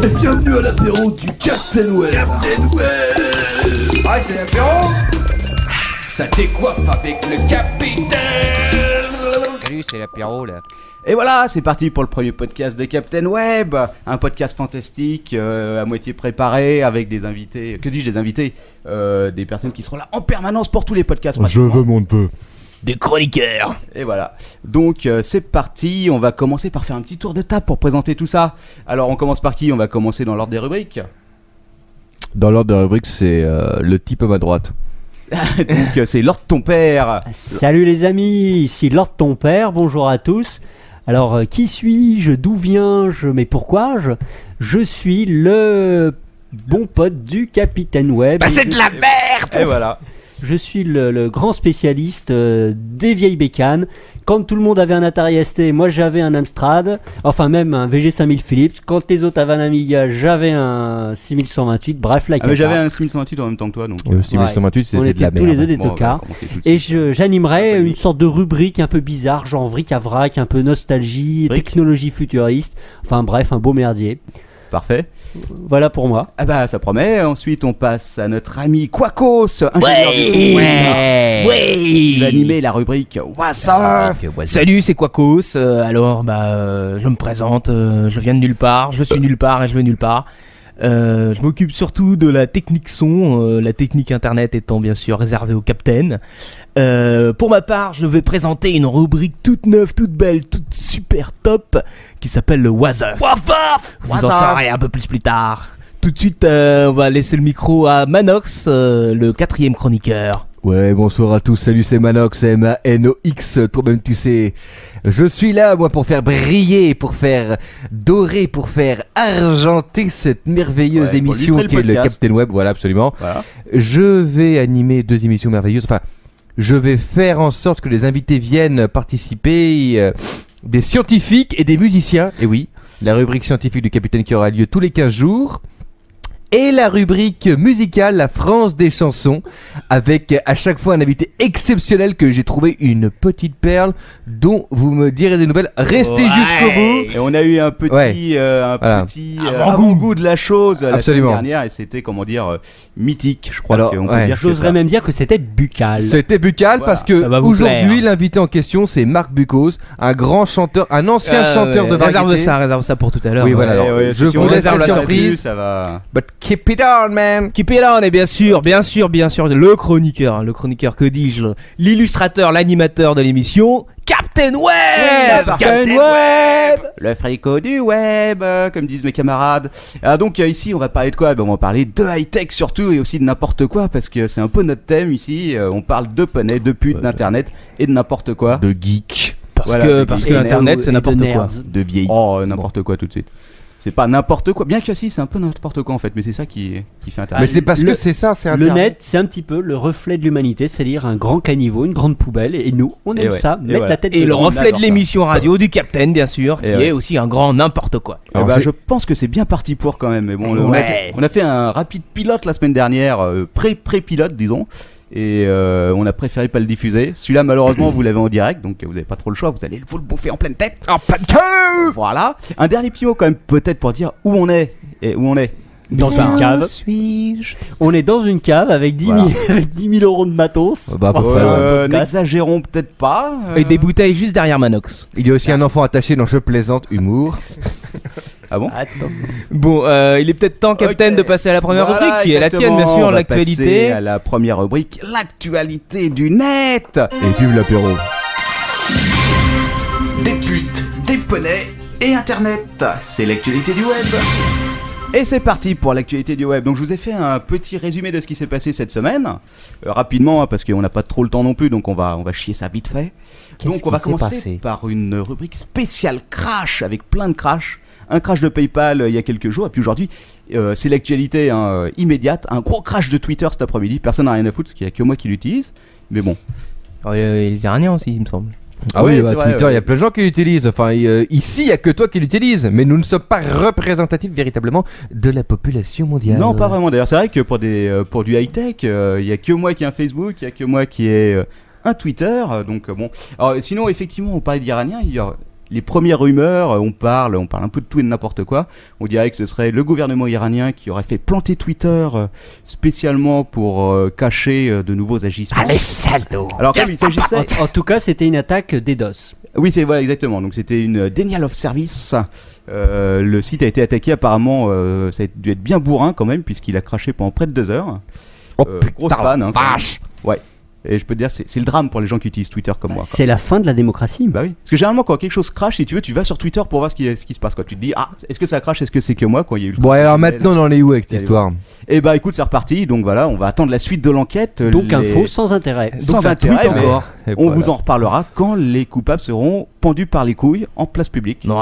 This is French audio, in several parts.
Et bienvenue à l'apéro du Captain Web. Captain Web. Ah, c'est l'apéro. Ça décoiffe avec le capitaine. Salut, c'est l'apéro là. Et voilà, c'est parti pour le premier podcast de Captain Web. Un podcast fantastique, à moitié préparé, avec des invités. Que dis-je, des invités des personnes qui seront là en permanence pour tous les podcasts. Je veux mon neveu. Des chroniqueurs. Et voilà. Donc c'est parti, on va commencer par faire un petit tour de table pour présenter tout ça. Alors on commence par qui? On va commencer dans l'ordre des rubriques. Dans l'ordre de la rubrique, c'est le type à ma droite. Donc c'est Lord ton père. Salut les amis, ici Lord ton père, bonjour à tous. Alors qui suis-je, d'où viens-je, mais pourquoi je suis le bon pote du Capitaine Web. Bah c'est de la merde. Et voilà. Je suis le grand spécialiste des vieilles bécanes. Quand tout le monde avait un Atari ST, moi j'avais un Amstrad, enfin même un VG5000 Philips. Quand les autres avaient un Amiga, j'avais un 6128. Bref, la mais j'avais un 6128 en même temps que toi, donc. Le 6128, on c'était était de la tous les merde. deux des Bon, tocards. on va commencer tout de suite. Et j'animerais une sorte de rubrique un peu bizarre, genre vric-à-vrac, un peu nostalgie, Bric. technologie futuriste. Enfin bref, un beau merdier. Parfait. Voilà pour moi. Ah bah ça promet. Ensuite on passe à notre ami Quacos, ingénieur du son. Il va animer la rubrique What's Up. Salut, c'est Quacos. Alors, je me présente. Je viens de nulle part. Je suis nulle part et je vais nulle part. Je m'occupe surtout de la technique son, la technique internet étant bien sûr réservée au Captain. Pour ma part, je vais présenter une rubrique toute neuve, toute belle, toute super top qui s'appelle le What's Up. Vous en saurez un peu plus tard. Tout de suite, on va laisser le micro à Manox, le 4e chroniqueur. Ouais, bonsoir à tous, salut, c'est Manox, M-A-N-O-X, toi-même tu sais. Je suis là, moi, pour faire briller, pour faire dorer, pour faire argenter cette merveilleuse Ouais, pour émission illustrer le qui est le podcast. Captain Web, voilà, absolument. Voilà. Je vais animer 2 émissions merveilleuses, enfin, je vais faire en sorte que les invités viennent participer, des scientifiques et des musiciens, et oui, la rubrique scientifique du Capitaine qui aura lieu tous les 15 jours. Et la rubrique musicale, la France des chansons, avec à chaque fois un invité exceptionnel que j'ai trouvé une petite perle dont vous me direz des nouvelles. Restez jusqu'au bout. Et on a eu un petit, Ouais. Voilà. avant-goût de la chose la Absolument. semaine dernière et c'était mythique, je crois. Alors, qu'on peut ouais. dire que J'oserais ça. même dire que c'était buccal. C'était buccal Voilà, parce ça que va vous aujourd'hui plaire. l'invité en question c'est Marc Bucos, un grand chanteur, un ancien chanteur de variété. Réserve ça pour tout à l'heure. Oui, voilà. Ouais, Alors, ouais, je si vous on laisse réserve la la surprise. surprise, ça va. But keep it on, man. Keep it on, et bien sûr, le chroniqueur, que dis-je, l'illustrateur, l'animateur de l'émission, Captain Web. Captain Web. Le fricot du web, comme disent mes camarades. Donc ici, on va parler de quoi? On va parler de high-tech surtout et aussi de n'importe quoi parce que c'est un peu notre thème ici. On parle de poney, de putes, d'internet et de n'importe quoi. De geek, Voilà, Parce et que de Internet, nerds c'est et n'importe de quoi. nerds. de vieilles. Oh, n'importe quoi tout de suite. C'est pas n'importe quoi, bien que si, c'est un peu n'importe quoi en fait, mais c'est ça qui fait Mais Internet. c'est parce que c'est ça, c'est Le Internet. net, c'est un petit peu le reflet de l'humanité, c'est-à-dire un grand caniveau, une grande poubelle, et nous, on Et aime ouais, ça, et mettre voilà. la tête Et le dedans. on reflet adore de l'émission radio du Captain, bien sûr, Et qui ouais. est aussi un grand n'importe quoi. Eh Alors, ben, c'est- je pense que c'est bien parti pour quand même. Mais bon, Ouais. on a fait un rapide pilote la semaine dernière, pré-pilote disons, et on a préféré pas le diffuser. Celui-là malheureusement vous l'avez en direct, donc vous avez pas trop le choix, vous allez vous le bouffer en pleine tête. En plein cœur. Voilà. Un dernier petit mot quand même peut-être pour dire où on est et où on est. Dans une cave. On est dans une cave avec 10 000, Voilà. avec 10 000 euros de matos. Bah, pour Pour faire faire un un podcast. N'exagérons peut-être pas. Et des bouteilles juste derrière Manox. Il y a aussi un enfant attaché dans Je plaisante humour. Ah bon? Attends. Bon, il est peut-être temps, Captain, Ok. de passer à la première Voilà, rubrique, qui est la tienne, bien exactement. sûr, On va l'actualité. passer à la première rubrique, l'actualité du net. Et vive l'apéro. Des putes, des poneys et Internet. C'est l'actualité du web. Et c'est parti pour l'actualité du web. Donc je vous ai fait un petit résumé de ce qui s'est passé cette semaine. Rapidement, hein, parce qu'on n'a pas trop le temps non plus, donc on va chier ça vite fait. Donc on va commencer par une rubrique spéciale crash, avec plein de crash. Un crash de PayPal il y a quelques jours, et puis aujourd'hui, c'est l'actualité immédiate. Un gros crash de Twitter cet après-midi. Personne n'a rien à foutre, parce qu'il n'y a que moi qui l'utilise. Mais bon. Il y a les Iraniens aussi, il me semble. Ah Ouais, oui, c'est bah, vrai, Twitter, il ouais. y a plein de gens qui l'utilisent. Enfin, ici, il n'y a que toi qui l'utilises. Mais nous ne sommes pas représentatifs véritablement de la population mondiale. Non, pas vraiment. D'ailleurs, c'est vrai que pour du high-tech, il n'y a que moi qui ai un Facebook, il n'y a que moi qui ai un Twitter. Donc bon. Alors, sinon, effectivement, on parlait d'Iraniens. les premières rumeurs, on parle un peu de tout et de n'importe quoi. On dirait que ce serait le gouvernement iranien qui aurait fait planter Twitter spécialement pour cacher de nouveaux agissements. Allez, salaud! Alors comme il s'agissait... En tout cas, c'était une attaque DDoS. Oui, voilà, exactement. Donc c'était une denial of service. Le site a été attaqué apparemment, ça a dû être bien bourrin quand même, puisqu'il a craché pendant près de 2 heures. Oh grosse putain, panne, vache! Ouais. Et je peux te dire, c'est le drame pour les gens qui utilisent Twitter comme moi. C'est la fin de la démocratie. Bah oui. Parce que généralement, quand quelque chose crache, si tu veux, tu vas sur Twitter pour voir ce qui se passe. Quoi. Tu te dis, est-ce que ça crache? Est-ce que c'est que moi quand il y a eu le Bon, alors maintenant, on en est où avec cette histoire? Et bah écoute, c'est reparti. Donc voilà, on va attendre la suite de l'enquête. Donc info sans intérêt. Sans intérêt, mais encore. on vous en reparlera quand les coupables seront pendus par les couilles en place publique. Ouais.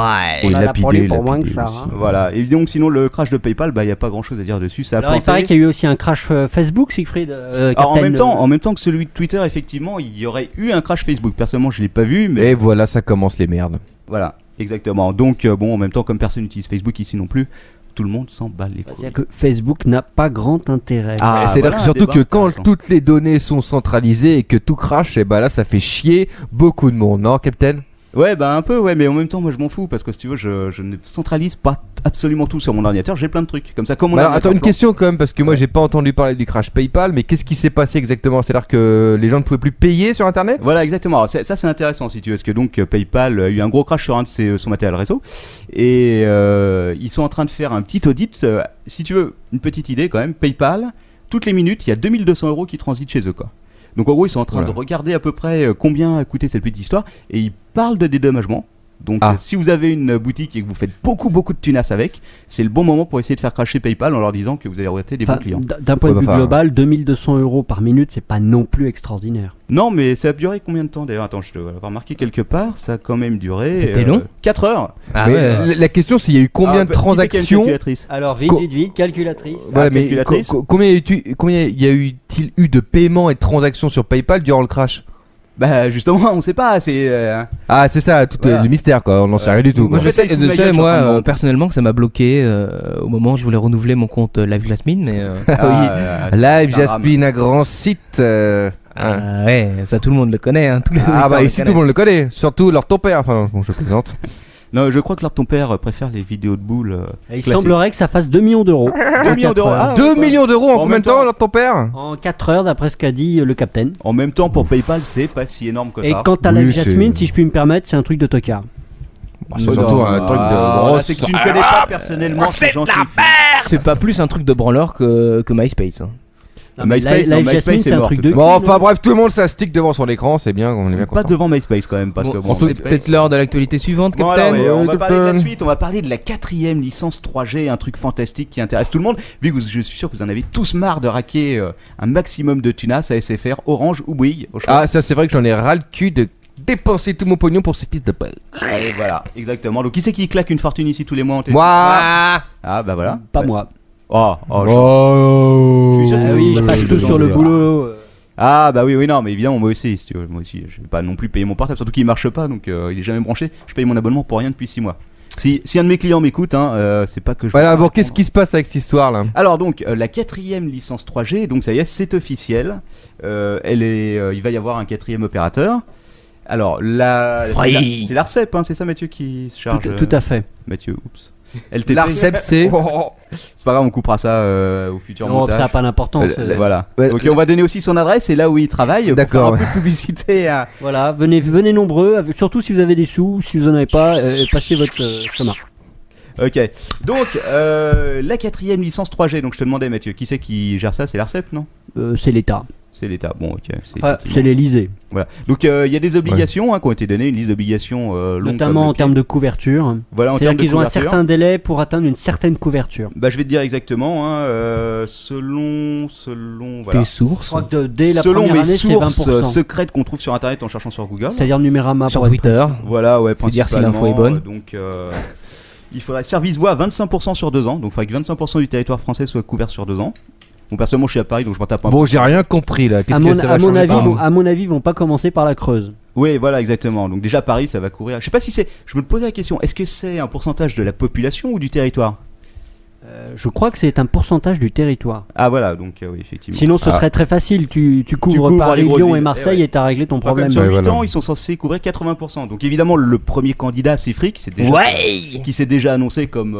Et On a la police pour lapidé moins que ça. aussi. hein. Voilà. Et donc sinon, le crash de PayPal, bah il y a pas grand-chose à dire dessus. Ça a Alors il planté. paraît qu'il y a eu aussi un crash Facebook, Siegfried. Alors, Captain, en même temps que celui de Twitter, effectivement, il y aurait eu un crash Facebook. Personnellement, je l'ai pas vu, mais Et voilà, ça commence les merdes. voilà, exactement. Donc bon, en même temps, comme personne n'utilise Facebook ici non plus, tout le monde s'en bat les couilles. C'est-à-dire que Facebook n'a pas grand intérêt. Ah, C'est-à-dire voilà que un surtout débat que quand intéressant. toutes les données sont centralisées et que tout crache, et bah là ça fait chier beaucoup de monde, non, Captain? Ouais, bah un peu, ouais, mais en même temps, moi je m'en fous parce que si tu veux, je ne centralise pas absolument tout sur mon ordinateur. J'ai plein de trucs comme ça. Comme mon Alors attends, ordinateur une plan- question quand même, parce que moi j'ai pas entendu parler du crash PayPal, mais qu'est-ce qui s'est passé exactement? C'est-à-dire que les gens ne pouvaient plus payer sur internet? Voilà, exactement. Alors, ça c'est intéressant si tu veux, parce que donc PayPal a eu un gros crash sur un de son matériel réseau et ils sont en train de faire un petit audit. Si tu veux, une petite idée quand même, PayPal, toutes les minutes, il y a 2200 € qui transitent chez eux, quoi. Donc en gros, ils sont en train Voilà. de regarder à peu près combien a coûté cette petite histoire et ils parlent de dédommagement. Donc si vous avez une boutique et que vous faites beaucoup de tunas avec, c'est le bon moment pour essayer de faire cracher PayPal en leur disant que vous allez rater des bons Enfin, clients. d'un point de Ouais, vue bah, global, 2200 € par minute, c'est pas non plus extraordinaire. Non, mais ça a duré combien de temps d'ailleurs? Attends, je dois l'avoir marqué quelque part. Ça a quand même duré. C'était long 4 heures. Ah Mais ouais. la question c'est, il y a eu combien de transactions? Alors Co- vite, calculatrice. Voilà, mais calculatrice. combien y a eu-t-il eu de paiements et de transactions sur PayPal durant le crash? Bah justement, on sait pas. C'est Ah, c'est ça, tout Voilà. le mystère quoi, on n'en sait rien du tout. Moi, quoi. je sais, Peut-être sous ma gueule, moi je suis en train de- personnellement, que ça m'a bloqué au moment où je voulais renouveler mon compte Live Jasmine, mais. Live Jasmine, un grand site. Ah ouais, ça tout le monde le connaît. Hein, tous les Ah bah auditeurs ici tout le monde le connaît, surtout leur ton père. Enfin bon, je plaisante. Non, je crois que leur ton père préfère les vidéos de boules. Il classiques. semblerait que ça fasse 2 millions d'euros. 2 millions d'euros. Ah, 2 ouais, quoi. millions d'euros en combien même de temps temps. leur ton père? En 4 heures, d'après ce qu'a dit le capitaine. En même temps, pour PayPal, c'est pas si énorme que Et ça. quant à Oui, la c'est- Jasmine, si je puis me permettre, c'est un truc de tocard. C'est surtout un truc de grosse. C'est que tu ne connais pas personnellement ces gens qui le font. C'est pas plus un truc de branleur que MySpace. Hein. Non, mais MySpace, non, Live MySpace, Jasmine, c'est c'est un mort, truc de de. toute Bon, cul, enfin non bref, tout le monde ça stick devant son écran, c'est bien, on est bien Pas content. devant MySpace quand même, parce que bon. C'est MySpace- peut-être l'heure de l'actualité suivante, Bon, Captain. alors, ouais, on va Ouais, parler de la Captain. suite, on va parler de la 4ème licence 3G, un truc fantastique qui intéresse tout le monde, vu que je suis sûr que vous en avez tous marre de raquer un maximum de tunas à SFR, Orange ou Bouygues, au choix. Ah, ça c'est vrai que j'en ai ras le cul de dépenser tout mon pognon pour ces fils de pelle. Et voilà, exactement. Donc qui c'est qui claque une fortune ici tous les mois en télé Moi. Ah, Ah bah voilà. Pas Bah- moi. Oh, oh, je- Oh. Je suis sûr que Ah c'est oui, je je passe suis tout dedans, sur le je- boulot. Ah bah oui, non, mais évidemment moi aussi, si tu veux, moi aussi, je vais pas non plus payer mon portable, surtout qu'il marche pas, donc il est jamais branché. Je paye mon abonnement pour rien depuis 6 mois. Si un de mes clients m'écoute, hein, c'est pas que je. Voilà, bon, qu'est-ce qui se passe avec cette histoire là? Alors donc la 4ème licence 3G, donc ça y est, c'est officiel. Il va y avoir un 4ème opérateur. Alors Free. c'est l'ARCEP, hein, c'est ça Mathieu qui se charge. Tout à fait. Mathieu, oups. LTP. L'ARCEP c'est. C'est pas grave, on coupera ça au futur Non, montage. ça n'a pas d'importance. Voilà. Ouais, Donc on va donner aussi son adresse et là où il travaille. D'accord. Pour faire un peu de publicité à. Voilà, venez nombreux, surtout si vous avez des sous, si vous en avez pas, passez votre chemin. Ok. Donc la 4ème licence 3G. Donc je te demandais Mathieu, qui c'est qui gère ça? C'est l'ARCEP, non? C'est l'État. C'est l'État. Bon, ok. Enfin, effectivement- c'est l'Élysée. Voilà. Donc il y a des obligations qui ont été données, une liste d'obligations longue. Notamment en termes de couverture. Voilà, en C'est-à-dire termes de qu'ils ont un couverture. certain délai pour atteindre une certaine couverture. Bah je vais te dire exactement. Selon voilà. tes Je sources. crois que dès la Selon première mes année, c'est sources 20%. secrètes qu'on trouve sur internet en cherchant sur Google. C'est-à-dire Numérama Sur pour être Twitter. Voilà, ouais, C'est dire si l'info principalement, est bonne. Donc, il faudrait service voix à 25% sur 2 ans. Donc, il faudrait que 25% du territoire français soit couvert sur 2 ans. Bon, personnellement, je suis à Paris, donc je m'en tape un Bon, peu. j'ai rien compris là. Qu'est-ce À que mon, ça va à mon changer avis, par vont, à mon avis, ils vont pas commencer par la Creuse. Oui, voilà, exactement. Donc, déjà, Paris, ça va courir. Je sais pas si c'est. Je me posais la question, est-ce que c'est un pourcentage de la population ou du territoire? Je crois que c'est un pourcentage du territoire. Ah voilà, donc oui, effectivement. Sinon, ce serait très facile. Tu couvres couvres Paris, les grosses Lyon villes. et Marseille Ouais. et t'as réglé ton Enfin, problème. comme sur Ouais, 8 voilà. ans, ils sont censés couvrir 80%. Donc évidemment, le premier candidat, c'est Free, qui s'est déjà annoncé comme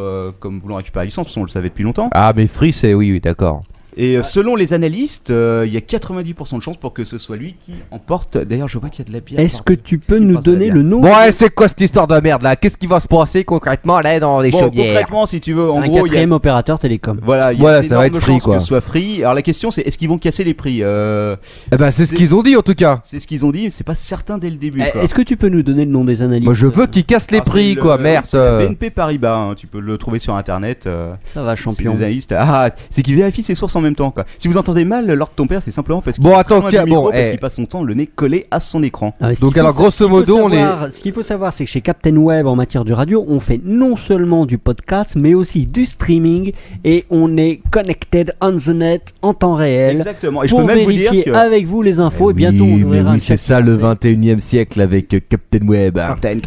voulant récupérer la licence, on le savait depuis longtemps. Ah, mais Free, c'est oui, d'accord. Et selon les analystes, il y a 90% de chances pour que ce soit lui qui emporte. D'ailleurs, je vois qu'il y a de la bière. Est-ce que tu peux Qui nous passe à la donner bière. le nom Bon, ouais, c'est quoi cette histoire de merde là? Qu'est-ce qui va se passer concrètement là dans les Bon, chaudières? concrètement, si tu veux, en un gros, il y a quatrième opérateur télécom? voilà, il y a Voilà, une ça va énorme être Free, chance quoi. que ce soit Free. Alors la question, c'est est-ce qu'ils vont casser les prix Eh ben, c'est ce qu'ils ont dit en tout cas. C'est ce qu'ils ont dit, mais c'est pas certain dès le début. quoi. Est-ce que tu peux nous donner le nom des analystes? Moi, je veux qu'ils cassent les Alors, prix, c'est quoi, le- merde. c'est la BNP Paribas, hein, tu peux le trouver sur internet. Ça va, C'est champion. des analystes. Ah, c'est qu'ils vérifient ses sources en même temps, quoi. Si vous entendez mal, l'ordre de ton père, c'est simplement parce qu'il Bon, est attends, très loin du micro, bon, parce eh. qu'il passe son temps le nez collé à son écran. Ah, mais ce Donc, qu'il alors, faut- grosso ce qu'il faut modo, on savoir- Ce qu'il faut savoir, c'est que chez Captain Web, en matière de radio, on fait non seulement du podcast, mais aussi du streaming, et on est connected on the net en temps réel. Exactement. Et je Pour peux même vous vérifier dire que avec vous les infos, et bientôt on oui, mais ouvrira un oui, c'est chat ça le français. 21 e siècle avec Captain Web. Captain.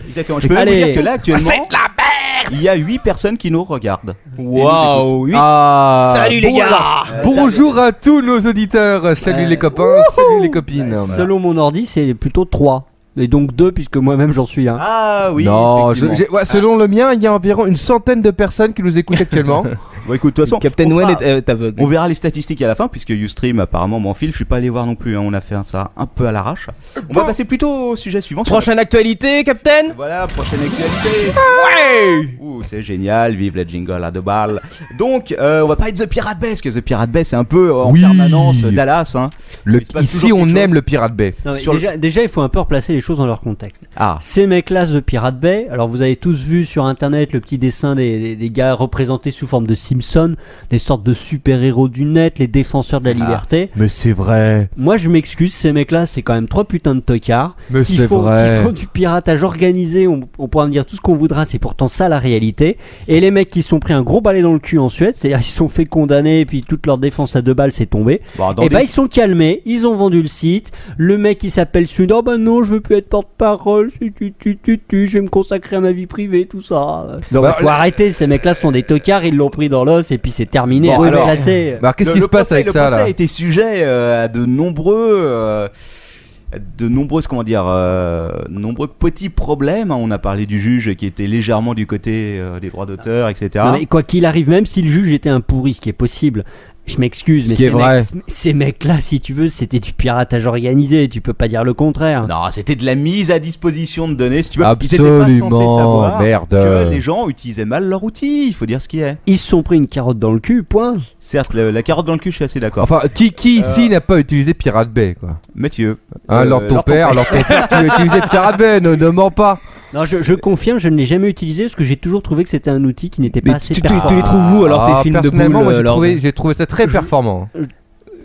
Exactement. Je peux même Allez. vous dire que là, actuellement, il y a 8 personnes qui nous regardent. Waouh, oui. Ah, Salut les bon, gars. alors, bonjour à tous nos auditeurs. Salut les copains, salut les copines. Selon mon ordi, c'est plutôt 3. Et donc 2, puisque moi-même j'en suis un. Ah oui. non, effectivement. ouais, selon le mien, il y a environ une centaine de personnes qui nous écoutent actuellement. Bon, écoute, de toute façon, Captain on Well fera- est aveugle. On verra les statistiques à la fin, puisque Ustream apparemment m'enfile. Je suis pas allé voir non plus, hein. On a fait ça un peu à l'arrache. On va passer plutôt au sujet suivant. Prochaine actualité, Captain. Voilà, prochaine actualité. Ouais. Ouh, c'est génial, vive la jingle à deux balles. Donc, on va parler de The Pirate Bay, parce que The Pirate Bay, c'est un peu en Oui. permanence Dallas. Hein. Il se passe Ici, toujours on quelque aime chose. le Pirate Bay. Non, mais Sur déjà, il faut un peu replacer les choses dans leur contexte. Ah, Ces mecs-là de Pirate Bay, alors vous avez tous vu sur internet le petit dessin des gars représentés sous forme de Simpsons, des sortes de super-héros du net, les défenseurs de la liberté. Mais c'est vrai. Moi je m'excuse, ces mecs-là c'est quand même 3 putains de tocards. Mais c'est Ils vrai. font du piratage organisé, on pourra me dire tout ce qu'on voudra, c'est pourtant ça la réalité. Et les mecs qui se sont pris un gros balai dans le cul en Suède, c'est-à-dire ils se sont fait condamner et puis toute leur défense à 2 balles c'est tombé. bon, dans Et bah des- ils sont calmés, ils ont vendu le site. Le mec qui s'appelle Sud, oh bah non, je veux plus être porte-parole, je vais me consacrer à ma vie privée, tout ça. Donc Bah, faut arrêter, ces mecs-là sont des tocards, ils l'ont pris dans l'os et puis c'est terminé. Bon, à alors, classer. Bah, qu'est-ce qui Le se passe procès- avec ça Le procès là a été sujet à de nombreuses, comment dire, nombreux petits problèmes. Hein. On a parlé du juge qui était légèrement du côté des droits d'auteur, etc. Non, mais quoi qu'il arrive, même si le juge était un pourri, ce qui est possible, je m'excuse, Ce mais qui est vrai. ces mecs-là, si tu veux, c'était du piratage organisé, tu peux pas dire le contraire. Non, c'était de la mise à disposition de données, si tu veux. Ils étaient pas Absolument, censés savoir merde. que les gens utilisaient mal leur outil, il faut dire ce qui est. Ils se sont pris une carotte dans le cul, point. Certes, la carotte dans le cul, je suis assez d'accord. Enfin, qui ici n'a pas utilisé Pirate Bay, quoi? Mathieu. Hein, Lord ton père, Lord ton père, tu as utilisé Pirate Bay, ne mens pas. Non, je confirme, je ne l'ai jamais utilisé parce que j'ai toujours trouvé que c'était un outil qui n'était pas Mais assez tu performant. les trouves où alors tes films de personnellement, boules, moi Lord j'ai trouvé ça très performant.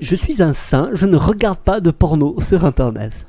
Je suis un saint, je ne regarde pas de porno sur internet.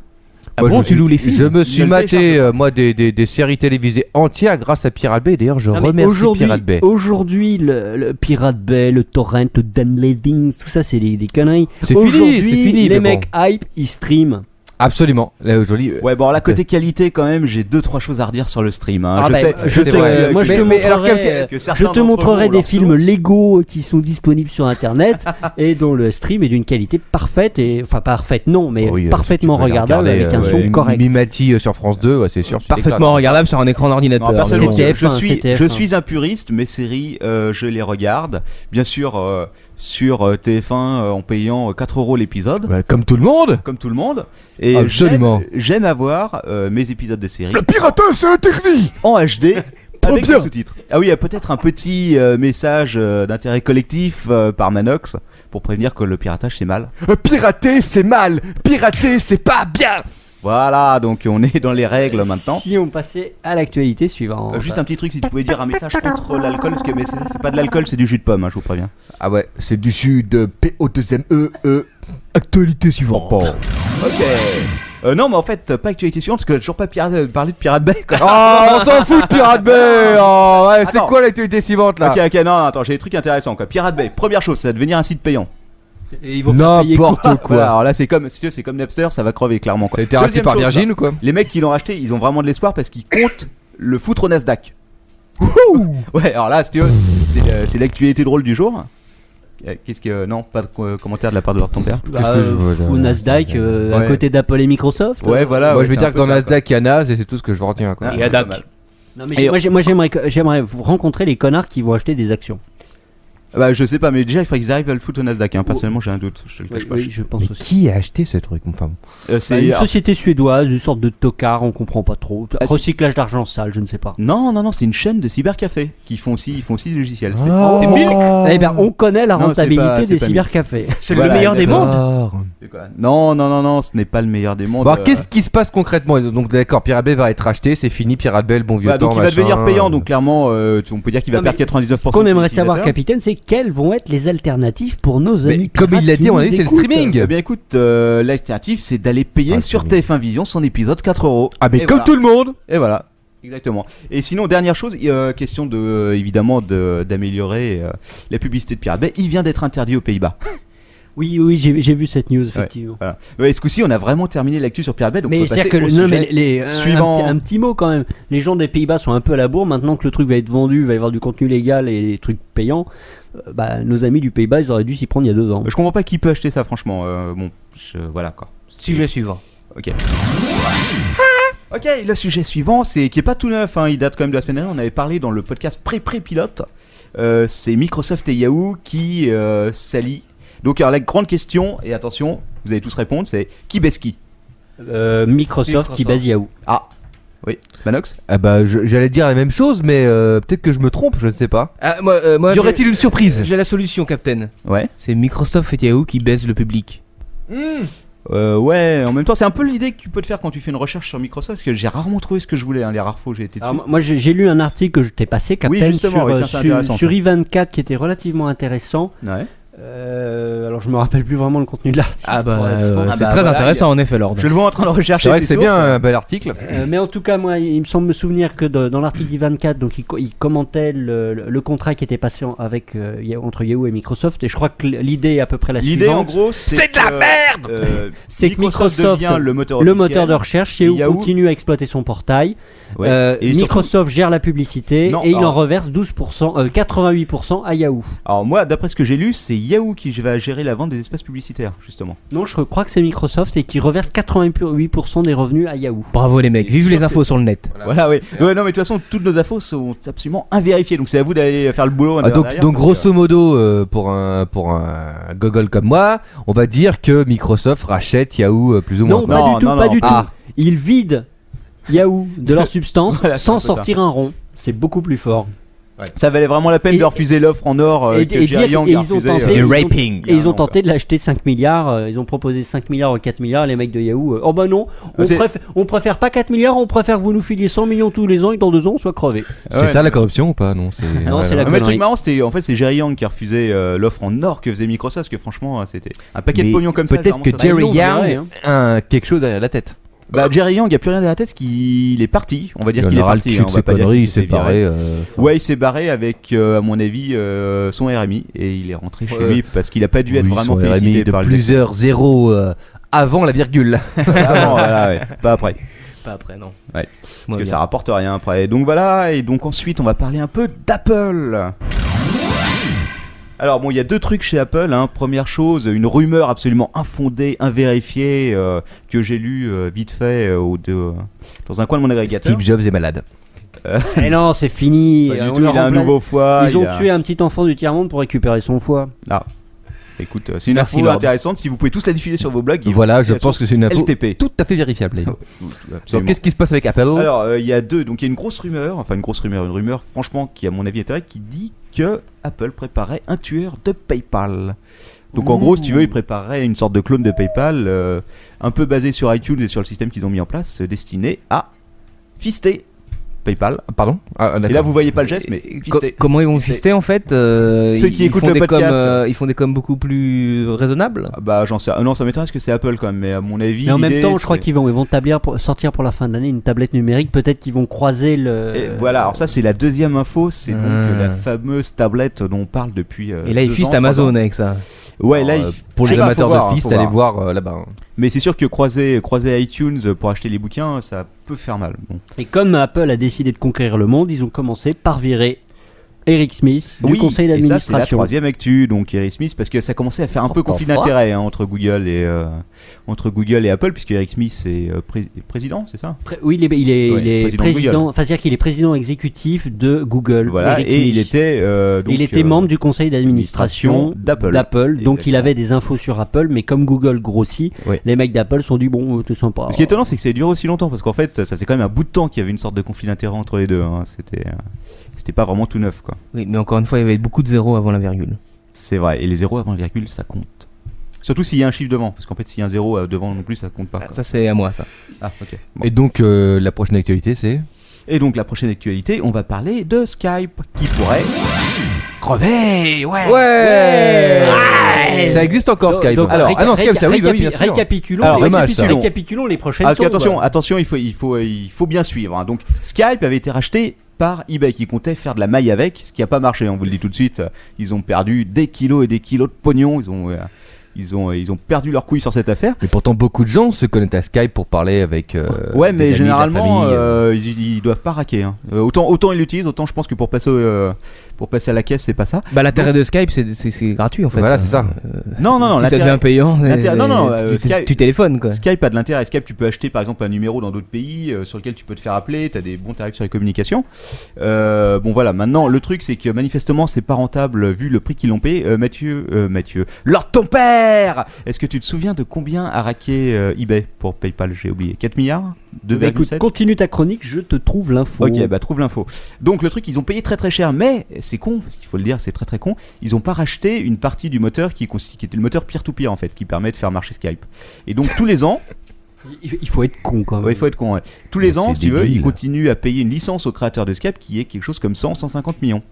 Ah Moi, bon, je me tu suis- loues les films? Je me suis Ne le maté, télécharge moi, des séries télévisées entières grâce à Pirate Bay. D'ailleurs, je Non, mais remercie Pirate Bay. Aujourd'hui, le Pirate Bay, le torrent, le downloading, tout ça, c'est des conneries. C'est fini, Aujourd'hui, c'est fini, Les mais mecs hype, ils streament. Absolument. Là, aujourd'hui. Ouais, bon, alors, la côté qualité, quand même, j'ai 2-3 choses à redire sur le stream. Hein. Ah je bah, sais, je sais sais, que- moi je que- te mais alors, montrerai, que certains je te d'entre vous montrerai ont des leur films source. Lego qui sont disponibles sur internet et dont le stream est d'une qualité parfaite et enfin parfaite non mais Oui, parfaitement si tu veux les regardable regarder, avec un ouais, son correct. Mimati sur France 2, ouais, c'est sûr. tu Parfaitement t'éclates. regardable sur un écran d'ordinateur. Non, personnellement, C'est je TF1, suis, c'est je TF1. suis un puriste, mes séries, je les regarde. Bien sûr, sur TF1 en payant 4 € l'épisode, Bah, comme tout le monde. comme tout le monde. Et Absolument. j'aime avoir mes épisodes de séries piratage, c'est interdit. en HD avec bien. les sous-titres. Ah oui, il y a peut-être un petit message d'intérêt collectif par Manox pour prévenir que le piratage c'est mal. Pirater, c'est mal. Pirater, c'est pas bien. Voilà, donc on est dans les règles maintenant. Si on passait à l'actualité suivante. Juste un petit truc, si tu pouvais dire un message contre l'alcool, parce que mais c'est pas de l'alcool, c'est du jus de pomme, hein, je vous préviens. Ah ouais, c'est du jus de PO2ME. Actualité suivante. Ok. Non, mais en fait, pas actualité suivante, parce que toujours pas parler de Pirate Bay, quoi. Oh, on s'en fout de Pirate Bay. Oh, ouais, c'est Attends. quoi l'actualité suivante là? Ok, non, attends, j'ai des trucs intéressants, quoi. Pirate Bay, première chose, ça va devenir un site payant. Et ils vont faire payer N'importe Voilà, quoi. alors là, c'est comme Napster, ça va crever, clairement, quoi. Ça a été racheté Deuxième par chose, Virgin là, ou quoi? les mecs qui l'ont racheté, ils ont vraiment de l'espoir parce qu'ils comptent le foutre au Nasdaq. Ouais, alors là, si tu veux, c'est l'actualité drôle du jour. Qu'est-ce que non, pas de commentaire de la part de ton père. Ou Nasdaq, à Ouais. côté d'Apple et Microsoft. Ouais, voilà. Moi ouais, je vais c'est dire un que peu dans ça, Nasdaq il y a Nas et c'est tout ce que je retiens quoi. quoi. Et Adac. Pas mal. Non, mais Et moi j'aimerais vous rencontrer les connards qui vont acheter des actions. Bah, je sais pas, mais déjà, il faudrait qu'ils arrivent à le foutre au Nasdaq. Hein. Personnellement, j'ai un doute. Je te le cache pas. Oui, je pense Mais aussi. qui a acheté ce truc enfin, C'est Une société suédoise, une sorte de tocard, on comprend pas trop. Ah, c'est- Recyclage d'argent sale, je ne sais pas. non, c'est une chaîne de cybercafé qui font aussi des logiciels. C'est- C'est Milk. Eh ben, on connaît la Non, c'est rentabilité pas- c'est des pas cybercafés. C'est Voilà, le meilleur des mondes. D'accord. c'est quoi Non, ce n'est pas le meilleur des mondes. Bon, alors, qu'est-ce qui se passe concrètement? Donc d'accord, Pirate Bay va être racheté, c'est fini, Pirate Bay, le bon vieux Bah, temps. donc il va machin. devenir payant, donc clairement, on peut dire qu'il va Non, mais perdre 99%. Ce qu'on de ses aimerait savoir, utilisateurs. capitaine, c'est quelles vont être les alternatives pour nos Mais amis. comme il pirates l'a dit, qui à mon nous avis, c'est le écoutent. streaming. Eh bien écoute, l'alternative c'est d'aller payer Ah, sur streaming. TF1 Vision son épisode 4€. Ah mais Et comme voilà. tout le monde. Et voilà. Exactement. Et sinon, dernière chose, question de évidemment d'améliorer la publicité de Pirate Bay, il vient d'être interdit aux Pays-Bas. Oui, j'ai vu cette news, effectivement. Voilà. Ouais, ce coup-ci, on a vraiment terminé l'actu sur Pirate Bay, donc Mais on peut passer c'est-à-dire que au non, sujet mais suivant. un petit mot quand même. Les gens des Pays-Bas sont un peu à la bourre. Maintenant que le truc va être vendu, il va y avoir du contenu légal et des trucs payants. Nos amis du Pays-Bas, ils auraient dû s'y prendre il y a 2 ans. Je comprends pas qui peut acheter ça, franchement. Voilà quoi. Sujet suivant. Ok. Ok, le sujet suivant, c'est qui est pas tout neuf, hein, il date quand même de la semaine dernière. On avait parlé dans le podcast pré-pilote. C'est Microsoft et Yahoo qui s'allient. Donc, alors la grande question, et attention, vous allez tous répondre, c'est qui baisse qui? Microsoft qui base Yahoo. Ah, oui, Manox. Ah bah j'allais dire la même chose, mais peut-être que je me trompe, je ne sais pas. Ah, moi, Y aurait-il une surprise? J'ai la solution, Captain. Ouais. C'est Microsoft et Yahoo qui baisent le public. Ouais, en même temps, c'est un peu l'idée que tu peux te faire quand tu fais une recherche sur Microsoft, parce que j'ai rarement trouvé ce que je voulais, hein, les rares fois où j'ai été dessus. Alors, moi j'ai lu un article que je t'ai passé, Captain, Oui, justement, sur, oui, tiens, c'est intéressant, sur ça. i24 qui était relativement intéressant. Ouais. Alors je me rappelle plus vraiment le contenu de l'article. Ah bah, Ouais, c'est bah, très voilà, intéressant en effet, Lord. Je le vois en train de rechercher. C'est vrai que ses c'est bien sources. un bel article. Mais en tout cas, moi, il me semble me souvenir que dans l'article i24, donc il commentait le contrat qui était passé entre Yahoo et Microsoft, et je crois que l'idée est à peu près la L'idée en suivante. gros, c'est de la merde. C'est que Microsoft devient le moteur le officiel. moteur de recherche, Yahoo, Yahoo continue à exploiter son portail. Ouais. Et Microsoft gère la publicité Non, et il en alors- reverse 88% à Yahoo. Alors moi, d'après ce que j'ai lu, c'est Yahoo qui va gérer la vente des espaces publicitaires, justement. Non, je crois que c'est Microsoft et qui reverse 88% des revenus à Yahoo. Bravo les mecs, vive sûr les que infos sur le net. Voilà, oui. Ouais, non, mais de toute façon, toutes nos infos sont absolument invérifiées, donc c'est à vous d'aller faire le boulot. Ah, donc derrière, grosso modo, pour un gogol comme moi, on va dire que Microsoft rachète Yahoo plus ou moins. Non, quoi. pas Non, du tout, non, pas non. du Ah. tout. Ils vident Yahoo de leur substance Voilà, c'est sans un peu sortir un rond. C'est beaucoup plus fort. Ça valait vraiment la peine Et- de refuser l'offre en or et que dire Jerry que- Yang et a ils ont refusé. tenté- Du ils ont- raping. Et ils ont non, tenté de l'acheter 5 milliards. Ils ont proposé 5 milliards ou 4 milliards. Les mecs de Yahoo, oh bah non, C'est- on préfère pas 4 milliards, on préfère que vous nous filiez 100 millions tous les ans et que dans 2 ans on soit crevé. C'est ça la corruption ou pas? Non, c'est. Non, c'est la Mais le truc connerie. marrant, c'était en fait c'est Jerry Yang qui a refusé l'offre en or que faisait Microsoft, parce que franchement, c'était un paquet de Mais pognon comme ça. peut-être généralement, que ça- Jerry Ils l'ont Yang viré, hein. a quelque chose derrière la tête. Bah Jerry Yang a plus rien derrière la tête, parce qu'il est parti. On va dire Il qu'il est en aura le parti. cul hein, de on ses va pas dire conneries, qu'il il s'est s'est viré. barré. Ouais, il s'est barré avec, à mon avis, son RMI, et il est rentré chez Ouais. lui parce qu'il a pas dû être Oui, vraiment son félicité RMI de par les plusieurs zéros avant la virgule. Ah non, voilà, ouais, pas après. Pas après, non. Ouais. C'est Parce moins que bien. ça rapporte rien après. Donc voilà, et donc ensuite on va parler un peu d'Apple. Alors bon, il y a deux trucs chez Apple. Hein. Première chose, une rumeur absolument infondée, invérifiée, que j'ai lue vite fait dans un coin de mon agrégateur. Steve Jobs est malade. Et non, c'est fini. Pas du On tout, leur il a un remplace- nouveau foie. Ils il ont a- tué un petit enfant du tiers-monde pour récupérer son foie. Écoute, c'est une Merci, info Lord. intéressante. Si vous pouvez tous la diffuser sur vos blogs. Voilà, je pense que c'est une info LTP. tout à fait vérifiable. D'ailleurs. Absolument. Alors, qu'est-ce qui se passe avec Apple? Alors, il y a deux. Donc, il y a une grosse rumeur, une rumeur, franchement, qui, à mon avis, est vraie, qui dit que Apple préparait un tueur de PayPal. Donc, en gros, si tu veux, ils prépareraient une sorte de clone de PayPal, un peu basé sur iTunes et sur le système qu'ils ont mis en place, destiné à fister PayPal. Pardon? Ah, Et là, d'accord. vous voyez pas le geste, mais fister. Comment ils vont Fister. fister en fait Ceux qui ils écoutent font le des podcast, ils font des coms beaucoup plus raisonnables. Ah bah, j'en sais. Non, ça m'étonne parce que c'est Apple quand même, mais à mon avis. Mais en même l'idée, temps, je crois c'est- qu'ils vont sortir pour la fin de l'année une tablette numérique. Peut-être qu'ils vont croiser le. Et voilà, alors ça c'est la deuxième info, c'est donc la fameuse tablette dont on parle depuis. Et là ils 2 fistent ans, 3 Amazon ans. avec ça. Ouais, là, pour je les sais pas, amateurs faut voir, de fist, faut allez voir. voir là-bas. Mais c'est sûr que croiser iTunes pour acheter les bouquins, ça peut faire mal. Bon. Et comme Apple a décidé de conquérir le monde, ils ont commencé par virer Eric Smith du conseil et ça, c'est la d'administration. troisième actu, donc Eric Smith, parce que ça commençait à faire un peu conflit d'intérêt entre Google et Apple, puisque Eric Smith est président, c'est ça? Oui, il est président, de c'est-à-dire qu'il est président exécutif de Google. Voilà, Eric et Smith. il était membre du conseil d'administration d'Apple. Donc il avait des infos sur Apple, mais comme Google grossit, les mecs d'Apple se sont dit bon, tout sympa. Ce qui est étonnant, c'est que ça a duré aussi longtemps, parce qu'en fait, ça fait quand même un bout de temps qu'il y avait une sorte de conflit d'intérêt entre les deux. Hein. C'était pas vraiment tout neuf, quoi. Oui, mais encore une fois, il y avait beaucoup de zéros avant la virgule. C'est vrai, et les zéros avant la virgule, ça compte. Surtout s'il y a un chiffre devant, parce qu'en fait, s'il y a un zéro devant non plus, ça compte pas. Quoi. Ça, c'est à moi, ça. Ah, ok. Bon. Et donc, la prochaine actualité, c'est Et donc, la prochaine actualité, on va parler de Skype, qui pourrait crever. Ouais. Ça existe encore Skype. Alors, Skype, ça oui, bien sûr. Récapitulons les prochaines parce que choses. attention, il faut bien suivre. Hein. Donc, Skype avait été racheté par eBay qui comptait faire de la maille avec, ce qui n'a pas marché, on vous le dit tout de suite. Ils ont perdu des kilos et des kilos de pognon. Ils ont perdu leur couille sur cette affaire. Mais pourtant, beaucoup de gens se connectent à Skype pour parler avec. Ouais, mais des amis, généralement, de la famille, ils doivent pas raquer. Hein. Autant ils l'utilisent, autant je pense que pour passer à la caisse, c'est pas ça. Bah, l'intérêt de Skype, c'est gratuit en fait. Voilà, c'est ça. Non, Si ça devient payant, tu téléphones quoi. Skype a de l'intérêt. Skype, tu peux acheter par exemple un numéro dans d'autres pays sur lequel tu peux te faire appeler. T'as des bons tarifs sur les communications. Bon voilà, maintenant le truc c'est que manifestement c'est pas rentable vu le prix qu'ils l'ont payé. Mathieu, Lord ton père, est-ce que tu te souviens de combien a raqué eBay pour PayPal? J'ai oublié. 4 milliards? 2,7. Écoute, continue ta chronique, je te trouve l'info. Ok, bah trouve l'info. Donc le truc, ils ont payé très très cher, mais c'est con, parce qu'il faut le dire, c'est très très con. Ils ont pas racheté une partie du moteur qui était le moteur peer-to-peer en fait, qui permet de faire marcher Skype. Et donc tous les ans, il faut être con quand même. ouais, il faut être con. Ouais. Tous les ans, c'est si tu veux, débile. ils continuent à payer une licence aux créateurs de Skype qui est quelque chose comme 150 millions.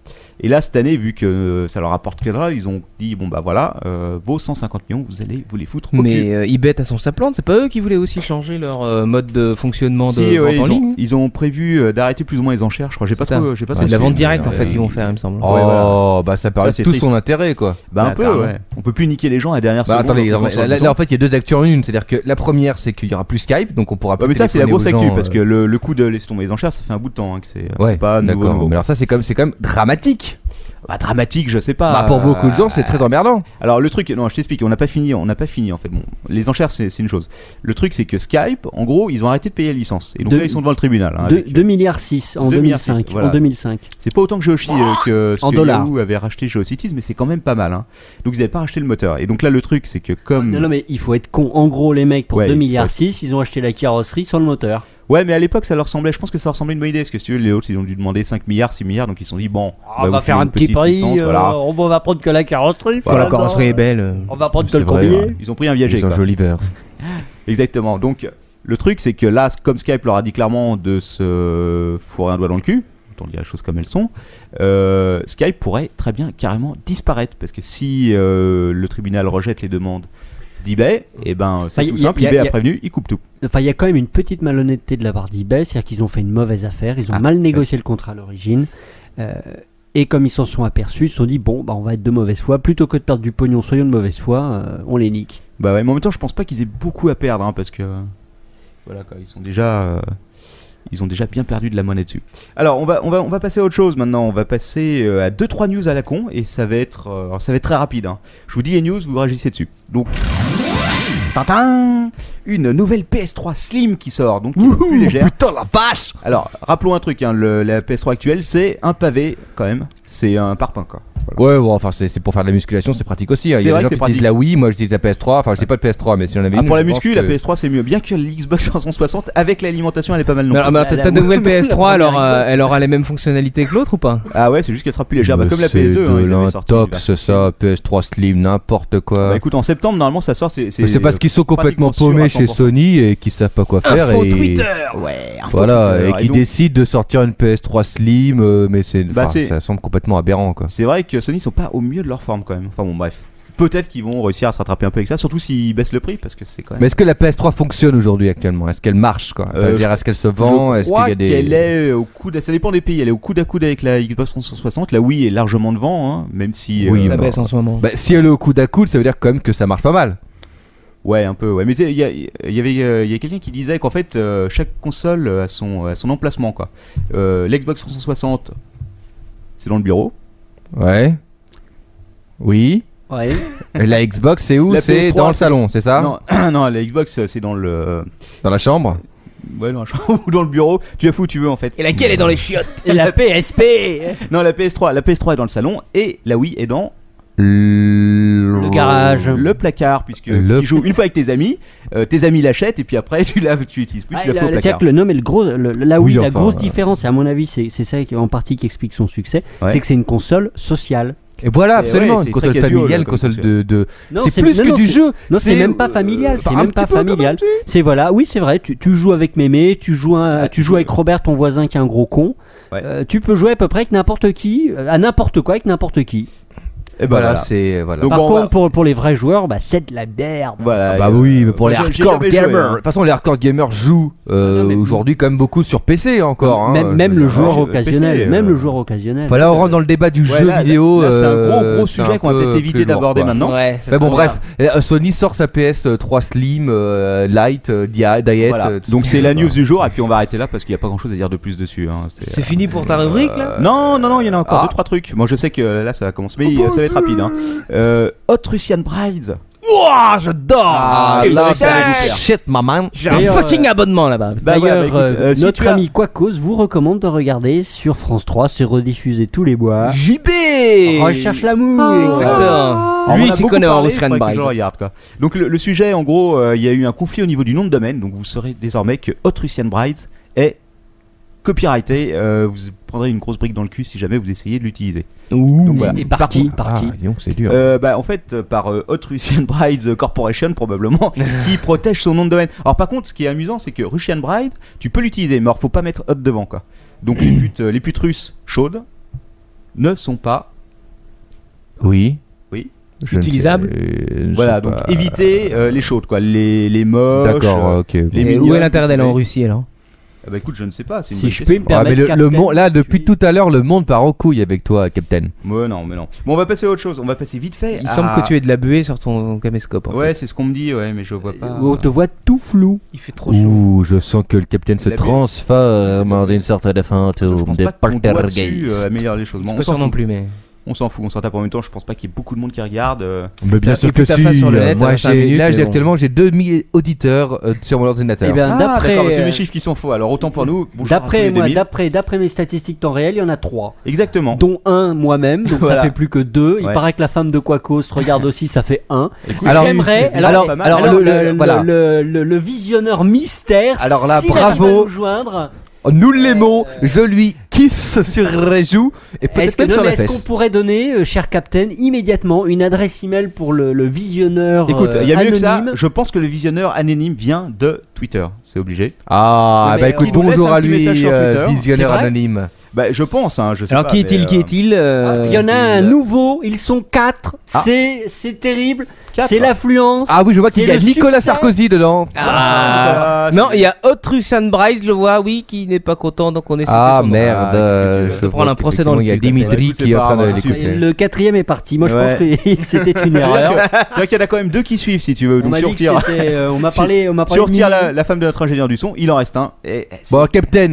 Et là, cette année, vu que ça leur apporte que dalle, ils ont dit bon bah voilà, vos 150 millions, vous allez vous les foutre au cul. Mais eBay a sa plante, c'est pas eux qui voulaient aussi changer leur mode de fonctionnement de Si, vente en ligne? ils ont prévu d'arrêter plus ou moins les enchères, je crois. J'ai pas trop de la suivi. vente directe en fait qu'ils vont faire, il me semble. Ouais, voilà. bah ça paraît Ça, c'est tout triste. son intérêt quoi. Bah un Bah, peu, carrément. ouais. On peut plus niquer les gens à la dernière Bah seconde. attendez, en cliquant sur le là, bouton. en fait il y a deux actus en une, c'est-à-dire que la première c'est qu'il y aura plus Skype, donc on pourra plus Ouais, mais ça c'est la téléphoner grosse aux actu gens, parce que le coup de laisser tomber les enchères, ça fait un bout de temps que c'est ouais, pas nouveau. d'accord. Mais alors ça c'est quand même dramatique. Bah, dramatique, je sais pas. Bah pour beaucoup de gens c'est très emmerdant. Alors le truc, non, je t'explique, on n'a pas fini en fait. Bon, les enchères c'est une chose. Le truc c'est que Skype, en gros, ils ont arrêté de payer la licence et donc là ils sont devant le tribunal. Hein, avec- 2 milliards 6 en 2 milliards 6, 2005. voilà. En 2005. C'est pas autant que Geocities que ce En que dollars. Yahoo avait racheté GeoCities, mais c'est quand même pas mal. Hein. Donc ils n'avaient pas racheté le moteur. Et donc là le truc c'est que comme Non, mais il faut être con. En gros, les mecs, pour Ouais, 2 il faut milliards être- 6, ils ont acheté la carrosserie sans le moteur. ouais, mais à l'époque ça leur semblait, je pense que ça leur semblait une bonne idée parce que si tu veux, les autres ils ont dû demander 5 milliards, 6 milliards, donc ils se sont dit bon, On va vous faire filer un une petit petite prix, licence, voilà. on va prendre que la carrosserie. Quand la carrosserie est belle. On va prendre que C'est le vrai, combier. ouais. Ils ont pris un viager. Ils ont quoi. un joli verre. Exactement. Donc le truc c'est que là, comme Skype leur a dit clairement de se fourrer un doigt dans le cul, on dit les choses comme elles sont, Skype pourrait très bien carrément disparaître parce que si le tribunal rejette les demandes d'eBay, et ben c'est Enfin, tout y a- simple, y a- eBay y a a- prévenu, il coupe tout. Enfin, il y a quand même une petite malhonnêteté de la part d'eBay, c'est-à-dire qu'ils ont fait une mauvaise affaire, ils ont Ah, mal négocié le contrat à l'origine. Et comme ils s'en sont aperçus, ils se sont dit bon, bah on va être de mauvaise foi, plutôt que de perdre du pognon, soyons de mauvaise foi, on les nique. Bah ouais, mais en même temps, je pense pas qu'ils aient beaucoup à perdre, hein, parce que voilà quoi, ils ont déjà bien perdu de la monnaie dessus. Alors on va passer à autre chose maintenant. On va passer à 2-3 news à la con et ça va être très rapide. Hein. Je vous dis les news, vous réagissez dessus. Donc Tintin, une nouvelle PS3 Slim qui sort, donc qui est plus légère. Putain la vache. Alors rappelons un truc, hein, la PS3 actuelle c'est un pavé quand même, c'est un parpaing quoi. Ouais, bon, enfin c'est pour faire de la musculation, c'est pratique aussi. Hein. C'est Il y a vrai des gens que qui c'est utilisent la Wii, moi j'utilise la PS3. Enfin, je dis pas de PS3, mais si on avait une. Pour la je muscu, pense la que- PS3 c'est mieux, bien que l'Xbox 360 avec l'alimentation elle est pas mal non Mais plus. alors, ta la- nouvelle la PS3, alors, première Xbox. elle aura les mêmes fonctionnalités que l'autre ou pas? Ah ouais, c'est juste qu'elle sera plus légère, bah, Mais comme la c'est PS2. hein, de ils avaient sorti l'intox, ça, PS3 Slim, n'importe quoi. Bah écoute, en septembre normalement ça sort. Mais c'est parce qu'ils sont complètement pratiquement sûr paumés à chez 100%. Sony et qu'ils savent pas quoi faire. Ouais. Voilà, et qui donc, décident de sortir une PS3 Slim, mais Bah, c'est- ça semble complètement aberrant quoi. c'est vrai que Sony sont pas au mieux de leur forme quand même. Enfin bon, bref. peut-être qu'ils vont réussir à se rattraper un peu avec ça, surtout s'ils baissent le prix, parce que c'est quand même. Mais est-ce que la PS3 fonctionne aujourd'hui actuellement? Est-ce qu'elle marche quoi? Est-ce qu'elle se vend? Est-ce qu'il y a des... qu'elle est au coude, ça dépend des pays, elle est au coude à coude avec la Xbox 360. La Wii est largement devant, hein, même si ça baisse en ce moment. Bah, si elle est au coude à coude, ça veut dire quand même que ça marche pas mal. Ouais, un peu, ouais. Mais il y a quelqu'un qui disait qu'en fait, chaque console a son emplacement, quoi. L'Xbox 360, c'est dans le bureau. Ouais. Oui. Ouais. Et la Xbox, c'est où? La C'est PS3, dans le salon, c'est ça? Non, non, la Xbox, c'est dans le... Dans la chambre? Ouais, dans la chambre ou dans le bureau. Tu la fous où tu veux, en fait. Et laquelle est dans les chiottes? Et la PSP. Non, la PS3 est dans le salon et la Wii est dans... Le garage. Le placard, puisque Le- tu joues une fois avec tes amis l'achètent et puis après tu utilises plus, tu la fais au C'est-à-dire placard. que le nom et la Oui, Wii, la enfin, grosse différence, et à mon avis, c'est ça en partie qui explique son succès, Ouais. c'est que c'est une console sociale. Et voilà, C'est- absolument, ouais, une c'est console très casual, familiale, une comme console console. de... Non, c'est plus que du jeu. Non, c'est même pas familial, c'est un même petit pas peu quand familial. même, si. C'est voilà, oui, c'est vrai, tu joues avec Mémé, tu joues avec Robert, ton voisin qui est un gros con. Ouais. Tu peux jouer à peu près avec n'importe qui, à n'importe quoi avec n'importe qui. Et ben Voilà, c'est... Voilà. Donc, Par bon, contre, pour les vrais joueurs, bah, c'est de la merde. voilà. Ah bah oui, mais pour les j'ai hardcore jamais joué, gamers. hein. De toute façon, les hardcore gamers jouent Non, mais- aujourd'hui quand même beaucoup sur PC encore. hein, Même je le veux dire. joueur j'ai- occasionnel, PC, même le joueur occasionnel. Enfin, là, on rentre dans le débat du Ouais, jeu là, vidéo. là, c'est un gros c'est sujet un qu'on va peu peut-être éviter plus lourd, d'aborder quoi. maintenant. Ouais. Mais bon, bref, Sony sort sa PS3 Slim, Lite, Diet. Voilà. tout Donc ça. c'est la news du jour et puis on va arrêter là parce qu'il n'y a pas grand chose à dire de plus dessus, hein. C'est fini pour ta rubrique là? Non, il y en a encore Ah. 2-3 trucs. Moi je sais que là ça va commencer, mais ça va être rapide, hein. Hot Russian Brides. Ouah, j'adore! Ah, Et là, c'est- ça va vous faire. Shit, maman. J'ai un D'ailleurs, fucking abonnement là-bas. Bah voilà, D'ailleurs, bah écoute, si notre tu as- ami Quacos vous recommande de regarder sur France 3, c'est rediffusé tous les mois. JB! Recherche l'amour. Exactement. Alors, Lui, on il a s'y beaucoup connaît en parlé, Russian faudrait que je Bride. regarde, quoi. Donc le sujet, en gros, il y a eu un conflit au niveau du nom de domaine. Donc vous saurez désormais que Hot Russian Brides est copyrighté. Vous prendrez une grosse brique dans le cul si jamais vous essayez de l'utiliser. Donc voilà. Et par qui Par qui dis donc, c'est dur. Bah en fait par Hot Russian Brides Corporation probablement qui protège son nom de domaine. Alors par contre ce qui est amusant c'est que Russian Bride tu peux l'utiliser mais alors faut pas mettre Hot devant quoi. Donc les putes russes chaudes ne sont pas Oui. Oui. Je ne sais- Utilisable je ne voilà sais donc pas. évitez les chaudes quoi, les moches. D'accord, ok. les Et où mignonnes, est l'intérêt d'aller en mais- Russie alors? Bah écoute je ne sais pas. C'est une Si bonne je question. peux me permettre. Ah, mais le Captain, monde, là, je depuis suis- tout à l'heure, le monde part en couille avec toi, Captain. Mais non. Bon on va passer à autre chose. On va passer vite fait. Il semble que tu aies de la buée sur ton caméscope. En Ouais fait. c'est ce qu'on me dit ouais mais je vois pas. Où on te voit tout flou. Il fait trop chaud. Ouh, je sens que le Capitaine se La buée. transforme en une sorte de Je fantôme pense de pas que ton doigt dessus poltergeist. améliore les choses. Bon, Je suis on pas s'en sûr non fout. plus, mais. On s'en fout, on s'en tape en même temps. Je pense pas qu'il y ait beaucoup de monde qui regarde. Mais bien T'as sûr écouté que ta si. face sur le net, ça Moi, va 5 minutes, là, mais bon. actuellement, j'ai 2000 auditeurs sur mon ordinateur. Eh bien, Ah, d'après d'accord, c'est mes chiffres qui sont faux. Alors autant pour nous. bonjour à tous d'après les moi, 2000. d'après mes statistiques temps réel, il y en a 3. Exactement. Dont un moi-même, donc Voilà. ça fait plus que 2. Il Ouais. paraît que la femme de Quacos regarde aussi, ça fait 1. Écoute, Alors, J'aimerais. alors, voilà. Le visionneur mystère. Alors là, s'il arrive bravo. à nous joindre. Nous l'aimons, je lui kiss sur les joues et Est-ce peut-être que même sur la qu'on fesse. pourrait donner, cher Captain, immédiatement une adresse email pour le visionneur Écoute, il y a mieux que ça. anonyme. Je pense que le visionneur anonyme vient de Twitter. C'est obligé. Ah, Mais bah on écoute, nous laisse bonjour un à petit lui, message sur Twitter. visionneur C'est vrai anonyme. Bah, je pense. Hein, je sais Alors pas, qui est-il, mais, qui est-il Il y en a un nouveau, ils sont 4. Ah. C'est terrible. 4. C'est l'affluence. Ah oui, je vois qu'il y C'est a le Nicolas succès. Sarkozy dedans. Ah. Non, il y a Hot Russian Bride, je le vois, oui, qui n'est pas content, donc on essaie Ah de son- merde, Ah, qu'est-ce que tu veux je te prendre vois un procès dans le qu'effectivement, il y a cul, Dimitri Écoute, qui est c'est en pas train de grave, l'écouter. Le 4e est parti. Moi, je Ouais. pense que c'était une C'est vrai erreur. que- c'est vrai qu'il y en a quand même 2 qui suivent si tu veux. On Donc m'a si on dit que retire, c'était. On m'a Si- parlé. On m'a si parlé on retire de la femme de notre ingénieur du son, il en reste un. Bon, Captain,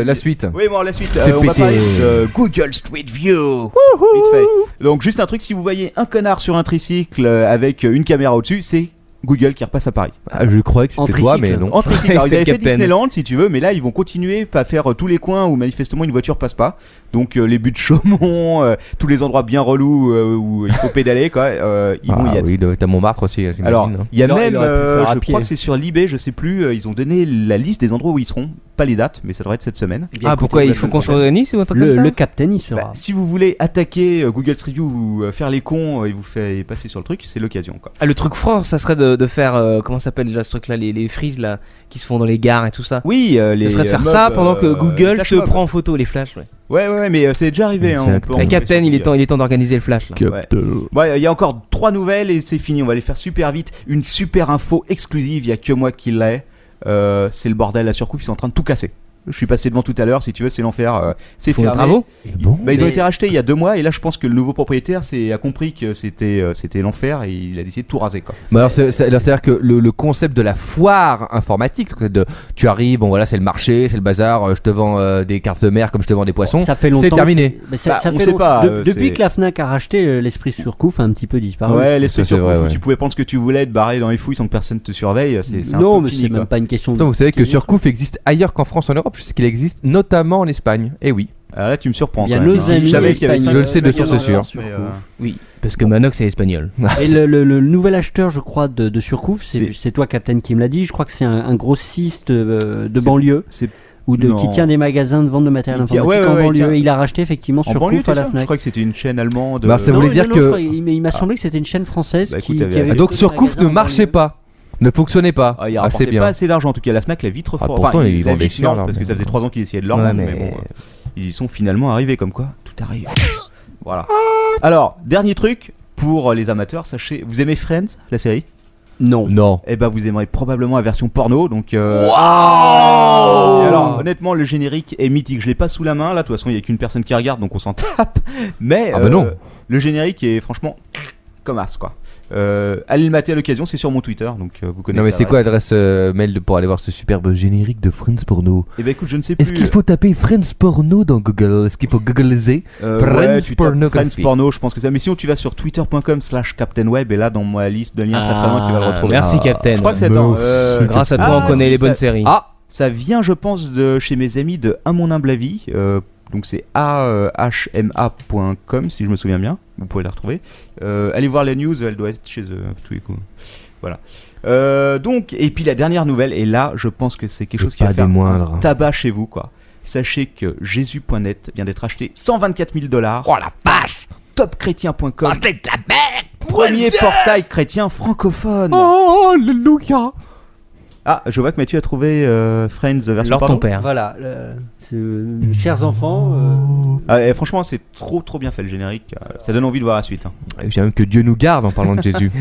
la suite. Oui, bon, la suite, Fais on va péter. parler de Google Street View. Vite fait. Donc, juste un truc, si vous voyez un connard sur un tricycle avec une caméra au-dessus, c'est Google qui repasse à Paris. Ah, je croyais que En c'était toi, mais tricycle. non. En tricycle. Alors, ils C'était avaient fait Captain. Disneyland, si tu veux, mais là, ils vont continuer à faire tous les coins où manifestement une voiture passe pas. Donc, les buts de Chaumont, tous les endroits bien relous où il faut pédaler, quoi, ils vont y Ah être. oui, t'as Montmartre aussi, j'imagine. Alors, hein. il y a Il aurait même, pu faire à je pied. crois que c'est sur l'eBay, je sais plus, ils ont donné la liste des endroits où ils seront, pas les dates, mais ça devrait être cette semaine. Eh bien, Ah, écoutez, pourquoi la il faut semaine qu'on se prochaine. réunisse ou un truc comme ça? le Captain, il sera. Bah, si vous voulez attaquer Google Street View ou faire les cons et vous faire passer sur le truc, c'est l'occasion quoi. Ah, le truc franc, ça serait de faire comment s'appelle déjà ce truc là, les frises là qui se font dans les gares et tout ça. Oui, Ce serait de faire mobs, ça pendant que Google flash te mob. prend en photo les flashs. Ouais, mais c'est déjà arrivé. Hein, on peut en Et trouver Captain, sur il est Google. temps d'organiser le flash là. Ouais, il y a encore 3 nouvelles et c'est fini. On va les faire super vite. Une super info exclusive. Il y a que moi qui l'ai. C'est le bordel à Surcouf. Ils sont en train de tout casser. Je suis passé devant tout à l'heure. Si tu veux, c'est l'enfer. C'est Ils font des fermé. travaux. Bah, ils ont été rachetés il y a 2 mois et là je pense que le nouveau propriétaire a compris que c'était l'enfer et il a décidé de tout raser quoi. Bah alors c'est-à-dire que le concept de la foire informatique, tu arrives, bon voilà c'est le marché, c'est le bazar, je te vends des cartes de mer comme je te vends des poissons, Ça fait longtemps. c'est terminé. Mais ça Bah, fait on sait pas, depuis c'est- que la Fnac a racheté, l'esprit Surcouf a un petit peu disparu. Ouais, l'esprit Ça, c'est Surcouf vrai, où ouais. tu pouvais prendre ce que tu voulais, te barrer dans les fouilles sans que personne te surveille, c'est un Non, peu mais fini, c'est quoi. même pas une question de. Pourtant, vous savez que Surcouf existe ailleurs qu'en France, en Europe, je sais qu'il existe notamment en Espagne. Et oui. Alors là tu me surprends. Il y a quand même, nos hein. amis Je savais qu'il y avait espagnols. ça, Je le sais de source magasins, sûre. mais, Oui, parce que Manox est espagnol. Et le nouvel acheteur, je crois, de Surcouf, c'est toi, Captain, qui me l'a dit. Je crois que c'est un grossiste de banlieue c'est ou non. qui tient des magasins de vente de matériel Il tient- informatique ouais, en ouais, banlieue. il tient- Et il a racheté effectivement en banlieue, Surcouf à la je Fnac. crois que c'était une chaîne allemande. Bah, ça voulait dire que- je crois, il m'a semblé que c'était une chaîne française Bah, qui écoute, avait. Donc que des Surcouf magasins ne en marchait banlieue. pas, ne fonctionnait pas. Ah, il c'est rapportait bien. pas assez d'argent en tout cas, la Fnac l'a vite trop Ah, fort. pourtant, Enfin, ils la vendent des vite, chiens, non, là, parce que mais ça faisait bon. 3 ans qu'ils essayaient de leur Ouais, vendre, mais- mais bon, ils y sont finalement arrivés comme quoi, tout arrive. Voilà. Alors, dernier truc pour les amateurs, sachez, vous aimez Friends, la série? Non. Non. Eh ben vous aimerez probablement la version porno, donc Et alors honnêtement le générique est mythique, je l'ai pas sous la main là, de toute façon il y a qu'une personne qui regarde donc on s'en tape, mais Ah bah non. le générique est franchement comme as quoi. Allez le mater à l'occasion, c'est sur mon Twitter, donc vous connaissez. Non mais c'est l'adresse. quoi l'adresse mail pour aller voir ce superbe générique de Friends Porno? Eh ben écoute, je ne sais plus. Est-ce qu'il faut taper Friends Porno dans Google? Est-ce qu'il faut googliser ouais, Friends tu tapes Pornography? Friends Porno, je pense que ça. Mais sinon tu vas sur twitter.com/CaptainWeb et là dans ma liste de liens très très loin tu vas le retrouver. Merci Captain. Je crois que c'est attends, Grâce à toi, on connaît si, les bonnes ça- séries. Ah, Ça vient, je pense, de chez mes amis de À mon humble avis. Donc c'est ahma.com si je me souviens bien. Vous pouvez la retrouver. Allez voir la news, elle doit être chez eux à tous les coups. Voilà. Donc, et puis la dernière nouvelle, et là, je pense que c'est quelque chose qui va pas des faire moindres. tabac chez vous, quoi. Sachez que Jésus.net vient d'être acheté $124 000. oh la vache! Topchrétien.com. Premier portail chrétien francophone. Oh, alléluia! Ah, je vois que Mathieu a trouvé Friends version Lors porno. ton père. Voilà, chers enfants, Ah, et franchement, c'est trop bien fait le générique. Ça donne envie de voir la suite. Hein. J'aime que Dieu nous garde en parlant de Jésus.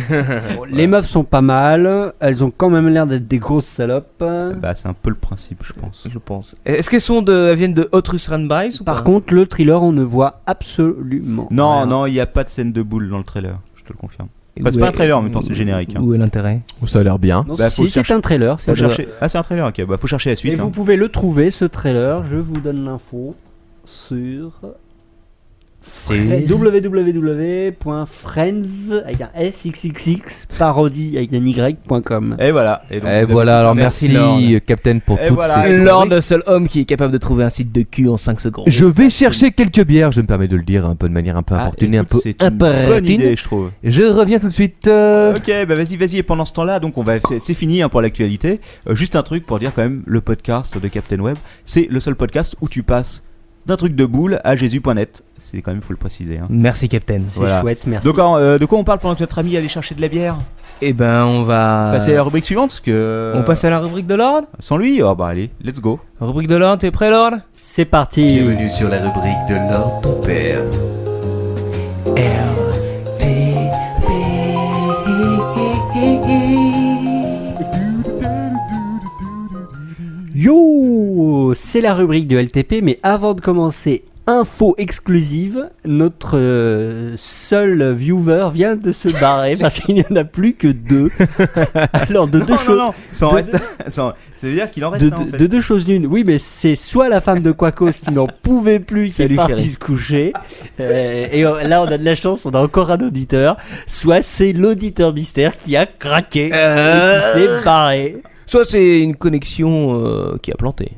les meufs sont pas mal, elles ont quand même l'air d'être des grosses salopes. Bah, c'est un peu le principe, je pense. Je pense. Est-ce qu'elles elles viennent de Hot Russ Runbys ou Par pas contre, le thriller, on ne voit absolument Non, rien. non, il n'y a pas de scène de boule dans le trailer, je te le confirme. Et Bah, c'est où pas un est- trailer en même temps, c'est le générique. Hein. Où est l'intérêt? Ça a l'air bien. Non, Bah, si, faut c'est chercher- un trailer. Faut chercher. Ah, c'est un trailer, ok. Bah, faut chercher la Et suite. vous hein. pouvez le trouver, ce trailer. Je vous donne l'info sur www.friends avec un SXXX parodie avec un Y.com. Et voilà. Et donc, Et vous voilà, alors Merci, merci Lord. Captain pour Et toutes voilà. ces... Lord, le seul homme qui est capable de trouver un site de cul en 5 secondes. Je vais chercher quelques bières, je me permets de le dire un peu de manière un peu importunée, un peu C'est une bonne importune. idée, je trouve. Je reviens tout de suite. Ok, bah vas-y. Et pendant ce temps-là, donc c'est fini hein, pour l'actualité. Juste un truc pour dire quand même, le podcast de Captain Web, c'est le seul podcast où tu passes d'un truc de boule à Jésus.net. C'est quand même, faut le préciser. Hein. Merci Captain. C'est Voilà. chouette, merci. Donc, de quoi on parle pendant que notre ami allait chercher de la bière? Eh ben, on va. Passer à la rubrique suivante, parce que. On passe à la rubrique de Lord. Sans lui, oh bah allez, let's go. Rubrique de Lord, t'es prêt Lord? C'est parti. Bienvenue sur la rubrique de Lord ton père. Yo, c'est la rubrique de LTP, mais avant de commencer, info exclusive, notre seul viewer vient de se barrer parce qu'il n'y en a plus que 2. Alors de deux choses. Non, ça en de- reste. Ça veut dire qu'il en reste un, en fait. De deux choses l'une, oui, mais c'est soit la femme de Quacos qui n'en pouvait plus, qui Salut, est partie chérie. se coucher, là on a de la chance, on a encore un auditeur, soit c'est l'auditeur mystère qui a craqué et qui s'est barré. Soit c'est une connexion qui a planté.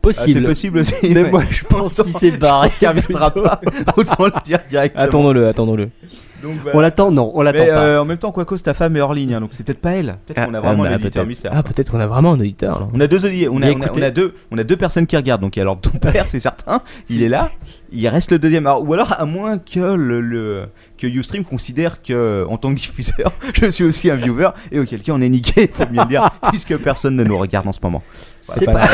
Ah, c'est Possible. possible aussi. Mais ouais. moi je pense qu'il s'est barré. Parce qu'il reviendra pas. Autant le dire directement. Attendons-le. Donc, On l'attend? Non, on l'attend mais, pas. en même temps, Quacos, ta femme est hors ligne, hein, donc c'est peut-être pas elle. Peut-être qu'on a vraiment un auditeur mystère. Ah, peut-être qu'on a vraiment un auditeur. Alors. On a deux auditeurs, Mais écoutez- on a deux personnes qui regardent. Donc alors ton père, c'est certain, il est là. Il reste le deuxième. Alors, ou alors à moins que que Ustream considère que en tant que diffuseur, je suis aussi un viewer et auquel cas on est niqué, faut bien le dire, puisque personne ne nous regarde en ce moment. C'est pas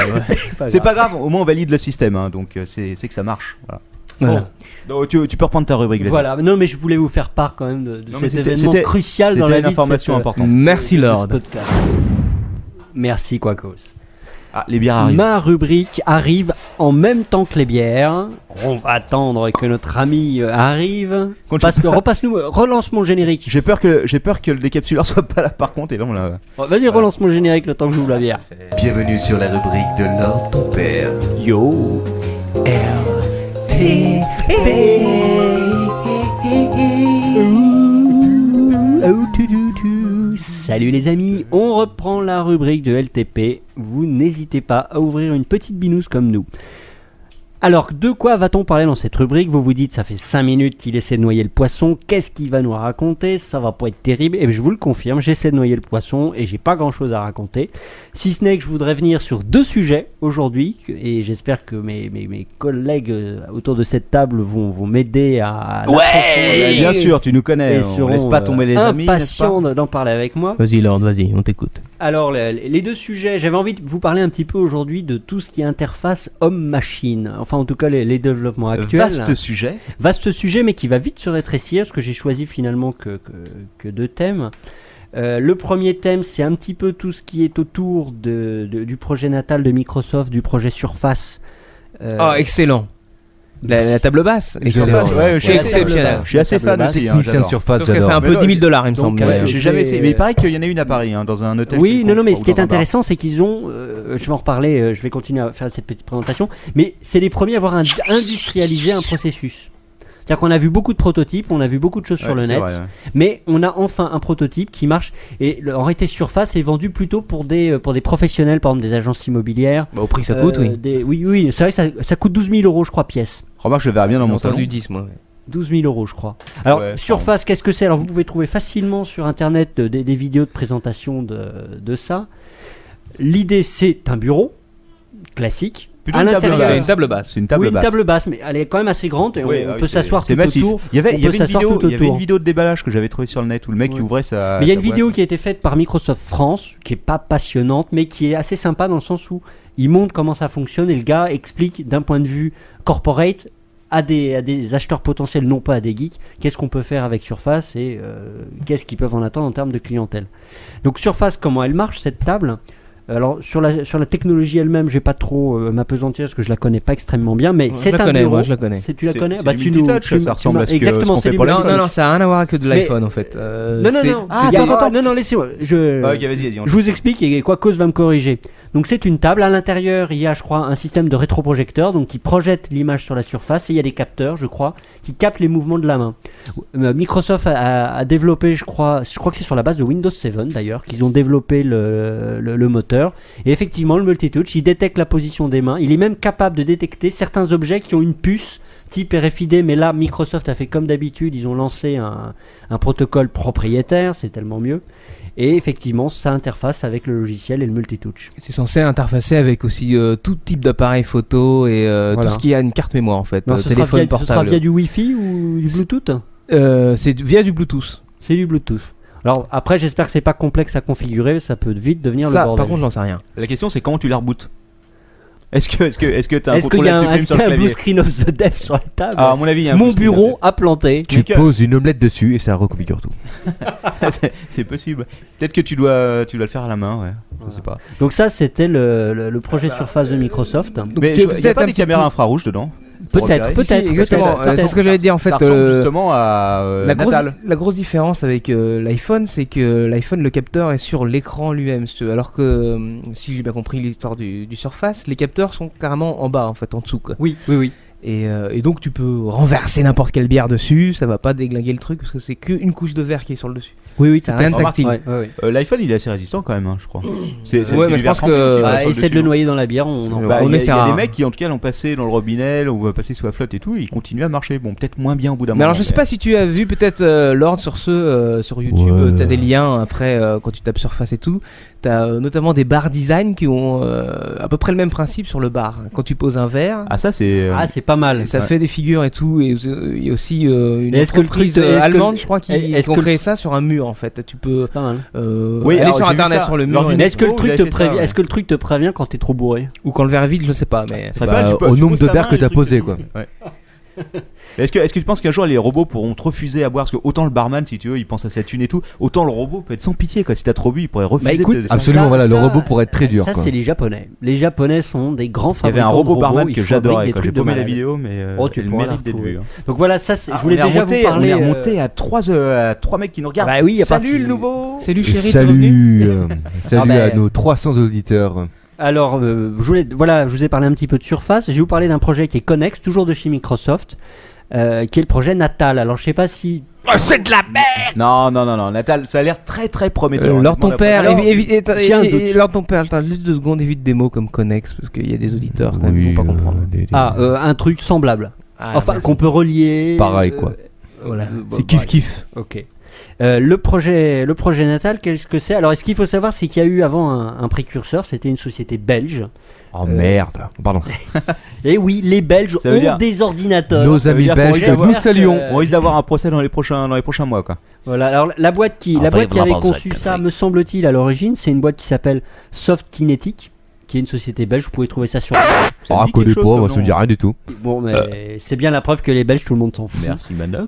C'est pas grave, au moins on valide le système, hein, donc c'est que ça marche. Voilà. Voilà. Donc, tu peux reprendre ta rubrique. vas-y. Voilà, non mais je voulais vous faire part quand même de Non, mais cet événement crucial dans la C'était vie une information de cette, importante. Merci, de ce Lord. podcast. Merci Quacos. Ah, les bières arrivent. Ma rubrique arrive en même temps que les bières. On va attendre que notre ami arrive. Relance mon générique. J'ai peur que le décapsuleur soit pas là par contre, et là on l'a. Vas-y, relance mon générique le temps que j'ouvre la bière. Bienvenue sur la rubrique de Lord ton père. Yo. Salut les amis, on reprend la rubrique de LTP. Vous n'hésitez pas à ouvrir une petite binouse comme nous. Alors, de quoi va-t-on parler dans cette rubrique? Vous vous dites, ça fait 5 minutes qu'il essaie de noyer le poisson. Qu'est-ce qu'il va nous raconter? Ça va pas être terrible. Et je vous le confirme, j'essaie de noyer le poisson et j'ai pas grand-chose à raconter. Si ce n'est que je voudrais venir sur 2 sujets aujourd'hui. Et j'espère que mes collègues autour de cette table vont m'aider à... Ouais, bien sûr, tu nous connais. On laisse pas tomber les amis. Impatients d'en parler avec moi. Vas-y, Lord, vas-y, on t'écoute. Alors, les 2 sujets, j'avais envie de vous parler un petit peu aujourd'hui de tout ce qui est interface homme-machine. Enfin, en tout cas, les développements actuels. Vaste sujet. Vaste sujet, mais qui va vite se rétrécir, parce que j'ai choisi finalement que 2 thèmes. Le premier thème, c'est un petit peu tout ce qui est autour du projet natal de Microsoft, du projet Surface. Oh, excellent. La table basse. Surface, ouais, je suis exceptionnel. Je suis assez fan aussi. hein, Mission j'adore. Surface, Sauf qu'elle fait un peu 10 000 $, il me semble. ouais, J'ai jamais essayé, mais il paraît qu'il y en a une à Paris, hein, dans un hôtel. Oui, non, mais ce qui est dans un bar. intéressant, c'est qu'ils ont, je vais en reparler, je vais continuer à faire cette petite présentation, mais c'est les premiers à avoir industrialisé un processus. C'est-à-dire qu'on a vu beaucoup de prototypes, on a vu beaucoup de choses sur le c'est net, vrai, ouais. mais on a enfin un prototype qui marche. Et en réalité, Surface est vendu plutôt pour des professionnels, par exemple des agences immobilières. Bah, au prix que ça coûte, oui. Oui, c'est vrai que ça coûte 12 000 €, je crois, pièce. Remarque, je le verrai bien dans mon salon. du 10, moi. 12 000 €, je crois. Alors, Ouais, Surface, qu'est-ce que c'est? Alors, vous pouvez trouver facilement sur Internet des vidéos de présentation de ça. L'idée, c'est un bureau classique. Plutôt à une table l'intérieur, basse. C'est une table basse. C'est une table oui, basse. une table basse, mais elle est quand même assez grande et Oui, on oui, peut c'est- s'asseoir c'est tout massif. autour. Il y avait On peut une s'asseoir vidéo, tout il y avait autour. une vidéo de déballage que j'avais trouvée sur le net où le mec Ouais. qui ouvrait sa. Mais il y a une sa boîte. vidéo qui a été faite par Microsoft France, qui est pas passionnante, mais qui est assez sympa dans le sens où il montre comment ça fonctionne et le gars explique d'un point de vue corporate à des acheteurs potentiels, non pas à des geeks, qu'est-ce qu'on peut faire avec Surface et qu'est-ce qu'ils peuvent en attendre en termes de clientèle. Donc Surface, comment elle marche cette table? Alors sur la technologie elle-même, je vais pas trop m'apesantir parce que je la connais pas extrêmement bien, mais Je c'est la un connais, bureau. moi, je la connais. Tu la connais? C'est Bah du tu nous, multitouch, ça ressemble à ce que- exactement, ce qu'on c'est fait du pour les Non, multitouch. non, ça a rien à voir avec de Mais- l'iPhone en fait. Non, non, non. Ah, Il y a- attends, non, laissez-moi. Ah, ok, vas-y, on Je vous explique et Quacos va me corriger. Donc c'est une table, à l'intérieur il y a je crois un système de rétroprojecteur donc qui projette l'image sur la surface et il y a des capteurs je crois qui captent les mouvements de la main. Microsoft a développé je crois que c'est sur la base de Windows 7 d'ailleurs qu'ils ont développé le moteur et effectivement le multitouch il détecte la position des mains, il est même capable de détecter certains objets qui ont une puce type RFID mais là Microsoft a fait comme d'habitude, ils ont lancé un protocole propriétaire, c'est tellement mieux. Et effectivement, ça interface avec le logiciel et le multitouch. C'est censé interfacer avec aussi tout type d'appareil photo et Voilà. tout ce qui a une carte mémoire en fait. Non, ce Téléphone sera portable. via du Wi-Fi ou du Bluetooth? C'est via du Bluetooth. C'est du Bluetooth. Alors après, j'espère que c'est pas complexe à configurer, ça peut vite devenir Ça, le bordel. par contre, j'en sais rien. La question c'est comment tu la rebootes. Est-ce que t'as un est-ce qu'il contrôle y a là-dessus un, est-ce sur qu'il y le a un blue clavier? screen of the dev sur la table? Ah, à mon avis, il y a un Mon blue screen bureau a planté. Tu poses une omelette dessus et ça reconfigure tout. c'est possible. Peut-être que tu dois le faire à la main, ouais. Je sais pas. Donc ça, c'était le projet Surface de Microsoft. Mais tu- il vous n'y a êtes pas un des petit caméras peu- infrarouges dedans? Peut-être, Si, si, peut-être. exactement. peut-être. C'est ce que j'allais dire en fait. Ça ressemble justement à Natal. La grosse différence avec l'iPhone, c'est que l'iPhone, le capteur est sur l'écran lui-même. si tu veux. Alors que, si j'ai bien compris l'histoire du Surface, les capteurs sont carrément en bas, en fait, en dessous. Quoi. Oui. Et donc tu peux renverser n'importe quelle bière dessus, ça va pas déglinguer le truc parce que c'est qu'une couche de verre qui est sur le dessus. Oui, tout T'as à rien fait. de tactile. Ouais, ouais, ouais. L'iPhone il est assez résistant quand même, hein, je crois. C'est Ouais, mais je l'hiver pense trempé que- aussi, Bah, l'alcool essaie de dessus. le noyer dans la bière, on en Bah, on il y a essaiera. des mecs qui en tout cas l'ont passé dans le robinet ou passé sous la flotte et tout, ils continuent à marcher. Bon, peut-être moins bien au bout d'un moment. Mais alors je sais pas si tu as vu peut-être Lord sur sur YouTube, Ouais. t'as des liens après quand tu tapes Surface et tout, t'as notamment des bar design qui ont à peu près le même principe sur le bar. Quand tu poses un verre, Ah ça c'est. Ah, c'est pas mal. ça ouais. fait des figures et tout, et il y a aussi une Mais est-ce que le entreprise truc de- est-ce que allemande, le- je crois, qui est-ce ont que- créé ça sur un mur en fait. Tu peux Pas mal. Oui, aller alors, sur j'ai vu internet ça sur le lors mur d'une Mais est-ce que le Vous truc avez te fait ça, prévient ouais. Est-ce que le truc te prévient quand t'es trop bourré? ou quand le verre est vide, je sais pas, mais Ça s'appelle, tu peux- au tu nombre poses de ta verres main que et t'as le truc posé, te- quoi. Ouais. Est-ce que tu penses qu'un jour les robots pourront te refuser à boire parce que autant le barman si tu veux il pense à sa thune et tout, autant le robot peut être sans pitié quoi. Si t'as trop bu il pourrait refuser. Bah, écoute, de te- Absolument, Ça, voilà, le ça, robot pourrait être très dur. Ça, quoi. c'est les Japonais. Les Japonais sont des grands Il y avait fabricants un robot de robots. barman Ils que fabriquent j'adorais des quand j'ai trucs de paumé la malade. vidéo mais Oh, tu elle pourras la mérite d'être retrouver. vue. Donc voilà, ça, je On voulais est déjà remonté- vous parler. On est remonté à trois mecs qui nous regardent. Bah oui, y a Salut pas- le nouveau. salut chérie, t'es revenu Salut, salut Ah, bah, à nos 300 auditeurs. Alors, je vous ai parlé un petit peu de Surface. Je vais vous parler d'un projet qui est Connex, toujours de chez Microsoft, qui est le projet Natal. Alors, je sais pas si. Non, Natal, ça a l'air très très prometteur. Lord ton père, Alors, j'ai un doute. Lord ton père, attends juste 2 secondes, évite des mots comme Connex parce qu'il y a des auditeurs qui ne vont pas comprendre. Un truc semblable. Ah, Enfin, merci. qu'on peut relier. Pareil, quoi. Voilà, bon, c'est kiff bah, kiff. Ok. Le projet Natal, qu'est-ce que c'est? Alors, ce qu'il faut savoir, c'est qu'il y a eu avant un précurseur, c'était une société belge. Oh merde, pardon. Et oui, les Belges Ça veut ont dire- des ordinateurs. Nos veut amis dire qu'on belges risque que d'avoir- nous saluons. Euh, On risque d'avoir un procès dans les prochains mois quoi. Voilà, alors la boîte qui avait conçu ça, me semble-t-il, à l'origine, c'est une boîte qui s'appelle Soft Kinetic, qui est une société belge. Vous pouvez trouver ça sur. Ça me Ah, dit connais quelque pas, chose comme moi ça me nom. dit rien du tout. Bon, mais c'est bien la preuve que les Belges, tout le monde s'en fout. Merci Manox.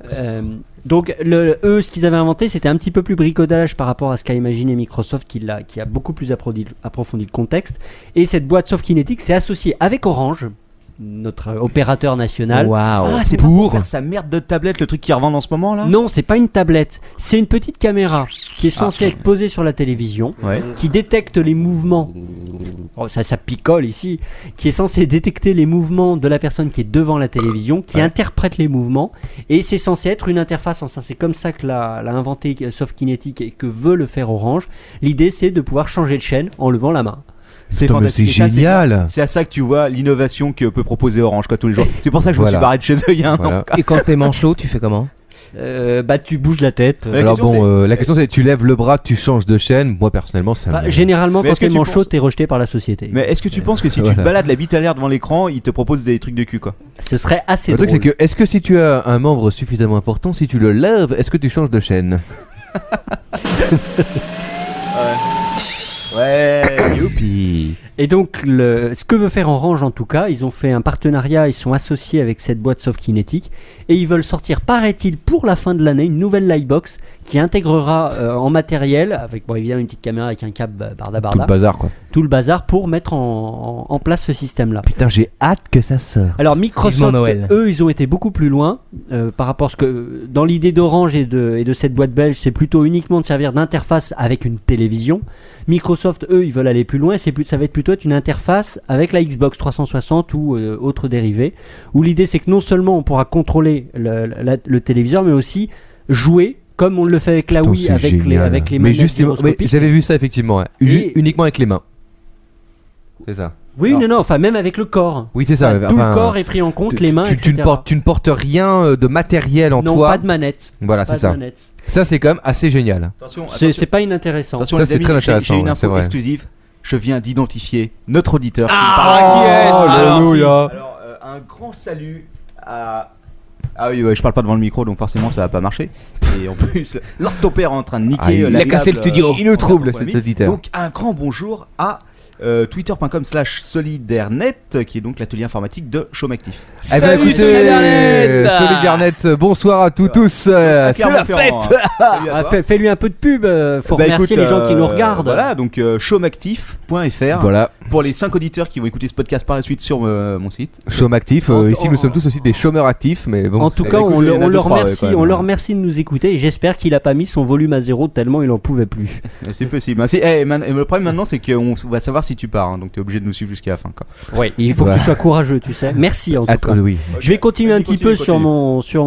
Donc, eux, ce qu'ils avaient inventé, c'était un petit peu plus bricolage par rapport à ce qu'a imaginé Microsoft, qui a beaucoup plus approfondi le contexte. Et cette boîte Soft Kinetic s'est associée avec Orange, notre opérateur national. Waouh. Ah, c'est pour faire sa merde de tablette, le truc qu'ils revendent en ce moment là. Non, c'est pas une tablette, c'est une petite caméra qui est censée être posée sur la télévision, Ouais. qui détecte les mouvements. Oh, ça picole ici. Qui est censée détecter les mouvements de la personne qui est devant la télévision, qui interprète les mouvements, et c'est censé être une interface. Enfin, c'est comme ça que l'a inventé Soft Kinetic et que veut le faire Orange. L'idée, c'est de pouvoir changer de chaîne en levant la main. C'est Putain, mais c'est fantastique. Et ça, génial. C'est à ça que tu vois l'innovation que peut proposer Orange quoi tous les jours. C'est pour ça que je me Voilà. suis barré de chez eux il y a un an. Voilà. Et quand t'es manchot, tu fais comment? Bah, tu bouges la tête. La Alors question, bon, la question c'est tu lèves le bras, tu changes de chaîne. Moi personnellement, ça Enfin, me... généralement, Mais quand est-ce que t'es tu manchot, penses- t'es rejeté par la société. Mais est-ce que tu penses que si tu Voilà. te balades la bite à l'air devant l'écran, ils te proposent des trucs de cul quoi? Ce serait assez Le truc drôle. c'est que est-ce que si tu as un membre suffisamment important, si tu le lèves, est-ce que tu changes de chaîne? Ouais, youpi. Et donc, ce que veut faire Orange en tout cas, ils ont fait un partenariat, ils sont associés avec cette boîte Soft Kinetic et ils veulent sortir, paraît-il, pour la fin de l'année, une nouvelle Lightbox qui intégrera en matériel, avec bon, évidemment une petite caméra avec un câble Tout le barda, bazar quoi. tout le bazar pour mettre en place ce système-là. Putain, j'ai hâte que ça sorte. Alors Vivement Microsoft, Noël. eux, ils ont été beaucoup plus loin par rapport à ce que dans l'idée d'Orange et de cette boîte belge, c'est plutôt uniquement de servir d'interface avec une télévision. Microsoft, eux, ils veulent aller plus loin. Ça va être plutôt être une interface avec la Xbox 360 ou autre dérivé. Où l'idée, c'est que non seulement on pourra contrôler le téléviseur, mais aussi jouer comme on le fait avec la Putain, Wii, c'est avec génial. les Mais manettes justement, mais gyroscopiques. j'avais vu ça effectivement. Ouais. Et- Uniquement avec les mains. C'est ça. Oui, non, enfin même avec le corps. Oui, c'est ça. Enfin, tout le corps est pris en compte, les mains, tu etc. ne portes rien de matériel en non, toi. pas de manette. Voilà, Pas c'est de ça. manette. Ça, c'est quand même assez génial. Attention, C'est pas inintéressant. attention Ça, les c'est amis, très j'ai intéressant, une ouais, c'est info vrai. exclusive. Je viens d'identifier notre auditeur. qui Ah, qui est-ce Alors, Alléluia. Alors, un grand salut à. Ah oui, ouais, je parle pas devant le micro donc forcément ça va pas marcher. Et en plus, Lord ton père est en train de niquer. Ah, il la a cassé table, le studio. Il nous trouble, en cet auditeur. Donc un grand bonjour à twitter.com/solidairnet qui est donc l'atelier informatique de Chômactif. Eh ben, Salut, écoutez, Solidarnet. Solidarnet, bonsoir à tous. C'est la Clermont-Ferrand, fête. hein. Salut à Ah, toi. fais-lui un peu de pub, faut Bah, remercier écoute, les gens qui nous regardent. Voilà, donc chômactif.fr Voilà, pour les 5 auditeurs qui vont écouter ce podcast par la suite sur mon site. chôme actif. Ici, nous sommes tous aussi des chômeurs actifs, mais bon. En tout c'est- cas, écoute, on il y en a leur deux, trois, remercie, ouais, quand on même. leur remercie de nous écouter et j'espère qu'il a pas mis son volume à zéro tellement il en pouvait plus. C'est possible. Le problème maintenant, c'est qu'on va savoir si si tu pars, hein, donc t'es obligé de nous suivre jusqu'à la fin. Quoi. Ouais, il faut que tu sois courageux, tu sais. Merci en tout cas. Oui. Je vais continuer un petit peu sur Continue.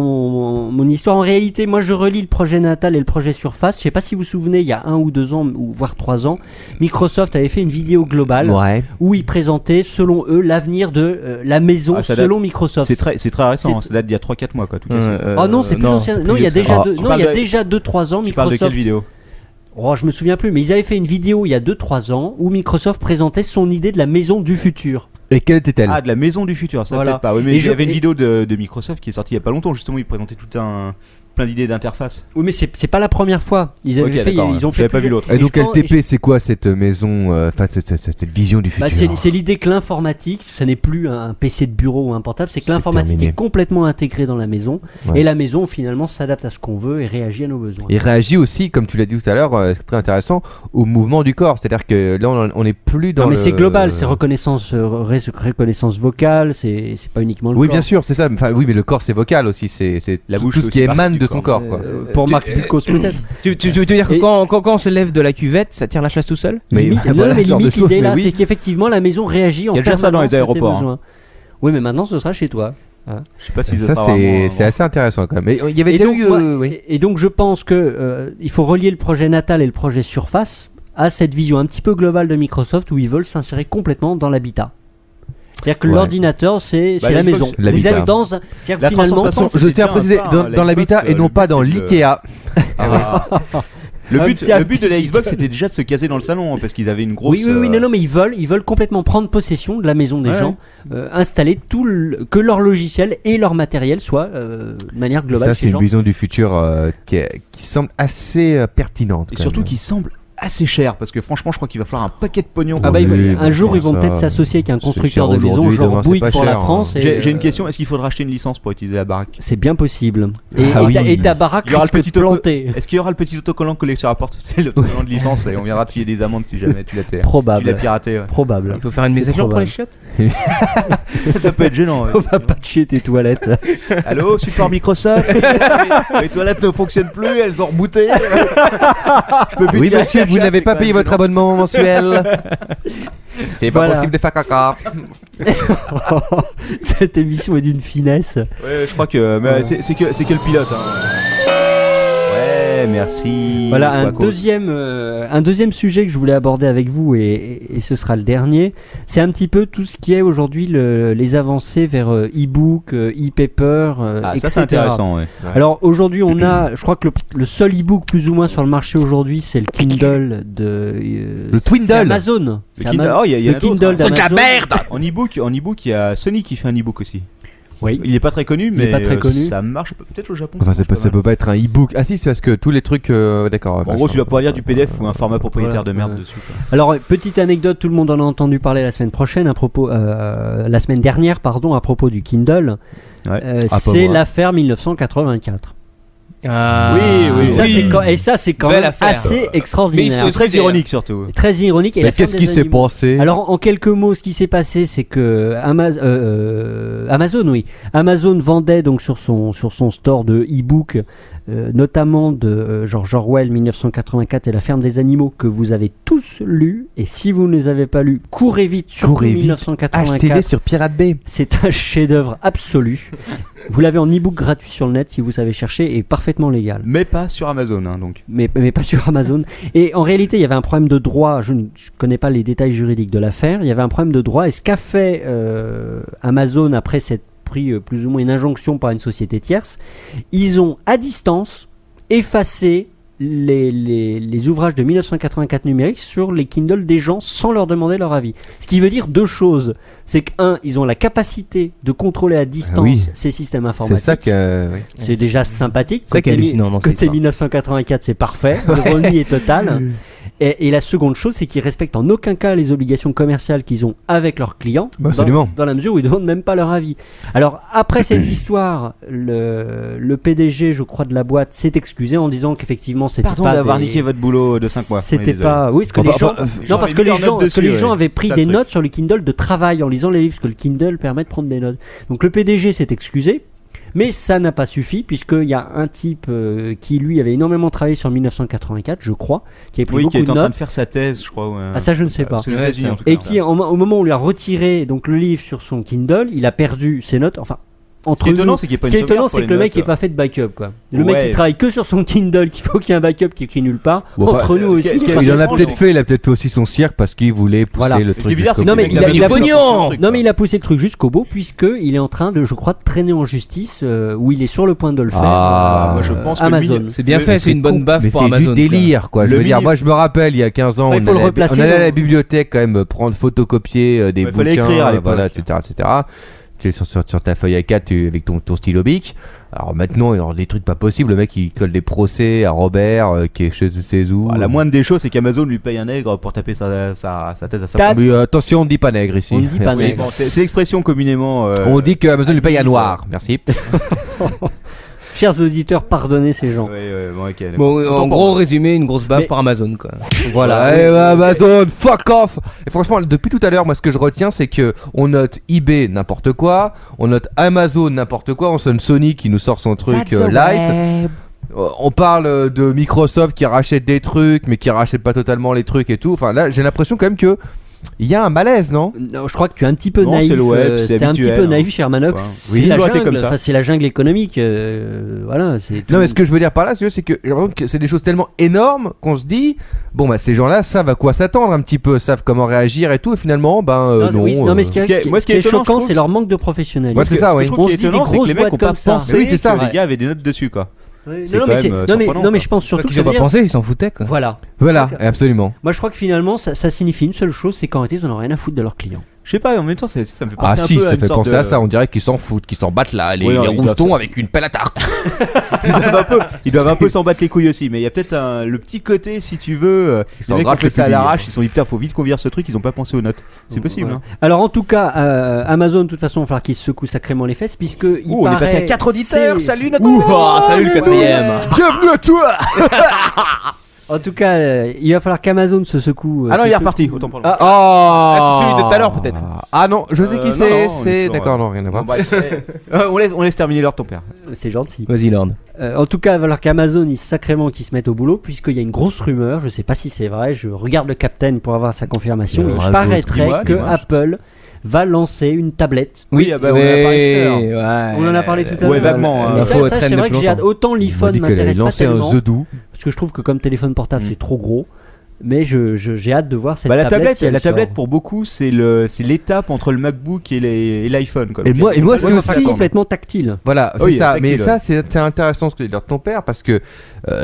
mon histoire. En réalité, moi je relis le projet Natal et le projet Surface. Je sais pas si vous vous souvenez, il y a 1 ou 2 ans, ou voire 3 ans, Microsoft avait fait une vidéo globale où ils présentaient, selon eux, l'avenir de la maison selon Microsoft. C'est très récent, ça date d'il y a 3-4 mois. Quoi, tout oh non, c'est plus ancien. Non, il y a déjà 2-3 ans, Tu parles de Microsoft. quelle vidéo? Oh, je me souviens plus, mais ils avaient fait une vidéo il y a 2-3 ans où Microsoft présentait son idée de la maison du futur. Et quelle était-elle? Ah, de la maison du futur, ça Voilà. peut-être pas. Oui, mais Et il y avait une vidéo de Microsoft qui est sortie il y a pas longtemps, justement, ils présentaient plein d'idées d'interface. Oui, mais c'est pas la première fois. Ils avaient fait, ils ont fait. J'avais pas vu l'autre. Et donc LTP, c'est quoi cette maison, enfin cette vision du futur? C'est l'idée que l'informatique, ça n'est plus un PC de bureau ou un portable, c'est que l'informatique terminé. est complètement intégrée dans la maison, et la maison finalement s'adapte à ce qu'on veut et réagit à nos besoins. Et réagit aussi, comme tu l'as dit tout à l'heure, c'est très intéressant, au mouvement du corps. C'est-à-dire que là, on n'est plus dans. Non, mais c'est global, c'est reconnaissance vocale, c'est pas uniquement le corps. Oui, bien sûr, c'est ça. Enfin, oui, mais le corps, c'est vocal aussi. C'est La bouche, tout ce c'est qui aussi émane partie de du son corps. corps, quoi. Pour Marc Picos peut-être. Tu veux dire que quand on se lève de la cuvette, ça tire la chasse tout seul? Mais Limite, voilà, mais ce genre de limite choses, l'idée mais là, oui. c'est qu'effectivement la maison réagit en Il y a déjà ça dans les permanence à tes aéroports, besoins. Oui, mais maintenant ce sera chez toi. Je sais pas si Ça, sera vraiment- c'est assez intéressant quand même. Mais il y avait Et déjà donc, eu. moi- et donc je pense que il faut relier le projet Natal et le projet Surface à cette vision un petit peu globale de Microsoft où ils veulent s'insérer complètement dans l'habitat. C'est-à-dire que Ouais. l'ordinateur, c'est Bah, la l'Xbox, maison. Vous l'habitat. êtes dans un. C'est-à-dire que La finalement, transformation, Attention, c'était je tiens à bien préciser ça, dans la l'habitat Xbox, et non le pas but, dans c'est de- l'IKEA. Ah. Le Un but petit de la Xbox c'était déjà de se caser dans le salon hein, parce qu'ils avaient une grosse. oui, non, mais ils veulent complètement prendre possession de la maison des Ouais. gens, installer que leur logiciel et leur matériel soient de manière globale Ça, chez c'est les une gens. vision du futur qui semble assez pertinente. Et quand surtout même. qui semble assez cher parce que franchement je crois qu'il va falloir un paquet de pognon. Ah bah, Oui, un jour, ils vont ça, peut-être s'associer avec un c'est constructeur cher de maison, aujourd'hui, genre demain, c'est Bouygues pas pour la cher, France. hein. et, J'ai une question, est-ce qu'il faudra acheter une licence pour utiliser la baraque? C'est bien possible. Et, Ah et oui. ta baraque Il y aura le risque de petit planter. Est-ce qu'il y aura le petit autocollant collé sur la porte? C'est l'autocollant de licence et on viendra te filer des amendes si jamais tu l'as Probable. piraté. Ouais. Probable. Il faut faire une C'est mise à jour pour les probable. chiottes? Ça peut être gênant. ouais. On va patcher tes toilettes. Allô, support Microsoft. Les toilettes ne fonctionnent plus, elles ont rebooté. Je peux plus Oui, tirer monsieur, la vous chasse, n'avez c'est pas quand payé même votre abonnement mensuel. C'est pas Voilà. possible de faire caca. Cette émission est d'une finesse. Ouais, je crois que mais c'est que le pilote. Hein. Ouais, merci. Voilà un Quacos. deuxième sujet que je voulais aborder avec vous et ce sera le dernier. C'est un petit peu tout ce qui est aujourd'hui les avancées vers e-book, e-paper, Ah, etc. ça c'est intéressant. Ouais. Alors aujourd'hui on a, je crois que le seul e-book plus ou moins sur le marché aujourd'hui c'est le Kindle de Le Twindle. c'est Amazon. Le C'est Kindle, Ama- oh, il y a le un autre, Kindle hein. d'Amazon. En e-book, il y a Sony qui fait un e-book aussi. Oui. Il est pas très connu, Il mais est pas très connu. ça marche peut-être au Japon. Enfin, ça marche ça pas peut pas être un e-book. Ah si, c'est parce que tous les trucs. D'accord. mal. En gros, tu dois pouvoir lire du PDF ou un format propriétaire Voilà, de merde voilà. dessus. Quoi. Alors petite anecdote, tout le monde en a entendu parler la semaine prochaine à propos, la semaine dernière pardon, à propos du Kindle. Ouais. Ah, pas C'est moi. l'affaire 1984. Ah, Oui, Et ça c'est quand Belle même affaire. assez extraordinaire. C'est très ironique surtout. Très ironique. Et Mais la ferme qu'est-ce qui des s'est animaux. passé? Alors en quelques mots, ce qui s'est passé, c'est que Amazon vendait donc sur son store de e-book, notamment de George Orwell 1984 et la ferme des animaux que vous avez tous lu. Et si vous ne les avez pas lus, courez vite sur Courez vite. 1984. Achetez-les sur Pirate Bay. C'est un chef-d'œuvre absolu. Vous l'avez en e-book gratuit sur le net si vous savez chercher et parfaitement légal. Mais pas sur Amazon, hein, donc. Mais pas sur Amazon. Et en réalité, il y avait un problème de droit. Je ne connais pas les détails juridiques de l'affaire. Il y avait un problème de droit. Et ce qu'a fait Amazon après s'être pris plus ou moins une injonction par une société tierce, ils ont à distance effacé les ouvrages de 1984 numériques sur les Kindle des gens sans leur demander leur avis. Ce qui veut dire deux choses. C'est qu'un, ils ont la capacité de contrôler à distance oui. ces systèmes C'est informatiques. ça que. oui. C'est déjà sympathique. C'est ça qui est hallucinant dans cette Côté histoire. 1984, c'est parfait. L'ironie est totale. Et la seconde chose, c'est qu'ils respectent en aucun cas les obligations commerciales qu'ils ont avec leurs clients, Bah, absolument. dans la mesure où ils ne demandent même pas leur avis. Alors, après cette histoire, le PDG, je crois, de la boîte s'est excusé en disant qu'effectivement, c'était Pardon pas d'avoir des- niqué votre boulot de 5 mois. C'était pas. Oui, parce que les gens. Non, parce que les gens avaient pris des notes sur le Kindle de travail en lisant les livres, parce que le Kindle permet de prendre des notes. Donc le PDG s'est excusé, Mais ça n'a pas suffi, puisqu'il y a un type qui, lui, avait énormément travaillé sur 1984, je crois, qui avait pris beaucoup qui est de en train notes. de faire sa thèse, je crois. Ah, ça, je ne sais pas. C'est aux États-Unis, en tout Et cas. qui, au moment où on lui a retiré donc, le livre sur son Kindle, il a perdu ses notes. Enfin, Ce qui est étonnant, c'est qu'il n'y ait pas ce qui est une étonnant, sauvegarde c'est pour que le les mec notes. n'ait pas fait de backup, quoi. Le Ouais. mec qui travaille que sur son Kindle, qu'il faut qu'il y ait un backup qui est écrit nulle part. Bon, Entre enfin, nous ce qui est- aussi. ce qui est- parce Il en que- a peut-être fait, il a peut-être fait aussi son cirque parce qu'il voulait pousser Voilà. le Ce qui est truc. bizarre, c'est jusqu'au que Non, le mais mec, il a du poussé pognon. Non, mais il a poussé le truc jusqu'au bout, puisqu'il est en train de, je crois, de traîner en justice, où il est sur le point de le faire. Ah, Moi, je pense que Amazon. lui- C'est bien fait, c'est une bonne baffe mais pour c'est Amazon. du délire, quoi. Je Le veux dire, mini- moi, je me rappelle, il y a 15 ans, Ouais, il faut on le allait replacer, à la donc. bibliothèque quand même prendre photocopier des Ouais, fallait bouquins, écrire à l'époque. voilà, etc., etc. Tu es sur ta feuille A4 avec ton stylo bic. Alors maintenant, il y a des trucs pas possibles. Le mec, il colle des procès à Robert qui est chez Cézou. La moindre des choses, c'est qu'Amazon lui paye un nègre pour taper sa thèse à sa T'as- femme. Mais attention, on ne dit pas nègre ici. On ne dit pas Merci. Oui, nègre. bon, c'est l'expression communément. On dit que Amazon lui paye à admise, noir. Merci. Chers auditeurs, pardonnez ces gens. Bon, ok. Bon, Autant en pour gros moi. résumé, une grosse baffe Mais- pour Amazon, quoi. Voilà. Ouais, Amazon, fuck off. Et franchement, depuis tout à l'heure, moi, ce que je retiens, c'est que on note eBay n'importe quoi, on note Amazon n'importe quoi, on sonne Sony qui nous sort son truc light. On parle de Microsoft qui rachète des trucs, mais qui rachète pas totalement les trucs et tout. Enfin, là, j'ai l'impression quand même que il y a un malaise, non? Non, je crois que tu es un petit peu Non, naïf. c'est le web, c'est t'es un petit habituel, peu hein. naïf, cher Manox. Ouais. C'est Oui, la toujours été jungle. comme ça. Enfin, c'est la jungle économique. Voilà. C'est tout. Non, mais ce que je veux dire par là, c'est que j'ai l'impression que c'est des choses tellement énormes qu'on se dit, bon, bah, ces gens-là savent à quoi s'attendre un petit peu, savent comment réagir et tout, et finalement, ben, non. oui, non, mais ce qui est, moi, ce qui est étonnant, je choquant, trouve, c'est leur manque de professionnalisme. Ouais, c'est ça, Ce que oui. je trouve On qui est se dit des étonnant, c'est que grosses les mecs boîtes ont pas comme ça. pensé Oui, c'est ça. que les gars avaient des notes dessus, quoi. Ouais, C'est non, quand mais même, c'est- non, mais surprenant, non, mais quoi. je pense surtout que Ils ça ont veut pas dire. pensé, ils s'en foutaient, quoi. Voilà. Voilà, absolument. Moi, je crois que finalement, ça signifie une seule chose, c'est qu'en réalité, ils en ont rien à foutre de leurs clients. Je sais pas, en même temps, ça me fait penser Ah un si, peu à ça une fait sorte penser de- à ça, on dirait qu'ils s'en foutent, qu'ils s'en battent là, les Oui, non, ils doivent roustons ça. avec une pelle à tarte. Ils doivent un peu s'en battre les couilles aussi, mais il y a peut-être le petit côté, si tu veux, s'en les mecs qui ont grattent fait le ça à pubis. l'arrache, ils se sont dit putain, faut vite qu'on vire ce truc, ils ont pas pensé aux notes. C'est possible, Ouais. hein. Alors, en tout cas, Amazon, de toute façon, il va falloir qu'ils se secouent sacrément les fesses, puisque il On est passé à paraît- 4 auditeurs, c'est- salut notre Ouah, salut le quatrième. Bienvenue à toi. En tout cas, il va falloir qu'Amazon se secoue. Ah non, se il est secoue. reparti, autant pour le Ah, Ah, c'est celui de tout à l'heure, peut-être. Ah non, je sais qui non, c'est, non, on est c'est... toujours, D'accord, non, rien à voir. Bon, bref, on laisse terminer l'heure de ton père. C'est gentil. Vas-y, Lord. En tout cas, il va falloir qu'Amazon, sacrément, qu'ils se mettent au boulot, puisqu'il y a une grosse rumeur. Je sais pas si c'est vrai. Je regarde le Captain pour avoir sa confirmation. Il y aura Il paraîtrait dis-moi, que dis-moi. Apple va lancer une tablette. Oui, ah bah, on en a parlé tout à l'heure. On en a parlé tout à l'heure. Ouais, vaguement, Mais hein. ça, L'info ça, traîne c'est vrai depuis que j'ai hâte. longtemps. Autant On m'a l'iPhone dit qu'elle avait m'intéresse pas lancé un tellement, The Do. parce que je trouve que comme téléphone portable, c'est trop gros. Mais j'ai hâte de voir cette Bah, la tablette. tablette, si elle la tablette sort. pour beaucoup, c'est l'étape entre le MacBook et l'iPhone. quoi. Et moi, Ouais, c'est mais aussi... complètement tactile. Voilà, c'est Oui, ça. tactile, Mais ça, c'est intéressant ce que dit de ton père parce que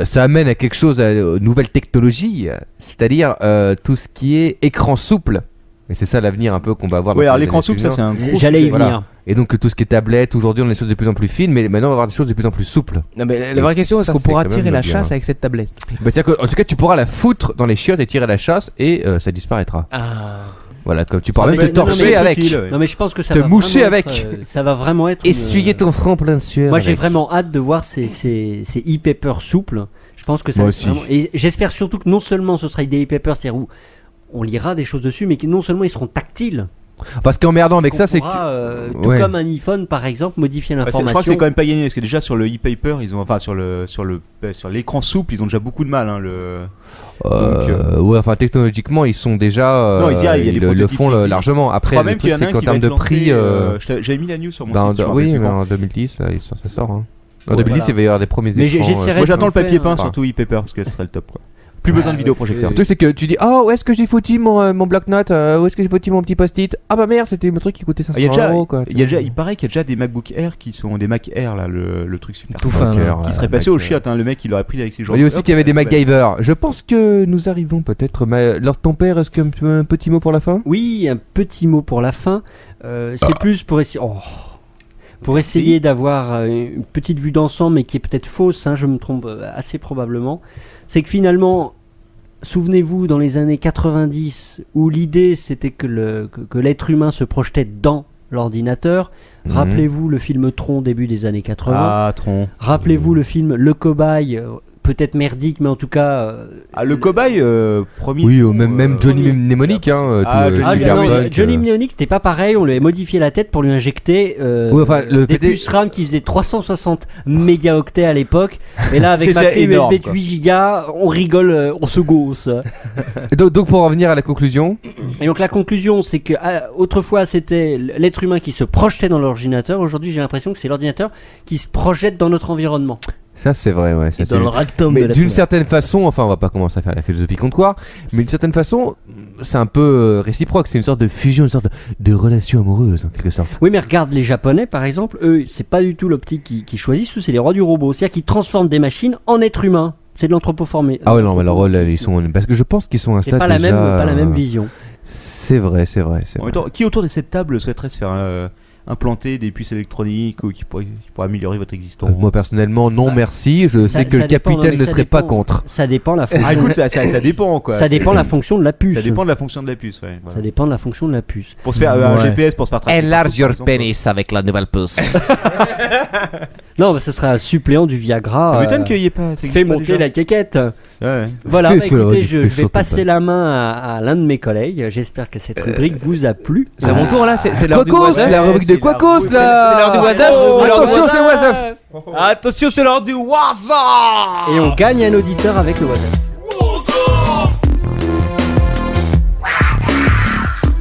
ça amène à quelque chose, aux nouvelles technologies, c'est-à-dire tout ce qui est écran souple. Et c'est ça l'avenir un peu qu'on va avoir. Ouais, dans alors les l'écran années souple, ça suivantes. c'est un gros. J'allais y sujet. Voilà. venir. Et donc tout ce qui est tablette, aujourd'hui on a des choses de plus en plus fines, mais maintenant on va avoir des choses de plus en plus souples. Non, mais la vraie question, est-ce Ça, qu'on c'est pourra quand même tirer la bien. chasse avec cette tablette? Bah, c'est-à-dire qu'en tout cas tu pourras la foutre dans les chiottes et tirer la chasse et ça disparaîtra. Ah. Voilà, comme tu pourras même Ça te va être- torcher non, mais avec. tranquille, ouais. Non mais je pense que ça Te va moucher vraiment avec. être, ça va vraiment être. Essuyer ton front plein de sueur. Moi j'ai avec. vraiment hâte de voir ces e-papers souples. Je pense que ça Moi va aussi. être vraiment- Et j'espère surtout que non seulement ce sera des e-papers, c'est-à-dire où on lira des choses dessus, mais que non seulement ils seront tactiles. Parce qu'emmerdant avec qu'on ça, c'est que. pourra, tout Ouais. comme un iPhone par exemple, modifier Bah, je l'information. crois que c'est quand même pas gagné parce que déjà sur le e-paper, ils ont enfin sur l'écran souple, ils ont déjà beaucoup de mal. Hein, Ouais, enfin technologiquement ils sont déjà. Non, ils y arrivent, il y a des le prototypes font qui existent. largement. Je Après, crois le même qu'il y truc en a c'est un qu'en qui va termes être de lancé, prix. j'avais mis la news sur mon Ben, site. je me oui, rappelle mais plus en 2010, là, ça sort. Hein. En Ouais, 2010, voilà. il va y avoir des premiers Mais écrans. j'essaierai Moi j'attends le de faire papier peint un- surtout e-paper parce que ce serait le top quoi. Plus besoin de vidéoprojecteur. Le truc c'est que tu dis où est-ce que j'ai foutu mon bloc-notes, où est-ce que j'ai foutu mon petit post-it, ah bah merde c'était mon truc qui coûtait 500 Il y a déjà, euros quoi. il paraît qu'il y a déjà des MacBook Air qui sont des Mac Air là, le truc super. Tout fin, Cœur, Qui là, serait passé Mac, au chiottes, hein, le mec il l'aurait pris avec ses jambes. Il y a aussi Hop, qu'il y avait des ouais. MacGyver. Je pense que nous arrivons peut-être. Mais Lord ton père, est-ce qu'un un petit mot pour la fin? Oui, un petit mot pour la fin. C'est plus pour essayer. Pour essayer d'avoir une petite vue d'ensemble, mais qui est peut-être fausse, hein, je me trompe assez probablement. C'est que finalement, souvenez-vous, dans les années 90, où l'idée c'était que l'être humain se projetait dans l'ordinateur. Mhm. Rappelez-vous le film Tron début des années 80. Ah, Tron. Rappelez-vous le film Le Cobaye peut-être merdique, mais en tout cas. Le cobaye, promis. Oui, même Johnny Mnemonic, hein. Johnny Mnemonic, c'était pas pareil. On lui avait modifié la tête pour lui injecter des puces RAM qui faisaient 360 mégaoctets à l'époque. Et là, avec ma clé USB de 8 Go, on rigole, on se gausse. Donc pour revenir à la conclusion. Et donc la conclusion, c'est que autrefois c'était l'être humain qui se projetait dans l'ordinateur. Aujourd'hui, j'ai l'impression que c'est l'ordinateur qui se projette dans notre environnement. Ça c'est vrai, ouais. Dans le rectum. Mais d'une certaine façon, enfin on va pas commencer à faire la philosophie contre quoi, mais d'une certaine façon, c'est un peu réciproque, c'est une sorte de fusion, une sorte de relation amoureuse en quelque sorte. Oui, mais regarde les Japonais par exemple, eux c'est pas du tout l'optique qui choisissent, c'est les rois du robot, c'est-à-dire qu'ils transforment des machines en êtres humains. C'est de l'anthropoformé. Ah ouais non, mais alors là ils sont, parce que je pense qu'ils sont à un stade déjà. C'est pas la même vision. C'est vrai. En même temps, qui autour de cette table souhaiterait se faire implanter des puces électroniques ou qui pourraient améliorer votre existence? Moi personnellement non merci, je sais que le capitaine ne serait pas contre. Ça dépend la fonction. Ah écoute, ça dépend quoi. Ça dépend la fonction de la puce. Ça dépend de la fonction de la puce, ouais. Voilà. Ça dépend de la fonction de la puce. Pour se faire un GPS, pour se faire traquer. Enlarge your penis avec la nouvelle puce. Non, mais ce serait un suppléant du Viagra. Ça m'étonne qu'il y ait pas. Fais monter la quéquette. Ouais. Voilà, écoutez, je vais passer la main à l'un de mes collègues. J'espère que cette rubrique vous a plu. C'est à mon tour là, c'est l'heure du Quacos, WhatsApp. la rubrique de Quacos là. C'est l'heure du WhatsApp. Attention, c'est le WhatsApp. Attention, c'est l'heure du WhatsApp. Et on gagne un auditeur avec le WhatsApp.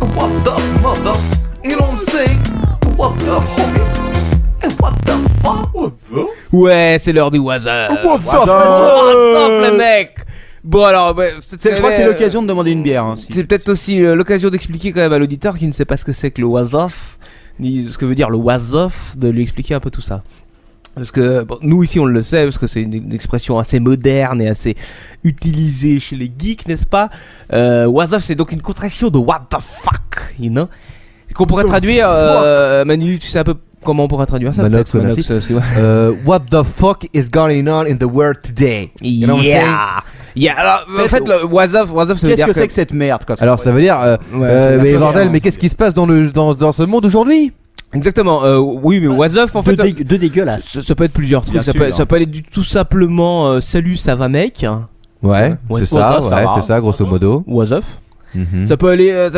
What the mother? You don't say what the homie? And what the fuck? Ouais, c'est l'heure du WhatsApp. WhatsApp, les mecs. Bon alors, je crois que c'est l'occasion de demander une bière. Hein, c'est peut-être aussi l'occasion d'expliquer quand même à l'auditeur qui ne sait pas ce que c'est que le WhatsApp, ni ce que veut dire le WhatsApp, de lui expliquer un peu tout ça. Parce que nous ici on le sait, parce que c'est une expression assez moderne et assez utilisée chez les geeks, n'est-ce pas? WhatsApp c'est donc une contraction de what the fuck, you know? Qu'on pourrait traduire, Manu, tu sais un peu comment on pourrait traduire ça? Manox, what the fuck is going on in the world today? You know what I'm saying? Yeah, alors, en fait, le WhatsApp, ça veut dire qu'est-ce que c'est que cette merde quoi? Alors ça veut dire, mais bordel, mais qu'est-ce qui se passe dans ce monde aujourd'hui? Exactement, oui, mais WhatsApp en fait. Deux dégueulasses. Ça peut être plusieurs trucs, ça peut aller tout simplement salut, ça va mec? Ouais, c'est ça, grosso modo. WhatsApp. Ça peut aller.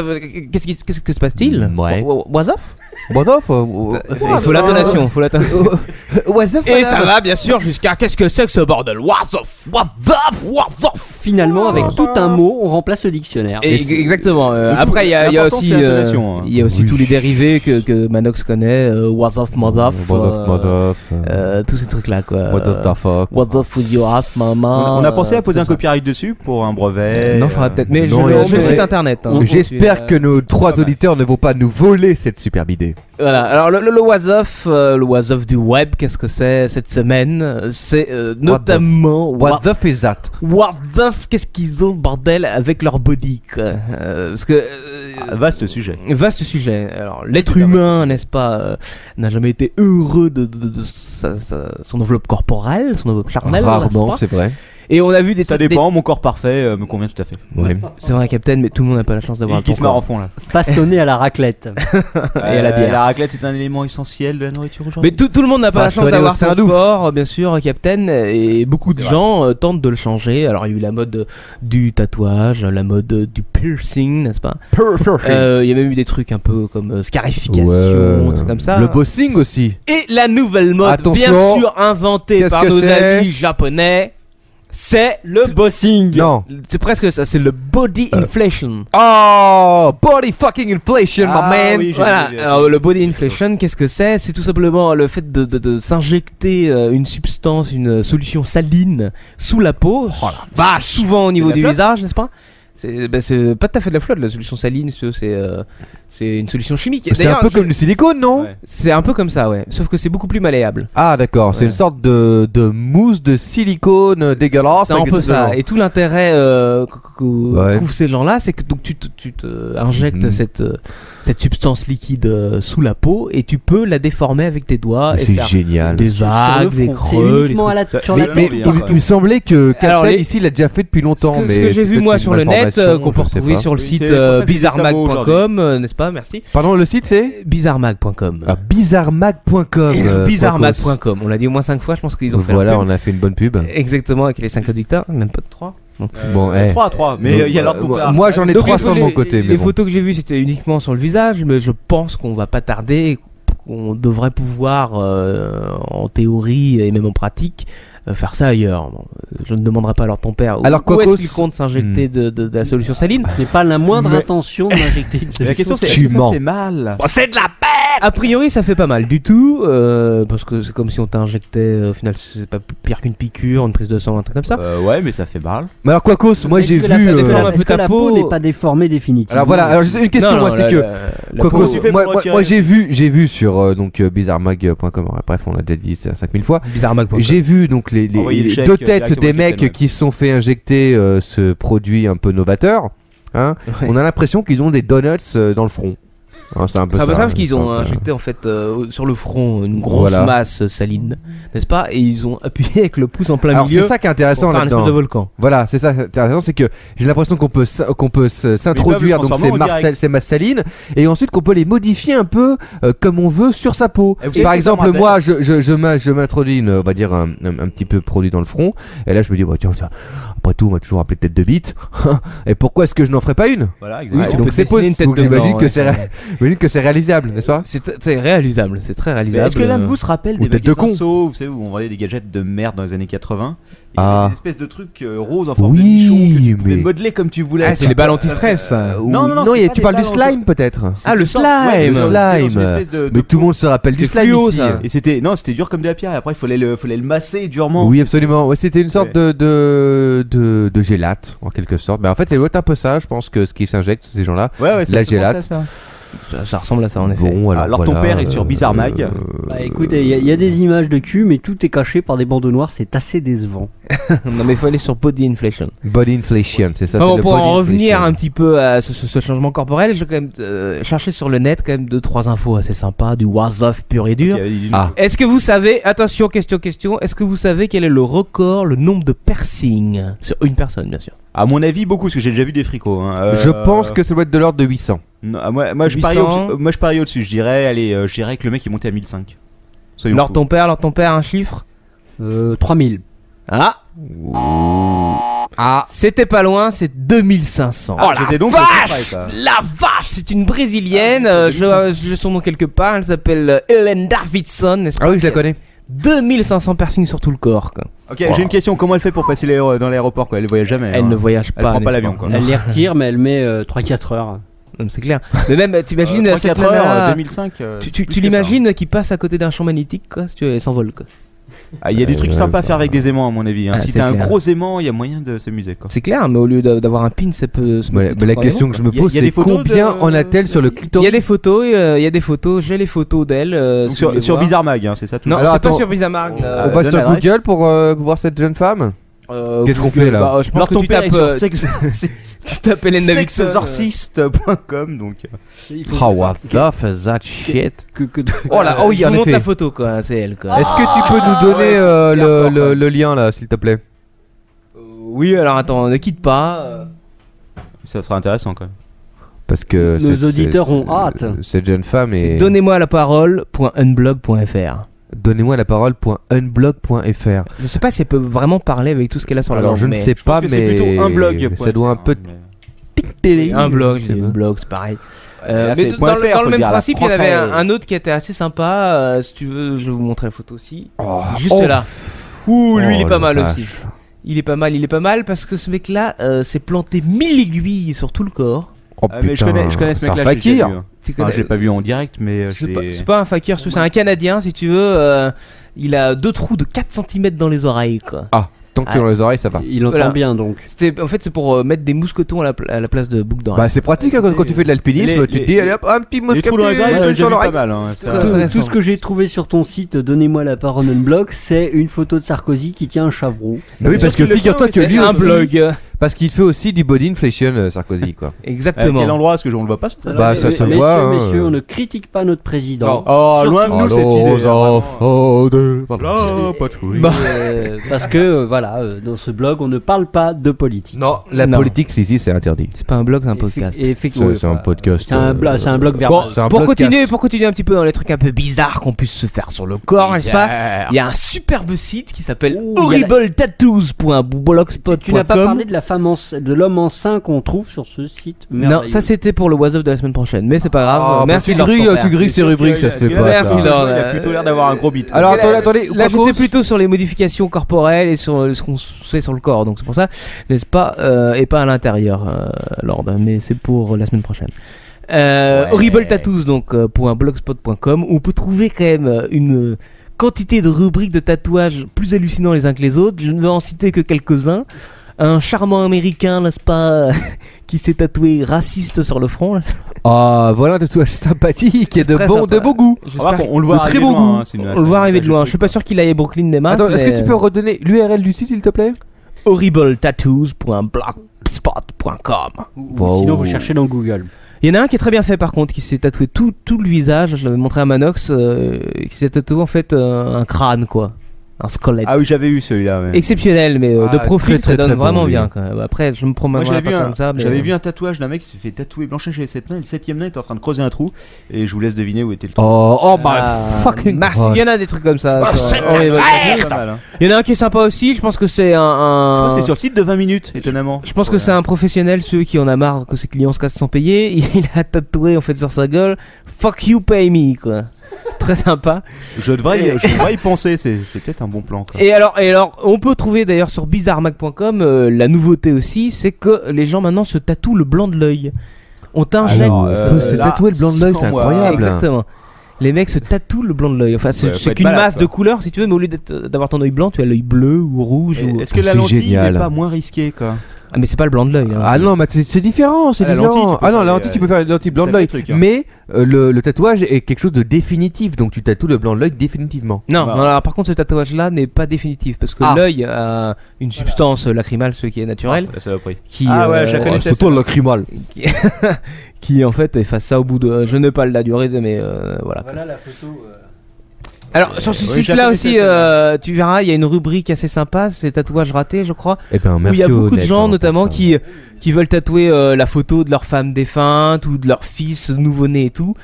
Qu'est-ce que se passe-t-il? Ouais. WhatsApp? What off? Il faut l'intonation, Et ça va bien sûr jusqu'à qu'est-ce que c'est que ce bordel? WhatsApp. Finalement, avec tout un mot, on remplace le dictionnaire. Exactement. Après, il y a aussi tous les dérivés que Manox connaît. WhatsApp, Modoff. Tous ces trucs là quoi. What the fuck? What the fuck you ask, maman. On a pensé à poser un copyright dessus pour un brevet. Non, je ferai peut-être. Mais je le site internet. J'espère que nos 3 auditeurs ne vont pas nous voler cette superbe idée. Voilà, alors le WhatsApp du web, qu'est-ce que c'est cette semaine? C'est notamment What the f is that? What the f, qu'est-ce qu'ils ont bordel avec leur body quoi. Parce que vaste sujet. Alors l'être humain, n'est-ce pas, n'a jamais été heureux de son enveloppe corporelle, son enveloppe charnelle. Rarement, c'est vrai. Et on a vu ça dépend, mon corps parfait me convient tout à fait. Ouais. C'est vrai, Captain, mais tout le monde n'a pas la chance d'avoir un qui se marre en fond là. Façonné à la raclette. Et à la bière. La raclette est un élément essentiel de la nourriture aujourd'hui. Mais tout le monde n'a pas la chance d'avoir son corps, bien sûr, Captain. Et beaucoup de gens tentent de le changer. Alors il y a eu la mode du tatouage, la mode du piercing, n'est-ce pas? Il y a même eu des trucs un peu comme scarification, un truc comme ça. Le bossing aussi. Et la nouvelle mode, bien sûr inventée par nos amis japonais. C'est le bossing. Non, c'est presque ça, c'est le body inflation. Oh, body fucking inflation, my man. Oui, voilà. Alors le body inflation, qu'est-ce que c'est? C'est tout simplement le fait de s'injecter une substance, une solution saline sous la peau. Oh la vache, souvent au niveau du visage, n'est-ce pas? C'est pas tout à fait de la flotte, la solution saline, c'est une solution chimique. C'est un peu comme du silicone, non? Ouais. C'est un peu comme ça, ouais. Sauf que c'est beaucoup plus malléable. Ah d'accord, c'est une sorte de mousse de silicone dégueulasse. C'est un peu ça. Et tout l'intérêt trouvent ces gens-là, c'est que donc tu te injectes cette substance liquide sous la peau et tu peux la déformer avec tes doigts. C'est génial. Des vagues, des creux. Mais il me semblait que Captain ici l'a déjà fait depuis longtemps. Ce que j'ai vu moi sur le net, qu'on peut retrouver sur le site bizarremag.com, n'est-ce pas? pas, merci. Pardon, le site c'est Bizarremag.com. bizarremag.com. Bizarremag.com. On l'a dit au moins 5 fois, je pense qu'ils ont fait Voilà, la pub. on a fait une bonne pub. Exactement, avec les 5 auditeurs, même pas de 3. Bon, 3, mais il y a l'ordre de ton père. moi j'en ai Donc, 300 de mon côté. Les Mais bon. photos que j'ai vues, c'était uniquement sur le visage, mais je pense qu'on va pas tarder, qu'on devrait pouvoir, en théorie et même en pratique, faire ça ailleurs. Bon, je ne demanderai pas alors ton père Alors, où est-ce Quacos- qu'il compte s'injecter de la solution saline. Ce n'est pas la moindre Mais- intention de m'injecter une Mais la question c'est, Tu est-ce que ça mens. fait mal? A priori, ça fait pas mal du tout, parce que c'est comme si on t'injectait, au final, c'est pas pire qu'une piqûre, une prise de sang, un truc comme ça. Ouais, mais ça fait mal. Mais alors, Quacos, moi j'ai que là, vu. ça déforme un peu Est-ce que ta la peau peau n'est pas déformée définitivement? Alors voilà, alors j'ai une question, Non, moi non, c'est que. la Quacos, peau- moi j'ai vu sur donc bizarremag.com. Bref, on l'a déjà dit 5000 fois. Bizarremag.com. J'ai vu donc les Envoyer le chèque, deux têtes directement des à mecs Captain Web. qui se sont fait injecter ce produit un peu novateur. Hein. Ouais. On a l'impression qu'ils ont des donuts dans le front. Hein, c'est un peu C'est un peu ça parce qu'ils c'est ont un peu- injecté en fait sur le front une grosse Voilà. masse saline, n'est-ce pas? Et ils ont appuyé avec le pouce en plein Alors milieu c'est ça qui est pour intéressant faire un espèce là-dedans. de volcan. Voilà, c'est ça qui est intéressant, c'est que j'ai l'impression qu'on peut s'introduire Mais ils peuvent le donc ces, transformer en direct. ces masses salines et ensuite qu'on peut les modifier un peu comme on veut sur sa peau. Et vous savez Par ce que ça exemple, me moi je m'introduis on va dire un petit peu produit dans le front et là je me dis bah, tiens ça, après tout on m'a toujours appelé tête de bite et pourquoi est-ce que je n'en ferais pas une? Voilà, Oui, exactement. tu Donc peux c'est dessiner une tête possible. de J'imagine blanc, que ouais. j'imagine que c'est réalisable, n'est-ce pas? C'est réalisable, c'est très Mais réalisable. est-ce que l'un de vous se rappelle Ou des tête de magasins con. So, vous savez, où on vendait des gadgets de merde dans les années 80? Il y Ah. avait des espèces de trucs roses en forme Oui, de nichon que tu pouvais mais- modeler comme tu voulais. Ah, c'est les balles anti-stress. ça. Non, non, non, c'est pas tu des parles du balles en- slime peut-être. Ah, le Ouais, slime. le c'était dans une slime. espèce de Mais tout le pot. monde se rappelle du C'était slime fluo, ici. ça. Et c'était dur comme de la pierre. Et après, il fallait le masser durement. Oui, absolument. Ouais, c'était une sorte de gélate, en quelque sorte. Mais en fait, ça doit être un peu ça, je pense, que ce qui s'injecte, ces gens-là. Ouais, c'est La exactement gélate. ça. Ça ressemble à ça en effet. Bon, Alors, ton voilà, père est sur Bizarre Mag. Bah écoute, il y a des images de cul, mais tout est caché par des bandeaux noirs, c'est assez décevant. Non mais il faut aller sur Body Inflation. Body inflation, c'est ça. Bon, c'est le pour body en revenir inflation. un petit peu à ce changement corporel, j'ai quand même cherché sur le net quand même 2-3 infos assez sympas, du was-of pur et dur. Ah. Est-ce que vous savez, attention, question, est-ce que vous savez quel est le record, le nombre de piercings sur une personne, bien sûr? À mon avis, beaucoup, parce que j'ai déjà vu des fricots. Hein. Je pense que ça doit être de l'ordre de 800. Non, moi, je 800. parie au-dessus. Je dirais que le mec est monté à 1005. Soyons Alors fous. ton père, un chiffre? 3000. Ah, Ah, c'était pas loin, c'est 2500. Ah, j'étais donc vache, au contraire, la vache, c'est une brésilienne, Ah, je l'ai son nom quelque part, elle s'appelle Helen Davidson, n'est-ce pas? ah oui, je la connais. 2500 piercings sur tout le corps, quoi. Ok, j'ai une question. Comment elle fait pour passer dans l'aéroport quoi? Elle voyage jamais. Elle hein. ne voyage Elle pas. prend pas n'est-ce l'avion, quoi. Elle les retire, mais elle met 3-4 heures. Non, c'est clair. Mais même, t'imagines, 3-4 cette heures, nana, 2005. tu l'imagines qui passe à côté d'un champ magnétique, quoi, si tu veux, elle s'envole, quoi. Ah, il y a des trucs sympas à faire avec des aimants, à mon avis. Hein. Ah, Si c'est t'as un clair. gros aimant, il y a moyen de s'amuser quoi. C'est clair, mais au lieu d'avoir un pin, ça peut se Mais mettre le la truc en question aimant, que je quoi. me Y a- pose, y a des c'est photos combien de- en a-t-elle sur le Il y clitoris? a des photos, j'ai les photos d'elle. Donc si vous voulez sur voir. Bizarre Mag, hein, c'est ça tout. Non, Alors, c'est pas attends. sur Bizarre.mag. Ah, On va donne sur l'adresse. Google pour voir cette jeune femme. Qu'est-ce qu'on fait, là? Je pense Alors que ton tu père tapes, est sur tu tapes Helen Davidson. sexorciste.com donc. Oh, what the fuck is that shit? Oh là, oh oui, je en vous montre effet. la photo, quoi, c'est elle, quoi. Est-ce que tu peux nous donner c'est hardcore, le lien là, s'il te plaît? Oui, alors attends, ne quitte pas. Ça sera intéressant quand même. Parce que Nos cette- auditeurs ont cette- hâte. Cette jeune femme C'est est. donnez-moi la parole.unblog.fr. Donnez-moi la parole.unblog.fr. Je sais pas si elle peut vraiment parler avec tout ce qu'elle a sur la Alors langue. je ne mais- sais Je pense pas, que c'est mais plutôt un blog. ça doit un peu Oui, un blog, je j'ai sais dit pas. un blog, c'est pareil. Là, Mais c'est dans, .fr, le- faut dans le le même dire, à la principe, il y en avait française. un autre qui était assez sympa. Si tu veux, je vais vous montrer la photo aussi. Juste Oh. là. Ouh, lui, il est Oh, pas la mal vache. aussi. Il est pas mal parce que ce mec-là s'est planté 1000 aiguilles sur tout le corps. Oh, Mais je connais ce c'est un mec-là. j'ai déjà fakir. vu, hein. Tu Enfin, connais- je l'ai pas vu en direct, mais C'est pas un fakir, c'est un Canadien, si tu veux. Il a 2 trous de 4 cm dans les oreilles, quoi. Tant que c'est dans les oreilles, ça va. Il entend Voilà. bien donc. En fait, c'est pour mettre des mousquetons à la place de boucles d'oreilles. Bah c'est pratique hein, quand tu fais de l'alpinisme, Les- tu te dis allez hop un petit les mosquet trous dans les oreilles, j'en ai sur déjà vu pas l'oreille. mal. hein. C'est Ça- très Tout intéressant. ce que j'ai trouvé sur ton site, donnez-moi la parole unblock, c'est une photo de Sarkozy qui tient un chavreau. Oui parce que Sauf que le figure-toi tien, que c'est lui un aussi, blog. parce Parce qu'il fait aussi du body inflation, Sarkozy, quoi. Exactement. À quel endroit? Parce que je ne le vois pas sur ça. Bah, ça se Messieurs, voit, hein. messieurs, on ne critique pas notre président. Oh, loin de nous cette idée. Bah. Parce que, voilà, dans ce blog, on ne parle pas de politique. Non, la Non. politique, c'est interdit. C'est pas un blog, c'est un podcast. C'est un podcast. C'est un blog verbal. Bon, c'est un pour podcast. continuer un petit peu dans les trucs un peu bizarres qu'on puisse se faire sur le corps, n'est-ce pas? Il y a un superbe site qui s'appelle horribletattoos.blogspot.com. Tu n'as pas parlé de la femme de l'homme enceint qu'on trouve sur ce site. Non, merveilleux. ça c'était pour le Was Of de la semaine prochaine, mais c'est pas grave. Ah, Merci bah, Lord ton père. tu grilles ces rubriques, ça se fait pas. Merci, ça. Lord. Il a plutôt l'air d'avoir un gros bit. Alors attendez, Là Quacos. j'étais plutôt sur les modifications corporelles et sur ce qu'on fait sur le corps, donc c'est pour ça, n'est-ce pas, et pas à l'intérieur, Lord, mais c'est pour la semaine prochaine. Horrible Tattoos, donc .blogspot.com, où on peut trouver quand même une quantité de rubriques de tatouages plus hallucinants les uns que les autres. Je ne vais en citer que quelques-uns. Un charmant américain, n'est-ce pas, qui s'est tatoué raciste sur le front. Ah, voilà un tatouage sympathique et de très bon sympa. goût. J'espère On le voit de très arriver bon de loin, goût. hein, c'est une- On le voit arriver de loin. Je suis pas sûr qu'il aille à Brooklyn des masses. Attends, est-ce que mais tu peux redonner l'URL du site, s'il te plaît? horribletattoos.blogspot.com. Ou sinon, vous cherchez dans Google. Il y en a un qui est très bien fait par contre, qui s'est tatoué tout le visage. Je l'avais montré à Manox, qui s'est tatoué en fait un crâne, quoi. Un squelette. Ah oui, j'avais eu celui-là. Ouais. Exceptionnel, mais Ah, de profil, très, ça très, donne très bon, vraiment lui. bien. Quand même. Après, je me Moi promènerai j'avais pas vu, comme ça. Mais... j'avais vu un tatouage d'un mec qui s'est fait tatouer Blanchet chez les 7 nains et le 7ème nain était en train de creuser un trou et je vous laisse deviner où était le trou. Oh my Ah, fucking merci. god. Il y en a des trucs comme ça. sur- Horrible C'est Tattoos. pas mal, hein. Il y en a un qui est sympa aussi. Je pense que c'est Je un. crois que c'est sur le site de 20 minutes, étonnamment. Je pense que c'est un professionnel, celui qui en a marre que ses clients se cassent sans payer. Il a tatoué en fait sur sa gueule "Fuck you, pay me", quoi. Très sympa. Je devrais y penser, c'est peut-être un bon plan. Quoi. Et alors, on peut trouver d'ailleurs sur bizarremag.com la nouveauté aussi, c'est que les gens maintenant se tatouent le blanc de l'œil. On t'injecte. Alors, On peut se là, tatouer le blanc de l'œil, c'est sans moi. incroyable. Exactement. Les mecs se tatouent le blanc de l'œil. Enfin, c'est Ouais, faut c'est être qu'une malade, masse quoi. de couleurs si tu veux, mais au lieu d'avoir ton œil blanc, tu as l'œil bleu ou rouge. Et Ou... Est-ce que la C'est lentille génial. n'est pas moins risquée quoi? Ah, mais c'est pas le blanc de l'œil. hein. Ah non, mais c'est différent, c'est Ah, la différent. lentille, tu peux Ah non, faire la lentille, tu peux faire une lentille blanc de sacré l'œil. truc, hein. Mais le tatouage est quelque chose de définitif, donc tu tatoues le blanc de l'œil définitivement. Non, Bah. non, alors, par contre, ce tatouage-là n'est pas définitif parce que Ah. l'œil a une substance lacrymale, ce qui est naturel, La saloperie. qui, Ah ouais, je la connaissais, surtout le lacrymal. qui en fait efface ça au bout de. Je n'ai pas la durée, mais voilà. Voilà la photo. Alors sur ce oui, je la site-là connaissais, aussi, celle-là. tu verras, il y a une rubrique assez sympa, c'est tatouages ratés, je crois. Eh ben, Où merci il y a beaucoup de Odette, gens, hein, pour notamment, ça. qui veulent tatouer la photo de leur femme défunte ou de leur fils nouveau-né et tout.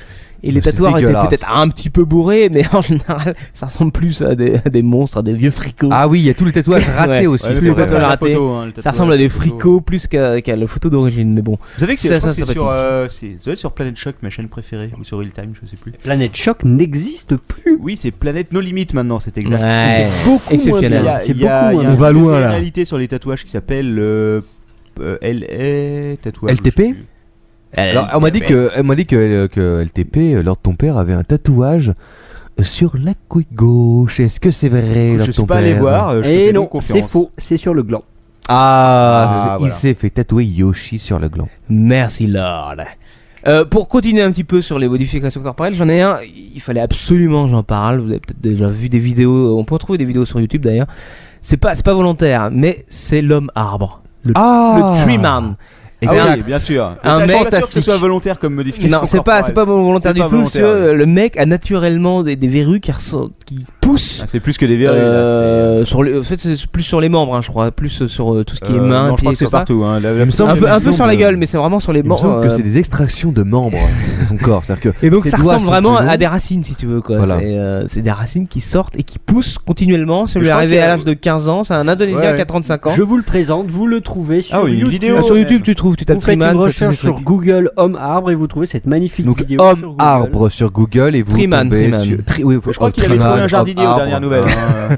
Et les Mais c'est tatoueurs étaient dégueulasse. peut-être un petit peu bourrés, mais en général, ça ressemble plus à des monstres, à des vieux fricots. Ah oui, il y a tous les tatouages ratés Ouais. aussi. Ouais, tous mais les faut pas tatouages faire la ratés. photo, hein, le Ça tatouage, ressemble à des la photo. fricots plus qu'à la photo d'origine, mais bon. Vous savez que Ça, je crois ça, que c'est sur, sympathique. ça doit être sur Planet Shock, ma chaîne préférée, ou sur Real Time, je sais plus. Planète Choc n'existe plus. Oui, c'est Planète No Limit maintenant, c'est exact. Ouais. C'est beaucoup Exceptionnel. moins bien. C'est Il y a beaucoup moins un On va bien. loin, là. réalité sur les tatouages qui s'appelle LA tatouage. LTP? je sais plus. Alors, on m'a dit que LTP, lors de ton père, avait un tatouage sur la couille gauche. Est-ce que c'est vrai, lors Je de suis ton pas allé père voir, je te Et fais non, donc confiance. c'est faux. C'est sur le gland. Ah, il voilà. s'est fait tatouer Yoshi sur le gland. Merci Lord. Pour continuer un petit peu sur les modifications corporelles, j'en ai un, il fallait absolument que j'en parle. Vous avez peut-être déjà vu des vidéos, on peut retrouver des vidéos sur YouTube d'ailleurs. C'est pas volontaire, mais c'est l'homme arbre. Le tree man. Ah C'est oui, un- bien sûr. un Mais ça, je suis mec pas sûr que ce fantastique. soit volontaire comme modification. Non, c'est pas volontaire C'est du pas tout. volontaire, monsieur. Le mec a naturellement des verrues qui poussent. Ah, c'est plus que des verrues. là, En fait, c'est plus sur les membres, hein, je crois, plus sur tout ce qui est non, main, je crois pieds, que c'est tout ça. partout. Hein. Il me semble Un que- peu, il un me peu sur semble- la gueule, mais c'est vraiment sur les Il me membres. semble que c'est des extractions de membres de son corps. C'est-à-dire que Et donc ses ça doigts ressemble sont vraiment plus longs. à des racines, si tu veux, quoi. Voilà. C'est des racines qui sortent et qui poussent continuellement. Je Celui crois arrivé qu'il y à a- l'âge de 15 ans, c'est un Indonésien Ouais. qui a 35 ans. Je vous le présente, vous le trouvez sur Ah oui, une YouTube. vidéo. Sur YouTube, tu trouves, tu tapes Vous faites Triman, une tu as recherche tous ces sur trucs. Google homme arbre et vous trouvez cette magnifique Donc vidéo homme sur Google. arbre sur Google et vous Triman, tombez Triman. sur... oui, Je crois qu'il avait Triman, trouvé un jardinier homme aux dernières arbre. nouvelles. hein.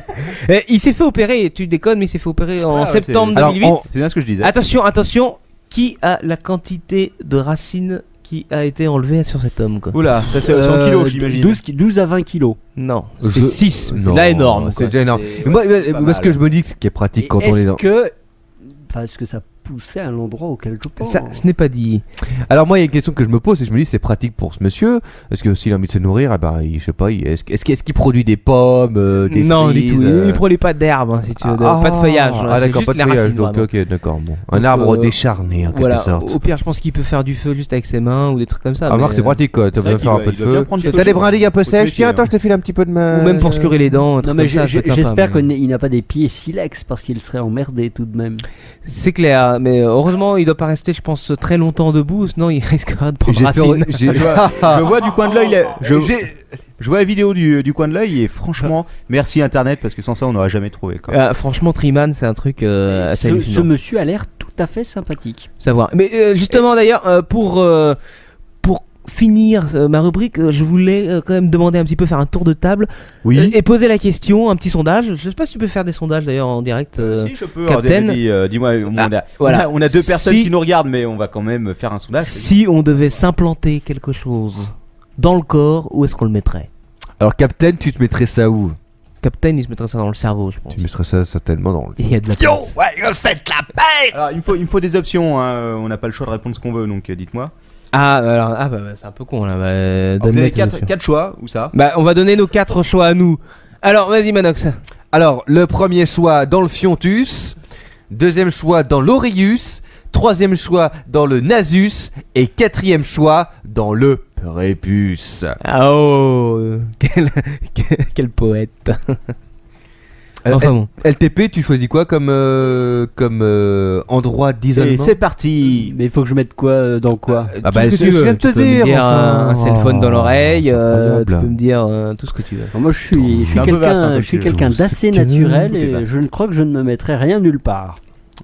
Et il s'est fait opérer, tu déconnes, mais il s'est fait opérer en Ah ouais, septembre c'est- Alors, 2008. C'est bien ce que je disais. Attention, qui a la quantité de racines qui a été enlevée sur cet homme, quoi? Oula, ça c'est 100 kilos, j'imagine. 12 à 20 kilos. Non, Je- c'est 6. C'est Non, déjà énorme, C'est quoi. déjà énorme. C'est- Mais moi, c'est pas moi, ce mal. que je me dis, ce qui est pratique Et quand on est est-ce dans. que, enfin, est-ce que ça poussé à l'endroit auquel je pense. Ça, ce n'est pas dit. Alors moi, il y a une question que je me pose et je me dis, c'est pratique pour ce monsieur. Parce que s'il a envie de se nourrir, eh ben, je sais pas, est-ce qu'il produit des pommes, des Non, du cerises, tout. Il ne produit pas d'herbe, hein, si tu veux. Pas de feuillage. Ah c'est d'accord, juste pas de les feuillage. racines, Donc, vraiment. ok, d'accord. Bon. Un Donc, arbre décharné, en quelque Voilà. sorte. Au pire, je pense qu'il peut faire du feu juste avec ses mains ou des trucs comme ça. Ah, mais, Marc, c'est pratique quoi. T'as c'est besoin vrai de faire un qu'il peu de doit bien feu. prendre du T'as feu, des brindilles un peu faut se sèches. méfier, Tiens, attends, hein. je te file un petit peu de ma. Ou même pour scurer les dents. un Non truc mais comme ça, ça peut être j'espère sympa, mais- qu'il n'a pas des pieds silex parce qu'il serait emmerdé tout de même. C'est clair, mais heureusement, il doit pas rester, je pense, très longtemps debout, sinon il risquera de prendre J'espère- racine. Je vois du coin de l'œil. Je vois la vidéo du coin de l'œil et franchement, merci Internet parce que sans ça on n'aurait jamais trouvé. Quoi. Franchement, Triman, c'est un truc assez Ce hallucinant. monsieur a l'air tout à fait sympathique. Savoir. Mais justement, d'ailleurs, pour finir ma rubrique, je voulais quand même demander un petit peu, faire un tour de table et poser la question, un petit sondage. Je sais pas si tu peux faire des sondages d'ailleurs en direct. Si je peux, Captain. vas-y, dis-moi. voilà. On a deux personnes Si- qui nous regardent, mais on va quand même faire un sondage. Si on devait s'implanter quelque chose dans le corps, où est-ce qu'on le mettrait? Alors, Captain, tu te mettrais ça où? Captain, il se mettrait ça dans le cerveau, je pense. Tu mettrais ça certainement dans le. Il y a de la place. Alors, il me faut des options. Hein. On n'a pas le choix de répondre ce qu'on veut, donc dites-moi. Ah, alors, bah, c'est un peu con là. Bah, Alors, vous donne-moi avez tes options. 4 choix, ou ça? Bah, on va donner nos 4 choix à nous. Alors, vas-y, Manox. Alors, le premier choix dans le Fiontus, deuxième choix dans l'Aureus, troisième choix dans le Nasus et quatrième choix dans le Prépuce. Ah oh, quel poète. Enfin bon. LTP, tu choisis quoi comme endroit Et d'isolement? c'est parti. Mais il faut que je mette quoi dans quoi? Ah bah, Tout ce que c'est tu ce que je veux. viens de te Tu peux me dire, dire enfin. un cellphone dans l'oreille, C'est incroyable. tu peux me dire tout ce que tu veux. Alors moi je suis C'est un peu vaste, hein, comme je suis tu- quelqu'un tout ce d'assez que- naturel tout est et vaste. je ne crois que je ne me mettrai rien nulle part.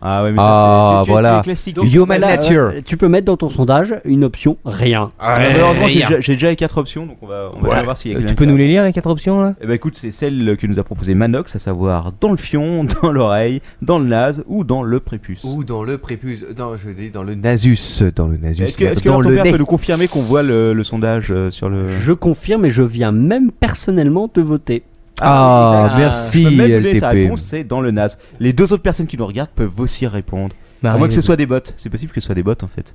Ah ouais, mais Ah, ça c'est voilà. classique. Human Là, nature. tu peux mettre dans ton sondage une option rien. Malheureusement, j'ai déjà les 4 options, donc on va voir s'il y a quelqu'un Tu peux qui nous a- les lire, les 4 options là? Eh ben écoute, c'est celle que nous a proposé Manox, à savoir dans le fion, dans l'oreille, dans le nase ou dans le prépuce. Ou dans le Prépuce. Non, je dis dans le Nasus. Dans le Nasus. Est-ce que dans ton le père nez. peut nous confirmer qu'on voit le sondage sur le... Je confirme et je viens même personnellement te voter. Ah, exact. merci, Je peux même vous donner sa LTP. réponse, c'est dans le nase. Les deux autres personnes qui nous regardent peuvent aussi répondre. Bah, À moins que ce allez. soit des bots. C'est possible que ce soit des bots en fait.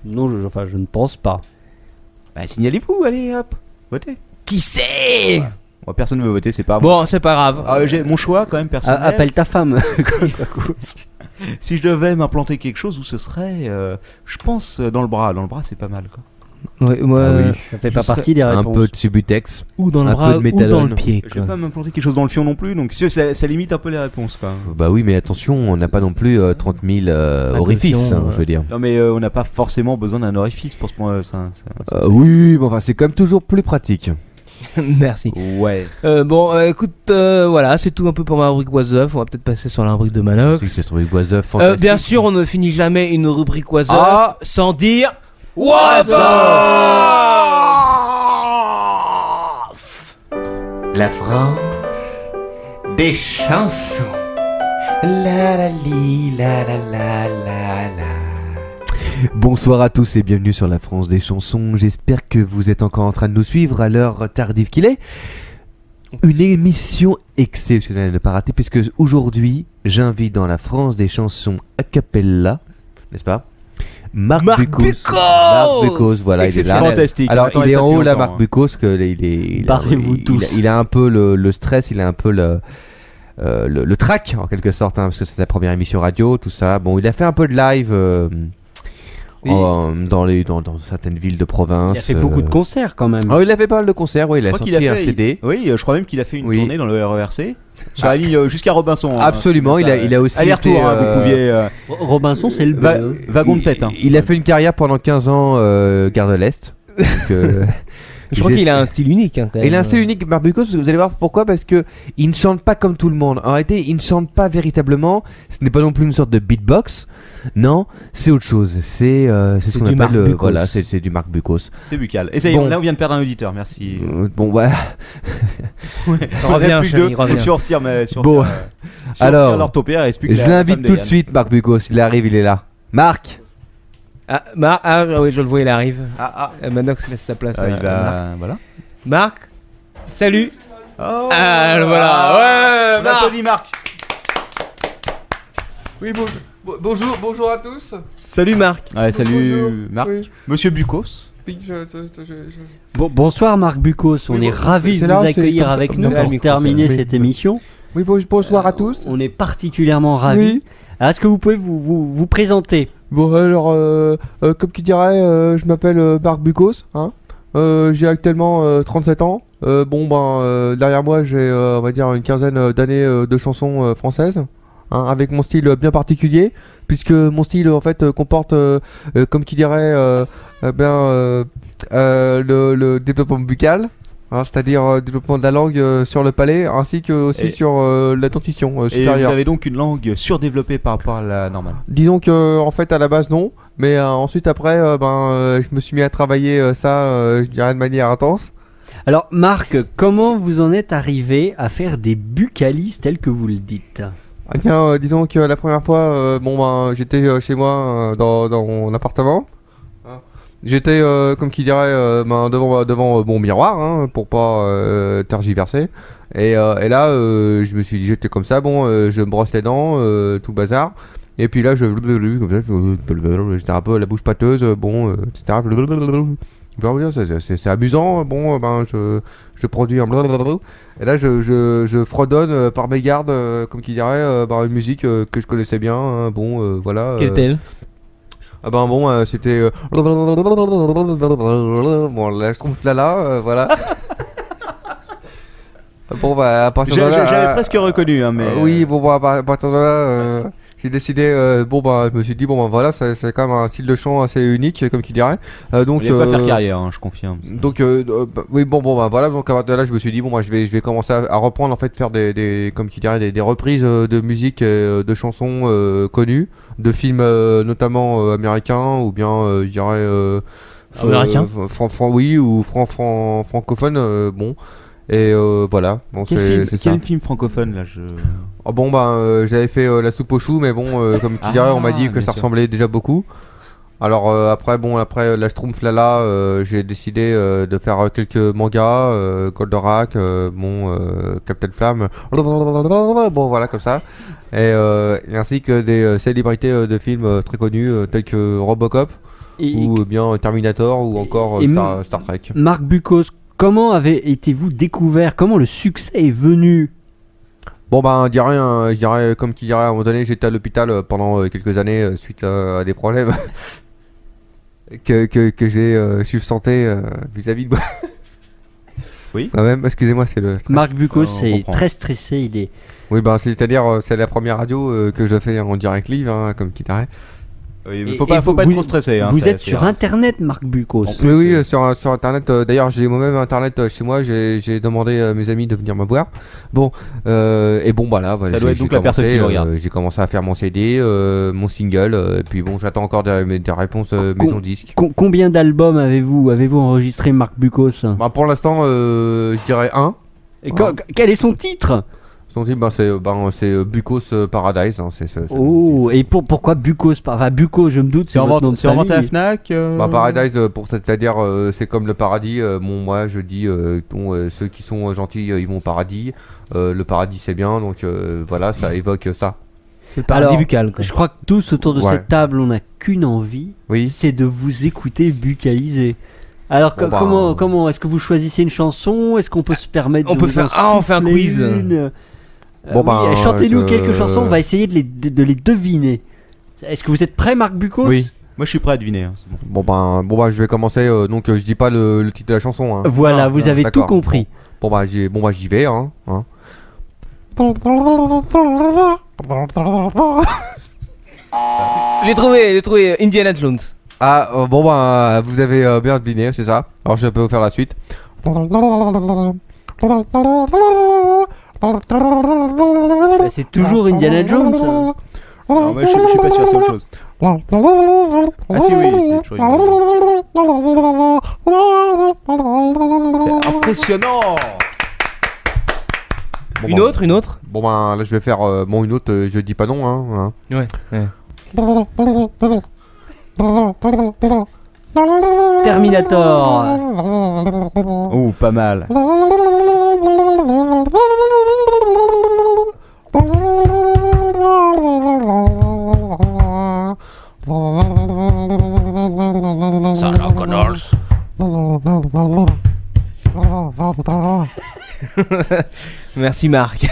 Non, je ne pense pas. Bah signalez-vous, allez hop, votez. Qui c'est? Moi personne ne veut voter, c'est pas Bon, c'est pas grave. J'ai mon choix quand même personnel. Appelle ta femme. Si je devais m'implanter quelque chose, où ce serait, je pense dans le bras. Dans le bras, c'est pas mal quoi. Ouais, moi, Ah oui. Ça fait Je pas serais partie des Un réponses. peu de Subutex. ou dans le un bras peu de ou dans méthadone. le pied. Je quoi. vais pas m'implanter quelque chose dans le fion non plus, donc ça limite un peu les réponses quoi. Bah oui, mais attention, on n'a pas non plus 30 000 orifices, fions, je veux dire. Non mais on n'a pas forcément besoin d'un orifice pour ce point. Oui, mais enfin, c'est quand même toujours plus pratique. Merci. Ouais. Bon, écoute, voilà, c'est tout un peu pour ma rubrique Was Up. On va peut-être passer sur la rubrique de Manox. C'est trouvé Boiseuf fantastique. Bien sûr, on ne finit jamais une rubrique Was Up Ah. sans dire Was La France des chansons. La la li, la la la la la. Bonsoir à tous et bienvenue sur la France des chansons. J'espère que vous êtes encore en train de nous suivre à l'heure tardive qu'il est. Une émission exceptionnelle à ne pas rater puisque aujourd'hui j'invite dans la France des chansons a cappella, n'est-ce pas? Marc Bucos. Marc Bucos, voilà, il est là. Fantastique. Alors Attends, il est ça en depuis haut là, longtemps, Marc hein. Bucos, que il Barrez-vous tous. il a un peu le stress, il a un peu le trac en quelque sorte, hein, parce que c'est sa première émission radio, tout ça. Bon, il a fait un peu de live dans certaines villes de province. Il a fait beaucoup de concerts quand même. Oh, il a fait pas mal de concerts, oui, il a Je crois sorti qu'il a un fait, CD. Oui, je crois même qu'il a fait une Oui. tournée dans le RERC sur la ligne jusqu'à Robinson. hein. Absolument, C'est ça, il a aussi aller-retour. été, Vous pouviez Robinson, c'est le bleu. wagon de tête. Hein. Il a fait une carrière pendant 15 ans Gare de l'Est. Donc, Je crois qu'il a un style unique. Hein, quand même. il a un style unique, Marc Bucos, vous allez voir pourquoi, parce que il ne chante pas comme tout le monde. En réalité, il ne chante pas véritablement. Ce n'est pas non plus une sorte de beatbox. Non, c'est autre chose. C'est ce qu'on du Marc appelle Bucos. voilà, c'est du Marc Bucos. C'est buccal. Et ça y est, Bon. là on vient de perdre un auditeur. Merci. Bon, ouais. Reviens, chérie, reviens. Donc si on retire, si on Bon. retire, si on Alors, retire l'orthopère, il reste plus que Je la femme l'invite tout de Yann. suite, Marc Bucos. Il arrive, il est là. Marc. Oui, je le vois, il arrive. Ah, Manox laisse sa place à il Marc. va. Voilà. Marc, salut. Oh, Ah, voilà. Ouais, On Marc. applaudit Marc. Oui, bonjour à tous. Salut Marc. Ouais, salut Bonjour. Marc. Oui. Monsieur Bucos. Oui, Bonsoir Marc Bucos, on Oui, est ravis c'est de là, vous c'est accueillir comme ça, avec comme nous ça. pour terminer cette émission. Oui, bonsoir à tous. On est particulièrement ravis. Oui. Alors, est-ce que vous pouvez vous présenter? Bon, alors, comme qui dirait, je m'appelle Marc Bucos. Hein. J'ai actuellement 37 ans. Derrière moi, j'ai, on va dire, une quinzaine d'années de chansons françaises. Hein, avec mon style bien particulier, puisque mon style en fait comporte, comme qui dirait, le développement buccal, hein, c'est-à-dire développement de la langue sur le palais, ainsi que aussi sur la dentition Et vous supérieure. avez donc une langue surdéveloppée par rapport à la normale. Disons que en fait à la base non, mais ensuite après, je me suis mis à travailler je dirais de manière intense. Alors Marc, comment vous en êtes arrivé à faire des bucalistes tels que vous le dites? Ah tiens, disons que la première fois, j'étais chez moi dans mon appartement. J'étais, comme qui dirait, devant mon miroir, hein, pour pas tergiverser. Et là, je me suis dit, j'étais comme ça, je me brosse les dents, tout le bazar. Et puis là, comme ça, j'étais un peu la bouche pâteuse, etc. C'est amusant, je produis un blablabla. Et là je fredonne par mégarde, comme qui dirait, une musique que je connaissais bien, hein, voilà. Quelle est-elle? C'était là je trouve là, voilà. À partir de là, J'avais presque reconnu, hein, mais. oui, à partir de là, j'ai décidé, je me suis dit, voilà, c'est quand même un style de chant assez unique, comme qui dirait. Donc, il va pas faire carrière, hein, je confirme. Donc, voilà, donc à partir de là, je me suis dit, je vais commencer à reprendre, en fait, faire comme qui dirait, des reprises de musique, de chansons connues, de films notamment américains, ou bien, je dirais, Américains oui, ou francophones, Et voilà, c'est ça. Quel film francophone là J'avais fait La soupe aux choux, mais comme tu dirais, on m'a dit que bien ça sûr. ressemblait déjà beaucoup. Alors après la Schtroumpf Lala, j'ai décidé de faire quelques mangas, Goldorak, Captain Flamme, voilà comme ça. Et ainsi que des célébrités de films très connus tels que Robocop, ou bien Terminator, ou encore Star Trek. Marc Bucos, comment avez-vous découvert? Comment le succès est venu? Je dirais, comme qui dirait, à un moment donné, j'étais à l'hôpital pendant quelques années suite à des problèmes que j'ai substanté vis-à-vis de moi. Oui. Même, excusez-moi, c'est le stress. Marc Bucos on est comprend. très stressé, il est... Oui, c'est-à-dire, c'est la première radio que je fais en direct live, hein, comme qui dirait. Oui, Et- faut pas et être vous- trop stressé. Hein, vous c'est- êtes c'est sur rare. internet, Marc Bucos. En plus, Oui, sur internet. D'ailleurs, j'ai moi-même internet chez moi. J'ai demandé à mes amis de venir me voir. Voilà. Ça doit être donc la personne qui le regarde. J'ai commencé à faire mon CD, mon single. Et puis j'attends encore des réponses maison disque. Combien d'albums avez-vous enregistré, Marc Bucos? Pour l'instant, je dirais un. Et quel est son titre? Son titre, c'est Bucos Paradise. Hein, c'est Oh, et pourquoi Bucos? Bucos, je me doute, C'est c'est votre nom de c'est inventé à famille. Fnac. Paradise, c'est-à-dire, c'est comme le paradis. Moi, je dis, ceux qui sont gentils, ils vont au paradis. Le paradis, c'est bien, donc voilà, ça évoque ça. C'est le paradis Alors, buccal, quoi. Je crois que tous autour de Ouais. cette table, on n'a qu'une envie, Oui. c'est de vous écouter buccaliser. Alors comment est-ce que vous choisissez une chanson? Est-ce qu'on peut se permettre On de peut vous faire- en on fait un souffler quiz. une Bon, chantez-nous je- quelques chansons, on va essayer de les deviner. Est-ce que vous êtes prêts, Marc Bucos? Oui. Moi, je suis prêt à deviner. Hein, c'est bon. Je vais commencer. Donc, je dis pas le titre de la chanson. Hein. Voilà, vous avez tout d'accord. compris. J'y vais. Hein. J'ai trouvé Indiana Jones. Vous avez bien deviné, c'est ça. Alors, je peux vous faire la suite. C'est toujours Indiana Jones. Ça. Non, mais je suis pas sûr, c'est autre chose. Ah si, oui, c'est toujours C'est impressionnant. Une autre Là, je vais faire une autre. Je dis pas non. Hein. Ouais. Terminator. Oh, pas mal. merci Marc.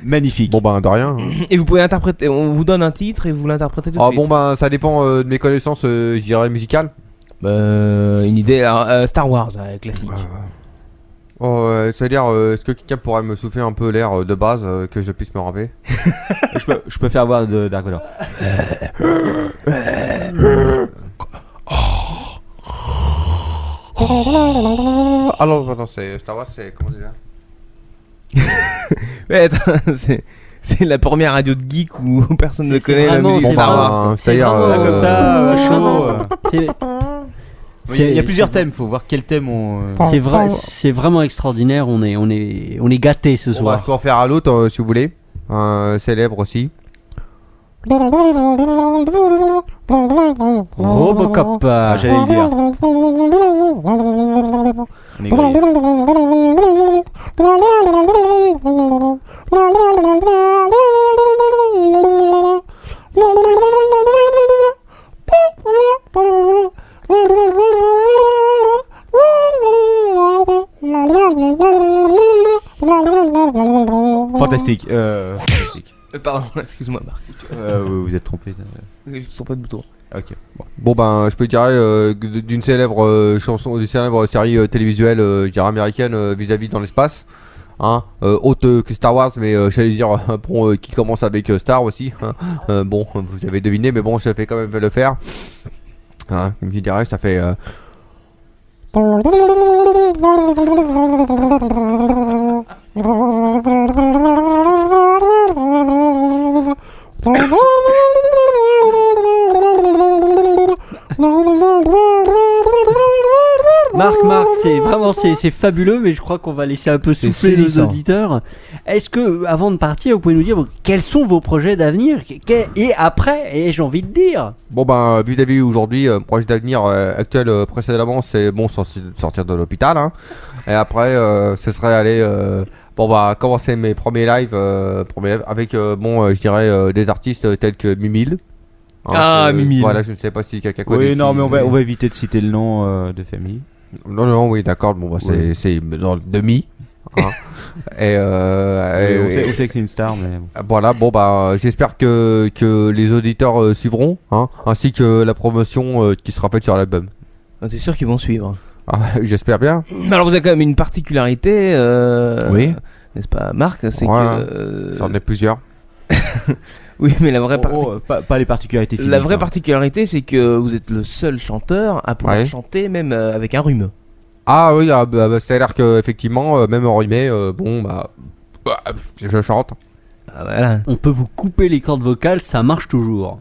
Magnifique. Bon ben de rien. Et vous pouvez interpréter, on vous donne un titre et vous l'interprétez tout de Ah suite. bon ben ça dépend de mes connaissances, je dirais musicales. Une idée, alors, Star Wars, classique. C'est-à-dire, est-ce que quelqu'un pourrait me souffler un peu l'air de base que je puisse me rappeler? Je peux faire voir de Dark Vador. Alors, attends, c'est Star Wars, c'est comment déjà? Ouais, attends, c'est la première radio de geek où personne ne C'est connaît la vraiment- musique c'est Star vraiment- Wars. c'est-à-dire, vraiment, comme ça, chaud. C'est- Il y a plusieurs c'est- thèmes, faut voir quel thème on. C'est vraiment extraordinaire. On est gâtés ce bon, bah, soir. je peux en faire un autre si vous voulez. Un célèbre aussi. Robocop. Ah, j'allais le dire. On est grillé. Fantastique. Fantastique. Pardon, excuse-moi Marc. Vous êtes trompé. Je sens pas de bouton. Ok. Bon. Bon ben, je peux dire d'une célèbre chanson, d'une célèbre série télévisuelle, je dirais américaine vis-à-vis dans l'espace. Hein, autre que Star Wars, mais j'allais dire bon, qui commence avec Star aussi. Hein. Bon, vous avez deviné, mais bon, je fais quand même le faire. Hein, comme je dirais, ça fait. Marc, c'est fabuleux, mais je crois qu'on va laisser un peu C'est souffler nos saisissant. auditeurs. Est-ce que, avant de partir, vous pouvez nous dire quels sont vos projets d'avenir et après, et j'ai envie de dire. Bon ben vis-à-vis aujourd'hui, projet d'avenir actuel précédemment, c'est bon sortir de l'hôpital. Hein. Et après, ce serait aller bon bah commencer mes premiers lives avec je dirais des artistes tels que Mimile. Hein, Ah, Mimile. Voilà, je ne sais pas si quelqu'un connaît. Oui, non, si- mais on va éviter de citer le nom de famille. Non, oui, d'accord. Bon bah Oui. c'est dans le demi. Hein. Et, On sait que c'est une star, mais. voilà, bon bah j'espère que les auditeurs suivront, hein, ainsi que la promotion qui sera faite sur l'album. C'est sûr qu'ils vont suivre. Ah, j'espère bien. Alors vous avez quand même une particularité, Oui. n'est-ce pas Marc? C'est Voilà. que... J'en ai plusieurs. Oui, mais la vraie, Pas les particularités physiques. la vraie hein. particularité, c'est que vous êtes le seul chanteur à pouvoir Ouais. chanter même avec un rhume. Ah oui, ça a l'air que effectivement, même en rimé, bon bah, je chante. Ah, voilà. On peut vous couper les cordes vocales, ça marche toujours.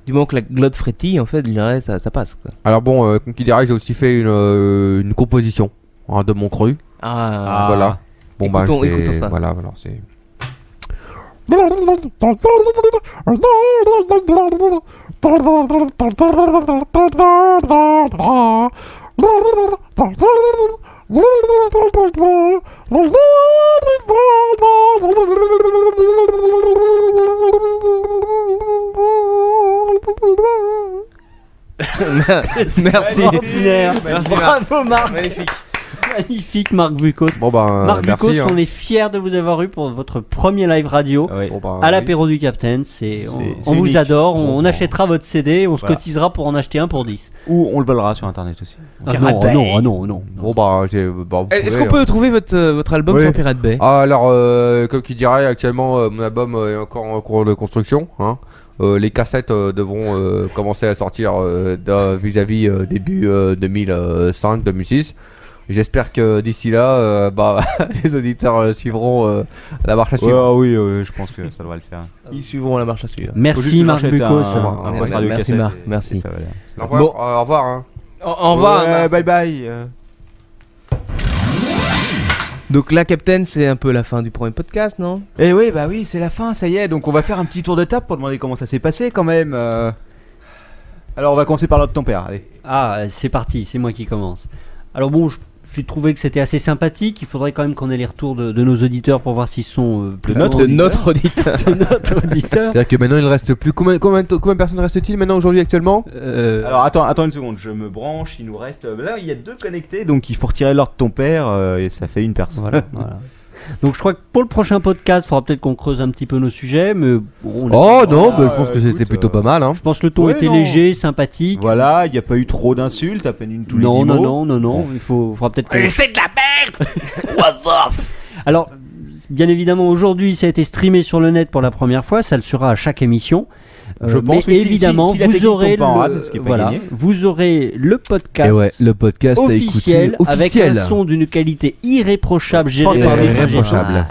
Du moment que la glotte frétille, en fait, je dirais, ça passe. Quoi. Alors bon, comme qui dirait, j'ai aussi fait une composition hein, de mon cru. Ah, Voilà. Bon Écoutons- bah, écoutons ça. Voilà, c'est. Merci. Extraordinaire. Merci, Bravo Marc. Magnifique. Magnifique Marc Bucos. Bon bah, Marc merci. Bucos, hein. on est fiers de vous avoir eu pour votre premier live radio. Oui. Bon, bah, À oui. l'apéro du Capitaine, C'est on vous unique. adore, on achètera votre CD, on se Voilà. cotisera pour en acheter un pour 10. Ou on le volera sur internet aussi. Ah Pirate non, Bay. non. Bon bah, vous Est-ce pouvez, qu'on peut trouver votre album Oui. sur Pirate Bay? Ah, alors, comme qui dirait, actuellement, mon album est encore en cours de construction. Hein. Les cassettes devront commencer à sortir vis-à-vis début 2005-2006. J'espère que d'ici là, les auditeurs suivront la marche à Ouais, suivre. oui, je pense que ça devrait le faire. Ils suivront la marche à suivre. Faut juste Merci que Marc j'achète Bucos. un poste radio Merci, cassette Marc, et- merci. et ça va aller. Au revoir. Bon. Au revoir. Hein. Au revoir. Ouais, Marc. bye bye. Donc là, Captain, c'est un peu la fin du premier podcast, non? Eh oui, bah oui, c'est la fin, ça y est. Donc on va faire un petit tour de table pour demander comment ça s'est passé quand même. Alors on va commencer par l'autre de ton père. Allez. Ah, c'est parti, c'est moi qui commence. Alors bon, j'ai trouvé que c'était assez sympathique. Il faudrait quand même qu'on ait les retours de nos auditeurs pour voir s'ils sont plutôt Notre auditeur. de notre auditeur. C'est-à-dire que maintenant il reste plus. Combien de personnes reste-t-il maintenant aujourd'hui actuellement? Alors attends une seconde, je me branche. Il nous reste. Là, il y a 2 connectés, donc il faut retirer l'ordre de ton père et ça fait une personne. Voilà. Donc je crois que pour le prochain podcast, il faudra peut-être qu'on creuse un petit peu nos sujets, mais bon, Oh non, Ah, bah, je pense que c'était écoute, plutôt pas mal. Hein. je pense que le ton Ouais, était non. léger, sympathique. Voilà, il n'y a pas eu trop d'insultes, à peine une tous les 10 Non, mots. non, il faudra peut-être qu'on... c'est de la merde. What's off. Alors, bien évidemment, aujourd'hui, ça a été streamé sur le net pour la première fois, ça le sera à chaque émission. Je pense, mais oui, si évidemment, la vous technique aurez tombe pas en le, rade, ce qui est pas voilà, gagné. vous aurez le podcast Et ouais, le podcast officiel, à écouter. avec un son d'une qualité irréprochable, géré par Fantastique. notre ingénieur, Irréprochable.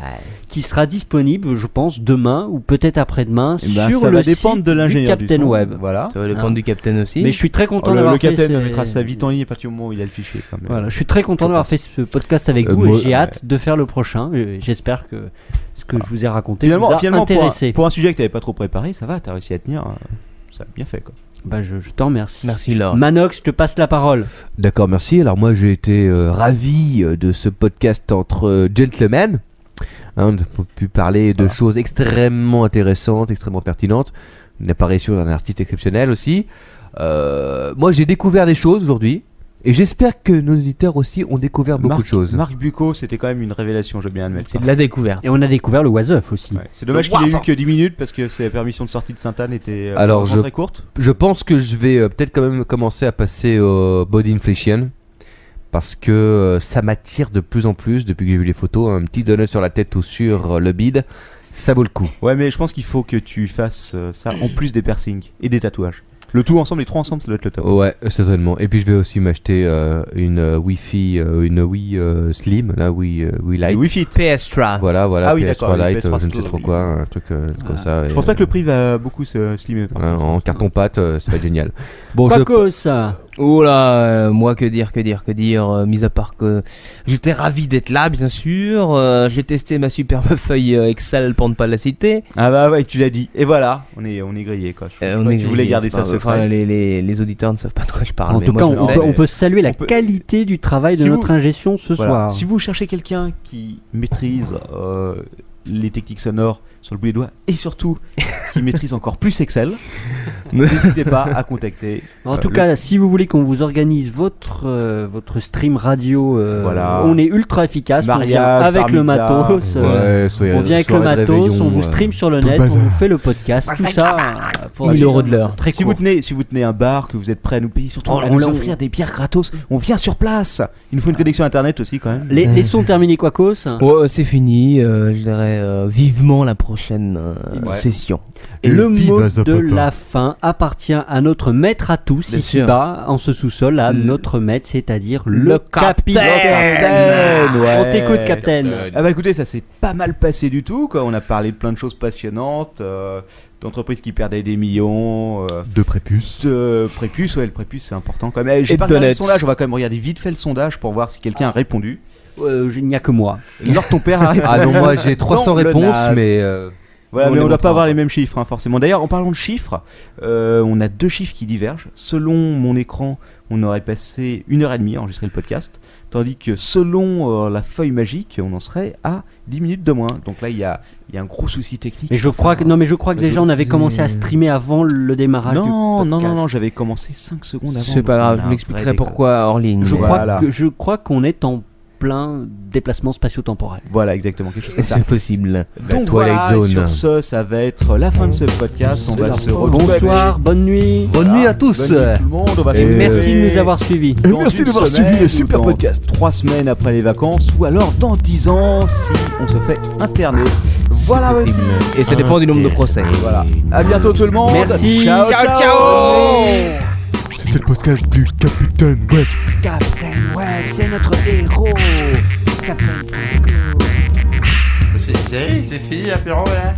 qui sera disponible, je pense, demain ou peut-être après-demain Eh ben, sur ça le va dépendre site de l'ingénieur du Captain son. Web. Voilà. Ça va dépendre du Captain aussi. Mais je suis très content Le d'avoir fait Captain ce... mettra sa vie en ligne à partir du moment où il a le fichier. Quand même. Voilà, je suis très content d'avoir fait ce podcast avec vous moi- et j'ai hâte de faire le prochain. J'espère que ce que je vous ai raconté Finalement, vous a pour intéressé. un sujet que tu n'avais pas trop préparé, ça va, tu as réussi à tenir. Ça a bien fait quoi. Bah, je t'en remercie. Merci Laure. Manox, je te passe la parole. D'accord, merci. Alors moi j'ai été ravi de ce podcast entre gentlemen. Hein, on a pu parler de choses extrêmement intéressantes, extrêmement pertinentes. Une apparition d'un artiste exceptionnel aussi. Moi j'ai découvert des choses aujourd'hui. Et j'espère que nos auditeurs aussi ont découvert beaucoup de choses. Marc Bucco, c'était quand même une révélation, je veux bien admettre. C'est de la découverte. Et on a découvert le Was Up aussi. Ouais. C'est dommage qu'il ait eu que 10 minutes parce que ses permissions de sortie de Sainte-Anne étaient Alors, vraiment très courtes. Je pense que je vais peut-être quand même commencer à passer au body inflation. Parce que ça m'attire de plus en plus depuis que j'ai vu les photos. Un petit donut sur la tête ou sur le bide, ça vaut le coup. Ouais, mais je pense qu'il faut que tu fasses ça en plus des piercings et des tatouages. Le tout ensemble, les trois ensemble, ça doit être le top. Ouais, certainement. Et puis je vais aussi m'acheter une Wi-Fi, une Wii Slim, la Wii Lite. Le Wi-Fi. PS3. Voilà, Ah oui, PS3 d'accord, Lite, PS3 je ne sais trop quoi, un truc comme ça. Je et, pense pas que le prix va beaucoup se slimer. par hein, contre. en carton pâte, ça va être génial. Bon, Quacos, ça. Oh là, moi que dire, mis à part que j'étais ravi d'être là, bien sûr. J'ai testé ma superbe feuille Excel pour ne pas la citer. Ah bah ouais, tu l'as dit. Et voilà, on est grillé quoi. Je crois que tu voulais garder ça secret. Enfin, les auditeurs ne savent pas de quoi je parle. En mais tout moi, cas, je le sais. on peut saluer la on peut- qualité du travail de Si notre vous- ingestion ce Voilà. soir. Si vous cherchez quelqu'un qui maîtrise les techniques sonores sur le bout des doigts et surtout qui maîtrise encore plus Excel, n'hésitez pas à contacter. En tout le- cas, si vous voulez qu'on vous organise votre stream radio, Voilà. on est ultra efficace. On vient Mariage, avec bar le mitzvah. matos. Ouais, On vient avec le soirée de matos, réveillon, on vous stream sur le tout net, le on bazar. vous fait le podcast, tout ça pour 1000 € de l'heure. Très Si court. vous tenez un bar, que vous êtes prêt à nous payer, surtout Oh, à on nous l'a- offrir des bières gratos, on vient sur place. Il nous faut une connexion internet aussi quand même. Les sons terminés, Quacos. Oh, c'est fini. Je dirais vivement la prochaine Ouais. session. Et le vive mot de Zapata. la fin appartient à notre maître à tous Bien ici sûr. bas, en ce sous-sol, à notre maître, c'est-à-dire le le capitaine. capitaine. Ouais. On t'écoute, capitaine. Ah bah écoutez, ça s'est pas mal passé du tout quoi. On a parlé de plein de choses passionnantes, d'entreprises qui perdaient des millions, De prépuce. de prépuce. Ouais, le prépuce c'est important quand même. J'ai Et pas de regardé le donuts. sondage, on va quand même regarder vite fait le sondage pour voir si quelqu'un a répondu. Il n'y a que moi. Lors ton père a répondu. Ah non, moi j'ai 300 Dans le réponses, nage. mais Voilà, On mais les on doit pas montrera avoir pas. les mêmes chiffres, hein, forcément. D'ailleurs, en parlant de chiffres, on a deux chiffres qui divergent. Selon mon écran, on aurait passé 1h30 à enregistrer le podcast, tandis que selon la feuille magique, on en serait à 10 minutes de moins. Donc là, il y a un gros souci technique. Mais je crois que, non, mais je crois que déjà on avait commencé à streamer avant le démarrage du Non, podcast. non, j'avais commencé 5 secondes avant. C'est pas grave, Donc, on a je un m'expliquerai vrai décalage. pourquoi hors ligne. Je mais- Voilà. crois qu'on est en plein déplacement spatio-temporel. Voilà, exactement, quelque chose comme ça. C'est possible. Donc Twilight voilà, Zone. sur ce, ça va être la fin de ce podcast. On va se retrouver. Bonsoir, bonne nuit. bonne nuit à tous. Bonne nuit tout le monde. On va se Et retrouver Merci de nous avoir suivis. dans Merci une d'avoir semaine suivi le ou super dans podcast. 3 semaines après les vacances, ou alors dans 10 ans si on se fait interner. Voilà, C'est possible. Et ça dépend du nombre de procès. voilà. À bientôt tout le monde. Merci. Ciao, Ciao, ciao. C'était le podcast du Capitaine Web. Captain Web, c'est notre héros. C'est fini l'apéro là?